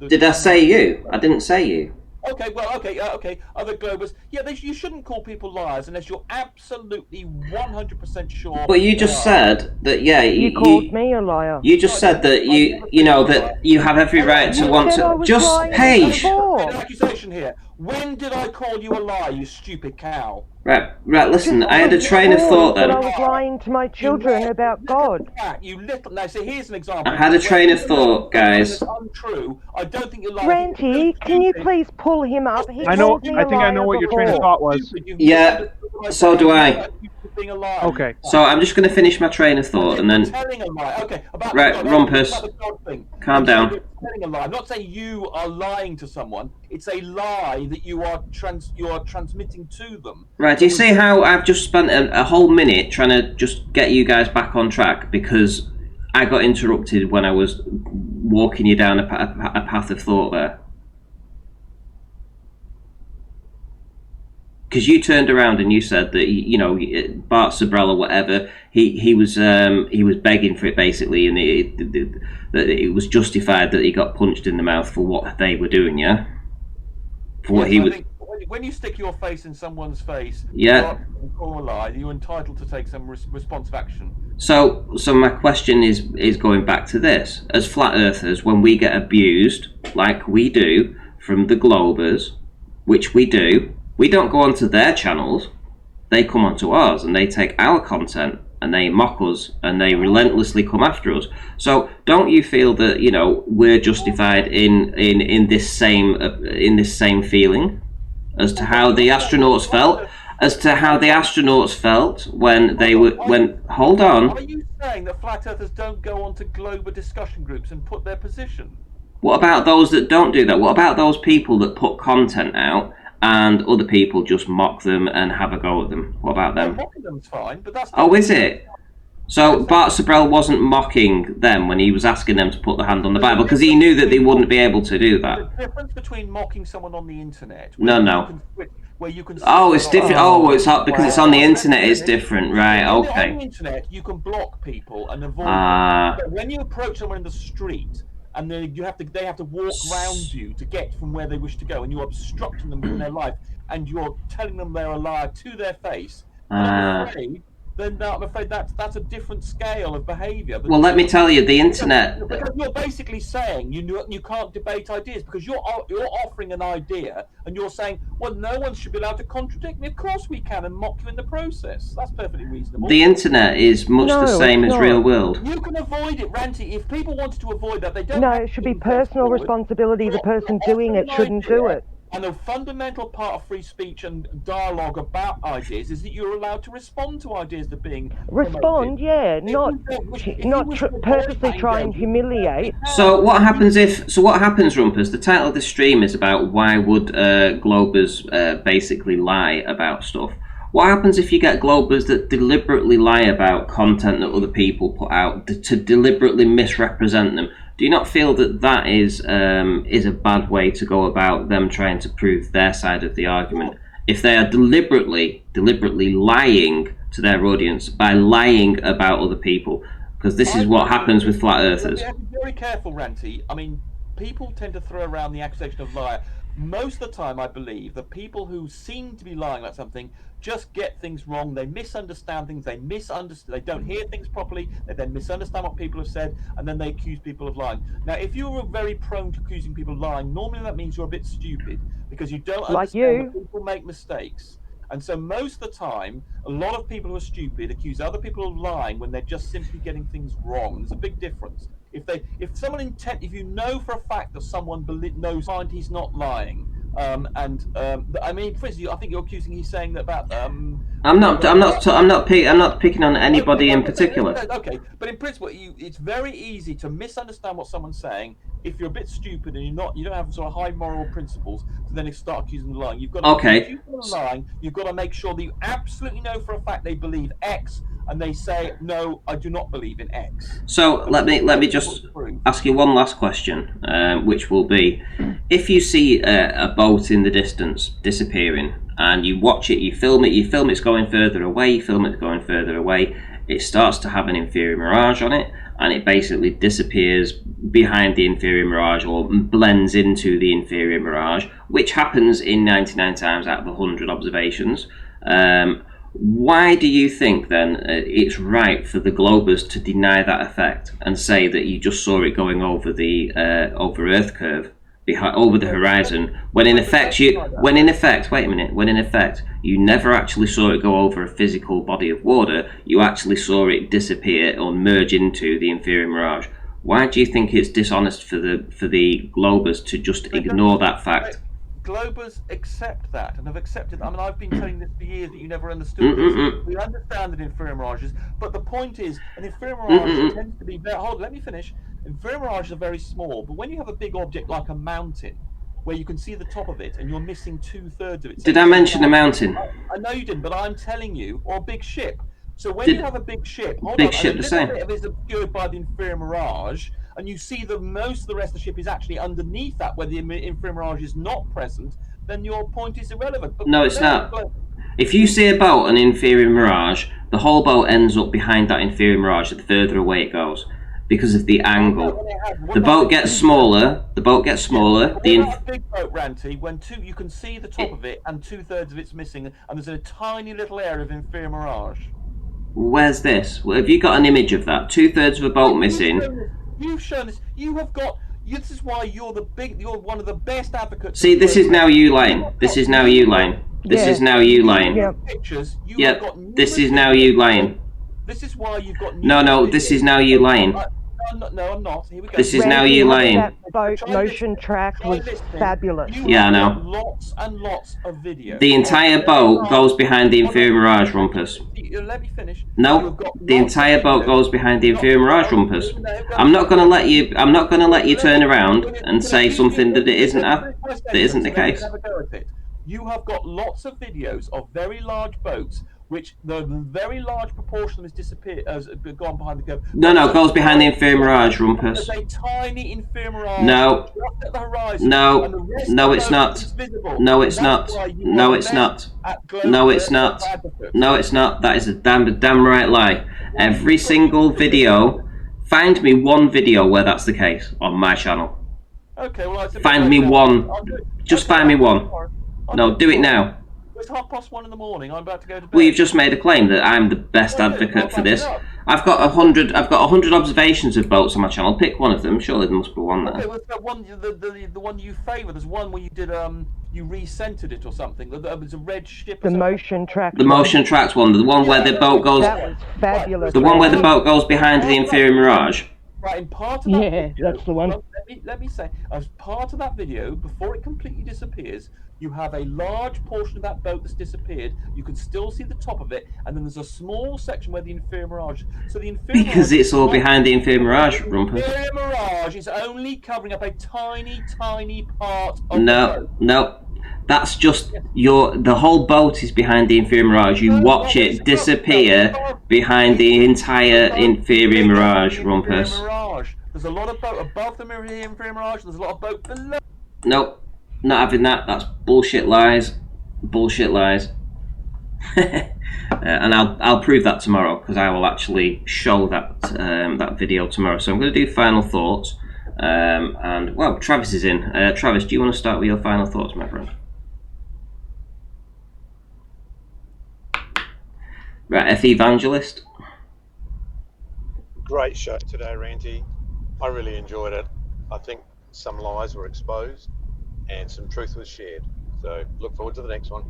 Did I say you? I didn't say you. Okay, well, okay. Other globers, you shouldn't call people liars unless you're absolutely 100% sure. But you just said that, you called me a liar. You just said that that you have every right to want to. Just Paige. An accusation here. When did I call you a liar, you stupid cow? Right. Listen, I had a train of thought then. I was lying to my children about God. You little. Now, so here's an example. I had a train of thought, guys. It's untrue. I don't think you're lying. Ranty, can you please pull him up? I think I know what your train of thought was. Yeah. So do I. being a liar. Okay. So I'm just going to finish my train of thought, and then Telling a lie. Okay. About right, the God, Rumpus, about the God thing. calm down. Telling a lie. I'm not saying you are lying to someone. It's a lie that you are transmitting to them. Right, do you see how I've just spent a whole minute trying to just get you guys back on track because I got interrupted when I was walking you down a path of thought there? Because you turned around and you said that, you know, Bart Sabrell or whatever, he was begging for it basically, and that it was justified that he got punched in the mouth for what they were doing, yeah? For what he was. When you stick your face in someone's face, yeah, or a lie, you're entitled to take some responsive action. So my question is going back to this: as flat earthers, when we get abused, like we do from the Globers, which we do. We don't go onto their channels, they come onto ours and they take our content and they mock us and they relentlessly come after us. So don't you feel that, you know, we're justified in this same feeling as to how the astronauts felt when they were hold on. Are you saying that flat earthers don't go onto global discussion groups and put their position? What about those that don't do that? What about those people that put content out and other people just mock them and have a go at them? What about them? Mocking them's fine, but that's is it? So Bart Sabrell wasn't mocking them when he was asking them to put their hand on the Bible because he knew that they wouldn't be able to do that. The difference between mocking someone on the internet, where you can it's different. It's hot because it's on the internet. It's different, right? Okay. On the internet, you can block people and avoid them. But when you approach someone in the street, and then they have to walk round you to get from where they wish to go, and you're obstructing them in their life, and you're telling them they're a liar to their face. I'm afraid that's a different scale of behaviour. Well, let me tell you, the internet. Because you're basically saying you can't debate ideas because you're offering an idea and you're saying, well, no one should be allowed to contradict me. Of course we can, and mock you in the process. That's perfectly reasonable. The internet is much the same as real world. You can avoid it, Ranty. If people wanted to avoid that, they don't. No, it should be personal responsibility. The person doing it shouldn't do it. And a fundamental part of free speech and dialogue about ideas is that you're allowed to respond to ideas that are being respond, promoted. not purposely try and humiliate. So what happens, Rumpus? The title of this stream is about why would Globers basically lie about stuff. What happens if you get Globers that deliberately lie about content that other people put out to deliberately misrepresent them? Do you not feel that is a bad way to go about them trying to prove their side of the argument? If they are deliberately lying to their audience by lying about other people, because this is what happens with flat earthers. You have to be very careful, Ranty. I mean, people tend to throw around the accusation of liar. Most of the time, I believe, the people who seem to be lying about something just get things wrong. They misunderstand things. They don't hear things properly. They then misunderstand what people have said, and then they accuse people of lying. Now, if you're very prone to accusing people of lying, normally that means you're a bit stupid because you don't understand that people make mistakes. And so most of the time, a lot of people who are stupid accuse other people of lying when they're just simply getting things wrong. There's a big difference. If you know for a fact that someone knows he's not lying, I mean, for instance, I think you're accusing. He's saying that about. I'm not picking on anybody in particular. Okay, but in principle, it's very easy to misunderstand what someone's saying if you're a bit stupid and you don't have sort of high moral principles to then start accusing them of lying. If you're lying, you've got to make sure that you absolutely know for a fact they believe X. And they say, no, I do not believe in X. So let me just ask you one last question, which will be, if you see a boat in the distance disappearing, and you watch it, you film it's going further away, it starts to have an inferior mirage on it, and it basically disappears behind the inferior mirage or blends into the inferior mirage, which happens in 99 times out of 100 observations. Why do you think then it's right for the Globers to deny that effect and say that you just saw it going over the over Earth curve, over the horizon, when in effect you never actually saw it go over a physical body of water, you actually saw it disappear or merge into the inferior mirage? Why do you think it's dishonest for the Globers to just ignore that fact? Globers accept that and have accepted. I mean, I've been telling this for years that you never understood this. We understand that inferior mirages, but the point is, an inferior mirage tends to be very. Hold on, let me finish. Inferior mirages are very small, but when you have a big object like a mountain, where you can see the top of it and you're missing 2/3 of it. Did I mention a mountain? I know you didn't, but I'm telling you, or a big ship. So when you have a big ship, hold big on, ship and a the little same. bit of it is obscured by the inferior mirage, and you see that most of the rest of the ship is actually underneath that, where the inferior mirage is not present, then your point is irrelevant. But No, it's not. If you see a boat, an inferior mirage, the whole boat ends up behind that inferior mirage the further away it goes, because of the angle. The boat gets smaller. The boat gets smaller. What about a big boat, Ranty? When you can see the top of it and 2/3 of it's missing, and there's a tiny little area of inferior mirage. Where's this? Well, have you got an image of that? 2/3 of a boat missing. You've shown this. You have got. This is why you're You're one of the best advocates. See, this is now you lying. This is now you lying. This is now you lying. Yep. This is now you lying. This is why you've got. No. This is now you lying. No, I'm not. Here we go. This is now you lying. That boat motion track was fabulous. Yeah, I know. Lots and lots of videos. The entire boat goes behind the inferior mirage, Rumpus. Let me finish. No, the entire boat goes behind the inferior mirage, Rumpus. I'm not going to let you. I'm not going to let you turn around and say something that it isn't. That isn't the case. You have got lots of videos of very large boats, which the very large proportion of them has gone behind the curve. No, it goes behind the inferior mirage, Rumpus. There's a tiny inferior mirage. No. Just at the horizon, No. and the rest No, of it's the not. boat is visible. No, it's That's not. why you No, are it's best not. at global No, it's not. advocates. No, it's not. That is a damn right lie. Every single video. Find me one video where that's the case on my channel. Okay, well, Find me one. Just find me one. No, do it now. It's 1:30 in the morning. I'm about to go to bed. Well, you've just made a claim that I'm the best advocate for this. I've got 100 observations of boats on my channel. Pick one of them. Surely there must be one there. Okay, well, that one, the one you favour. There's one where you did you recentered it or something. There was a red ship. The motion track. The motion tracked one. The one where the boat goes. That was fabulous. The one where the boat goes behind the inferior mirage. Right, in part of that Yeah, video, that's the one. Let me say, as part of that video, before it completely disappears, you have a large portion of that boat that's disappeared. You can still see the top of it, and then there's a small section where the inferior mirage. So the inferior Because mirage it's all behind the inferior mirage, Rumpus. The inferior mirage is only covering up a tiny part of the boat. No. That's just the whole boat is behind the inferior mirage. You watch it disappear behind the entire inferior mirage, Rumpus. There's a lot of boat above the inferior mirage. There's a lot of boat below. Nope, not having that. That's bullshit lies. Bullshit lies. And I'll prove that tomorrow, because I will actually show that that video tomorrow. So I'm going to do final thoughts. And well, Travis is in. Travis, do you want to start with your final thoughts, my friend? Right, F Evangelist. Great show today, Randy. I really enjoyed it. I think some lies were exposed and some truth was shared. So look forward to the next one.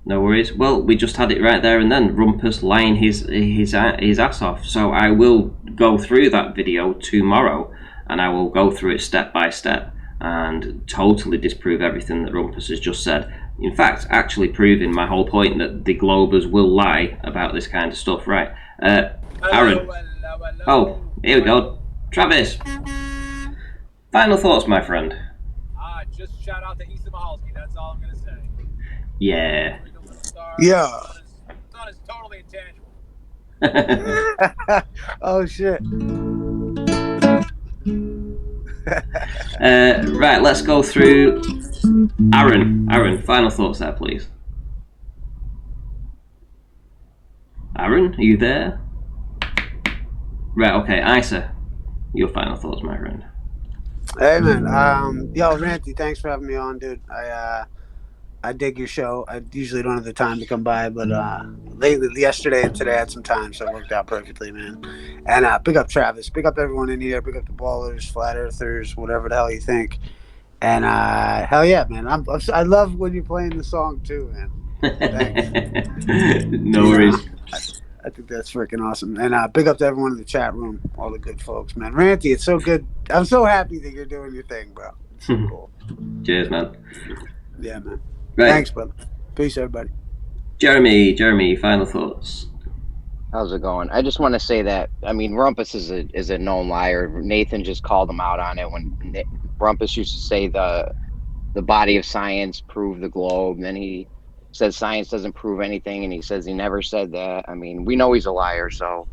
No worries. Well, we just had it right there and then. Rumpus lying his ass off. So I will go through that video tomorrow, and I will go through it step by step and totally disprove everything that Rumpus has just said. In fact, actually proving my whole point that the Globers will lie about this kind of stuff. Right. Aaron. Oh, here we go. Travis. Final thoughts, my friend. Just shout out to Issa Mahalski. That's all I'm going to say. Yeah. Yeah. Son is totally intangible. Oh, shit. Right, let's go through. Aaron, final thoughts there, please. Aaron, are you there? Right, okay, Isa, your final thoughts, my friend. Hey, man. Yo, Ranty, thanks for having me on, dude. I dig your show. I usually don't have the time to come by, but lately, yesterday and today I had some time, so it worked out perfectly, man. And big up Travis. Big up everyone in here. Big up the ballers, flat earthers, whatever the hell you think. And hell yeah, man. I love when you're playing the song too, man. Thanks. No worries. I think that's freaking awesome. And big up to everyone in the chat room, all the good folks, man. Ranty, it's so good. I'm so happy that you're doing your thing, bro. It's so cool. Cheers, man. Yeah, man. Right. Thanks, brother. Peace, everybody. Jeremy, final thoughts. How's it going? I just want to say that, I mean, Rumpus is a known liar. Nathan just called him out on it when Rumpus used to say the body of science proved the globe. Then he says science doesn't prove anything, and he says he never said that. I mean, we know he's a liar. So,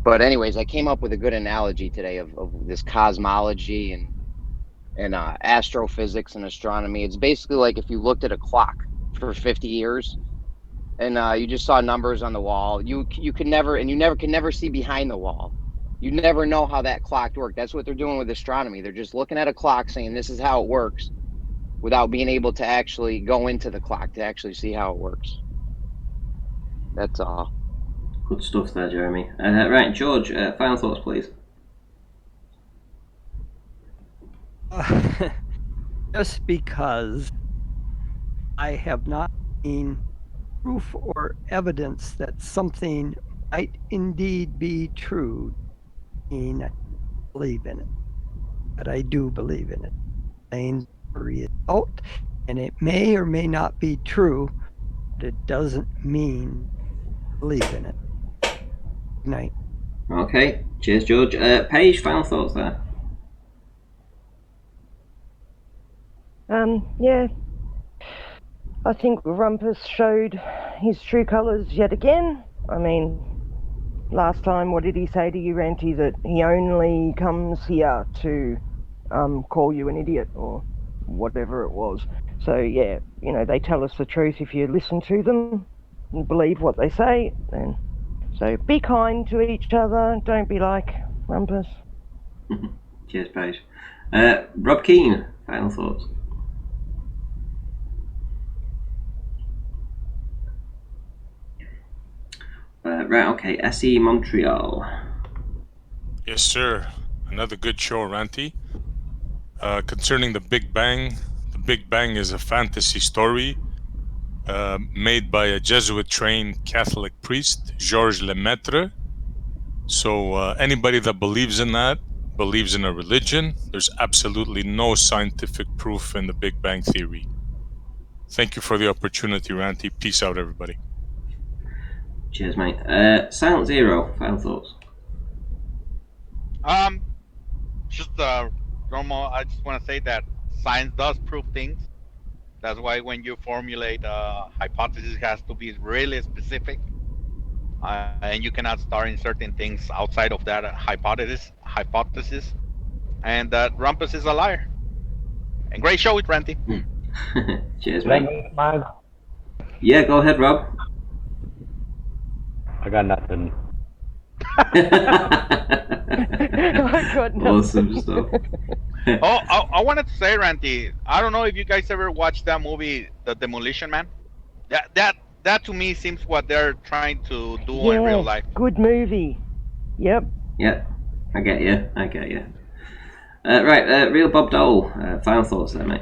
but anyways, I came up with a good analogy today of this cosmology and astrophysics and astronomy. It's basically like if you looked at a clock for 50 years and you just saw numbers on the wall, you can never see behind the wall. You never know how that clock worked. That's what they're doing with astronomy. They're just looking at a clock saying this is how it works without being able to actually go into the clock to actually see how it works. That's all. Good stuff there, Jeremy. Right, George, final thoughts, please. Just because I have not seen proof or evidence that something might indeed be true, I believe in it. But I do believe in it. Plain result, and it may or may not be true, but it doesn't mean believe in it. Good night. Okay, cheers, George. Paige, final thoughts there. Yeah. I think Rumpus showed his true colours yet again. I mean, last time, what did he say to you, Ranty? That he only comes here to call you an idiot or whatever it was. So, yeah, you know, they tell us the truth if you listen to them and believe what they say. And so be kind to each other. Don't be like Rumpus. Cheers, Paige. Rob Keane, final thoughts. Right, okay, SE Montreal. Yes, sir. Another good show, Ranty. Concerning the Big Bang is a fantasy story made by a Jesuit-trained Catholic priest, Georges Lemaitre. So anybody that believes in that believes in a religion. There's absolutely no scientific proof in the Big Bang Theory. Thank you for the opportunity, Ranty. Peace out, everybody. Cheers, mate. Silent Zero, final thoughts. Just normal. I just want to say that science does prove things. That's why when you formulate a hypothesis, it has to be really specific, and you cannot start inserting things outside of that hypothesis. And that Rumpus is a liar. And great show with Ranty. Cheers, mate. Yeah, go ahead, Rob. I got nothing. Awesome stuff. I wanted to say, Ranty, I don't know if you guys ever watched that movie, The Demolition Man. That to me seems what they're trying to do in real life. Good movie. Yep. Yeah, I get you. Right, Real Bob Dole, final thoughts there, mate.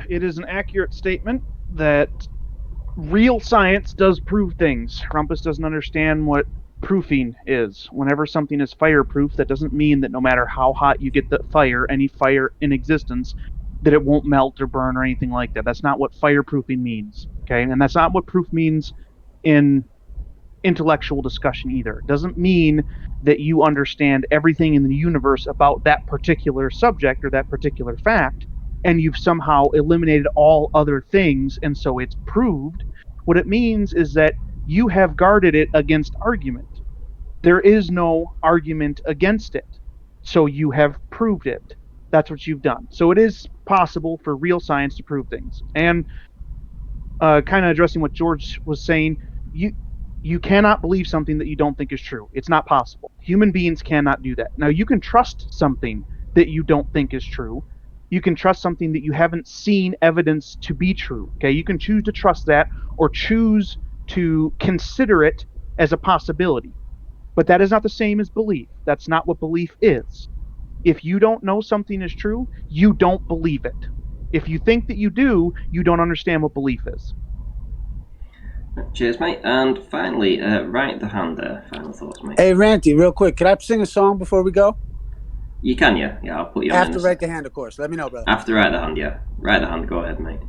It is an accurate statement that real science does prove things. Rumpus doesn't understand what proofing is. Whenever something is fireproof, that doesn't mean that no matter how hot you get the fire, any fire in existence, that it won't melt or burn or anything like that. That's not what fireproofing means, okay? And that's not what proof means in intellectual discussion either. It doesn't mean that you understand everything in the universe about that particular subject or that particular fact, and you've somehow eliminated all other things, and so it's proved. What it means is that you have guarded it against argument. There is no argument against it, so you have proved it. That's what you've done. So it is possible for real science to prove things. And kind of addressing what George was saying, you cannot believe something that you don't think is true. It's not possible. Human beings cannot do that. Now, you can trust something that you don't think is true. You can trust something that you haven't seen evidence to be true. Okay, you can choose to trust that or choose to consider it as a possibility. But that is not the same as belief. That's not what belief is. If you don't know something is true, you don't believe it. If you think that you do, you don't understand what belief is. Cheers, mate. And finally, right the hand there. Final thoughts, mate. Hey, Ranty, real quick, could I sing a song before we go? You can, yeah. I'll put you on. After right the hand, of course. Let me know, brother. After right the hand, yeah. Right the hand. Go ahead, mate.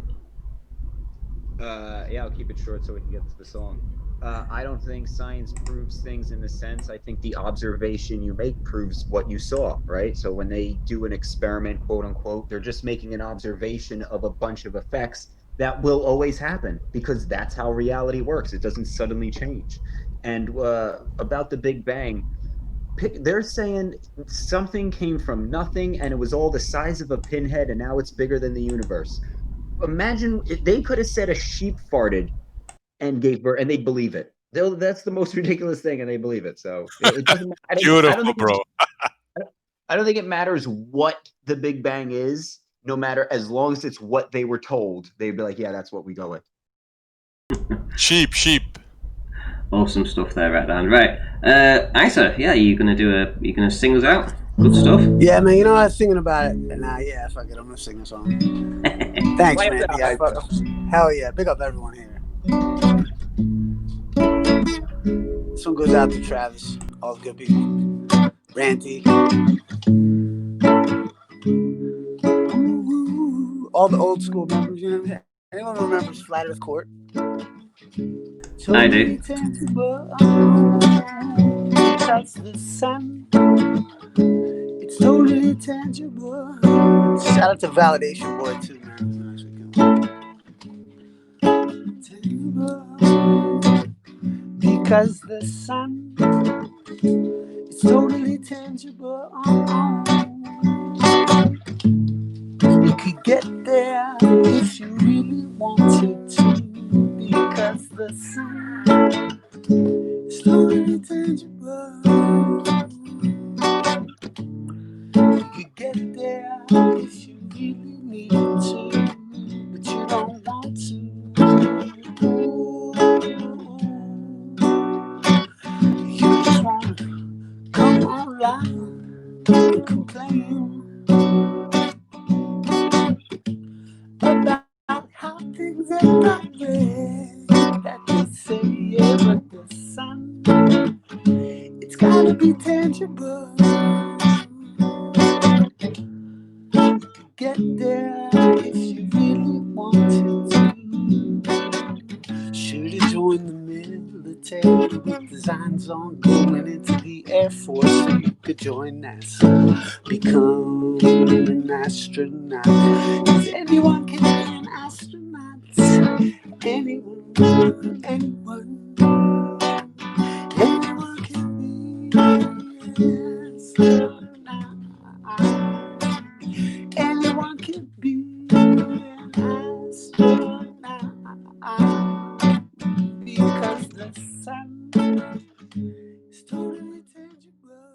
Yeah, I'll keep it short so we can get to the song. I don't think science proves things in the sense. I think the observation you make proves what you saw, right? So when they do an experiment, quote unquote, they're just making an observation of a bunch of effects that will always happen because that's how reality works. It doesn't suddenly change. And about the Big Bang, they're saying something came from nothing and it was all the size of a pinhead and now it's bigger than the universe. Imagine if they could have said a sheep farted and gave birth, and they believe it. That's the most ridiculous thing, and they believe it. So it doesn't. Beautiful, bro. I don't think it matters what the Big Bang is, no matter, as long as it's what they were told. They'd be like, yeah, that's what we go with. Sheep. Awesome stuff there, right hand. Right, Isa, yeah, you gonna sing us out? Good stuff. Yeah, man. You know, I was thinking about it, and yeah, fuck it, I'm gonna sing a song. Thanks, man. Yeah, hell yeah, big up everyone here. This one goes out to Travis, all the good people, Ranty, all the old school members. You know, anyone remembers Flat Earth Court? I do. Touch the sun. It's totally tangible. Shout out to Validation Boy too, man. Because the sun is totally tangible. You could get there if you really wanted to. Because the sun is totally tangible. You could get there if you really needed to, but you don't want to. You just want to come online and complain about how things are not red. That they say, yeah, but the sun, it's gotta be tangible. You could get there if you really wanted to. Should have joined the military with designs on going into the Air Force so you could join NASA, become an astronaut. 'Cause anyone can be an astronaut. Anyone can be an astronaut. Anyone can be an astronaut. Because the sun is totally tangible.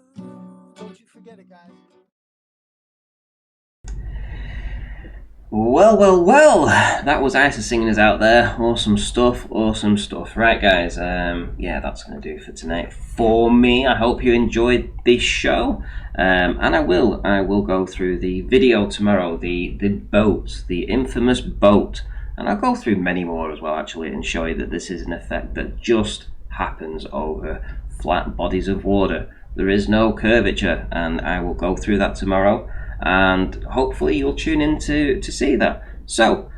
Don't you forget it, guys. Well, that was Isa singing us out there. Awesome stuff. Right, guys, yeah, that's going to do for tonight for me. I hope you enjoyed this show, and I will go through the video tomorrow, the boat, the infamous boat, and I'll go through many more as well, actually, and show you that this is an effect that just happens over flat bodies of water. There is no curvature, and I will go through that tomorrow. And hopefully you'll tune in to see that. So,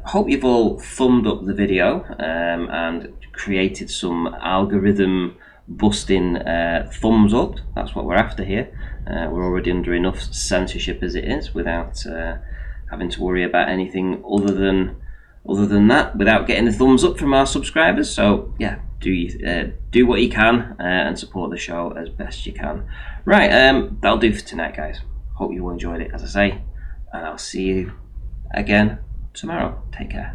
hope you've all thumbed up the video and created some algorithm busting thumbs up. That's what we're after here. We're already under enough censorship as it is without having to worry about anything other than that, without getting the thumbs up from our subscribers. So yeah, do what you can and support the show as best you can. Right, that'll do for tonight, guys. Hope you all enjoyed it, as I say, and I'll see you again tomorrow. Take care.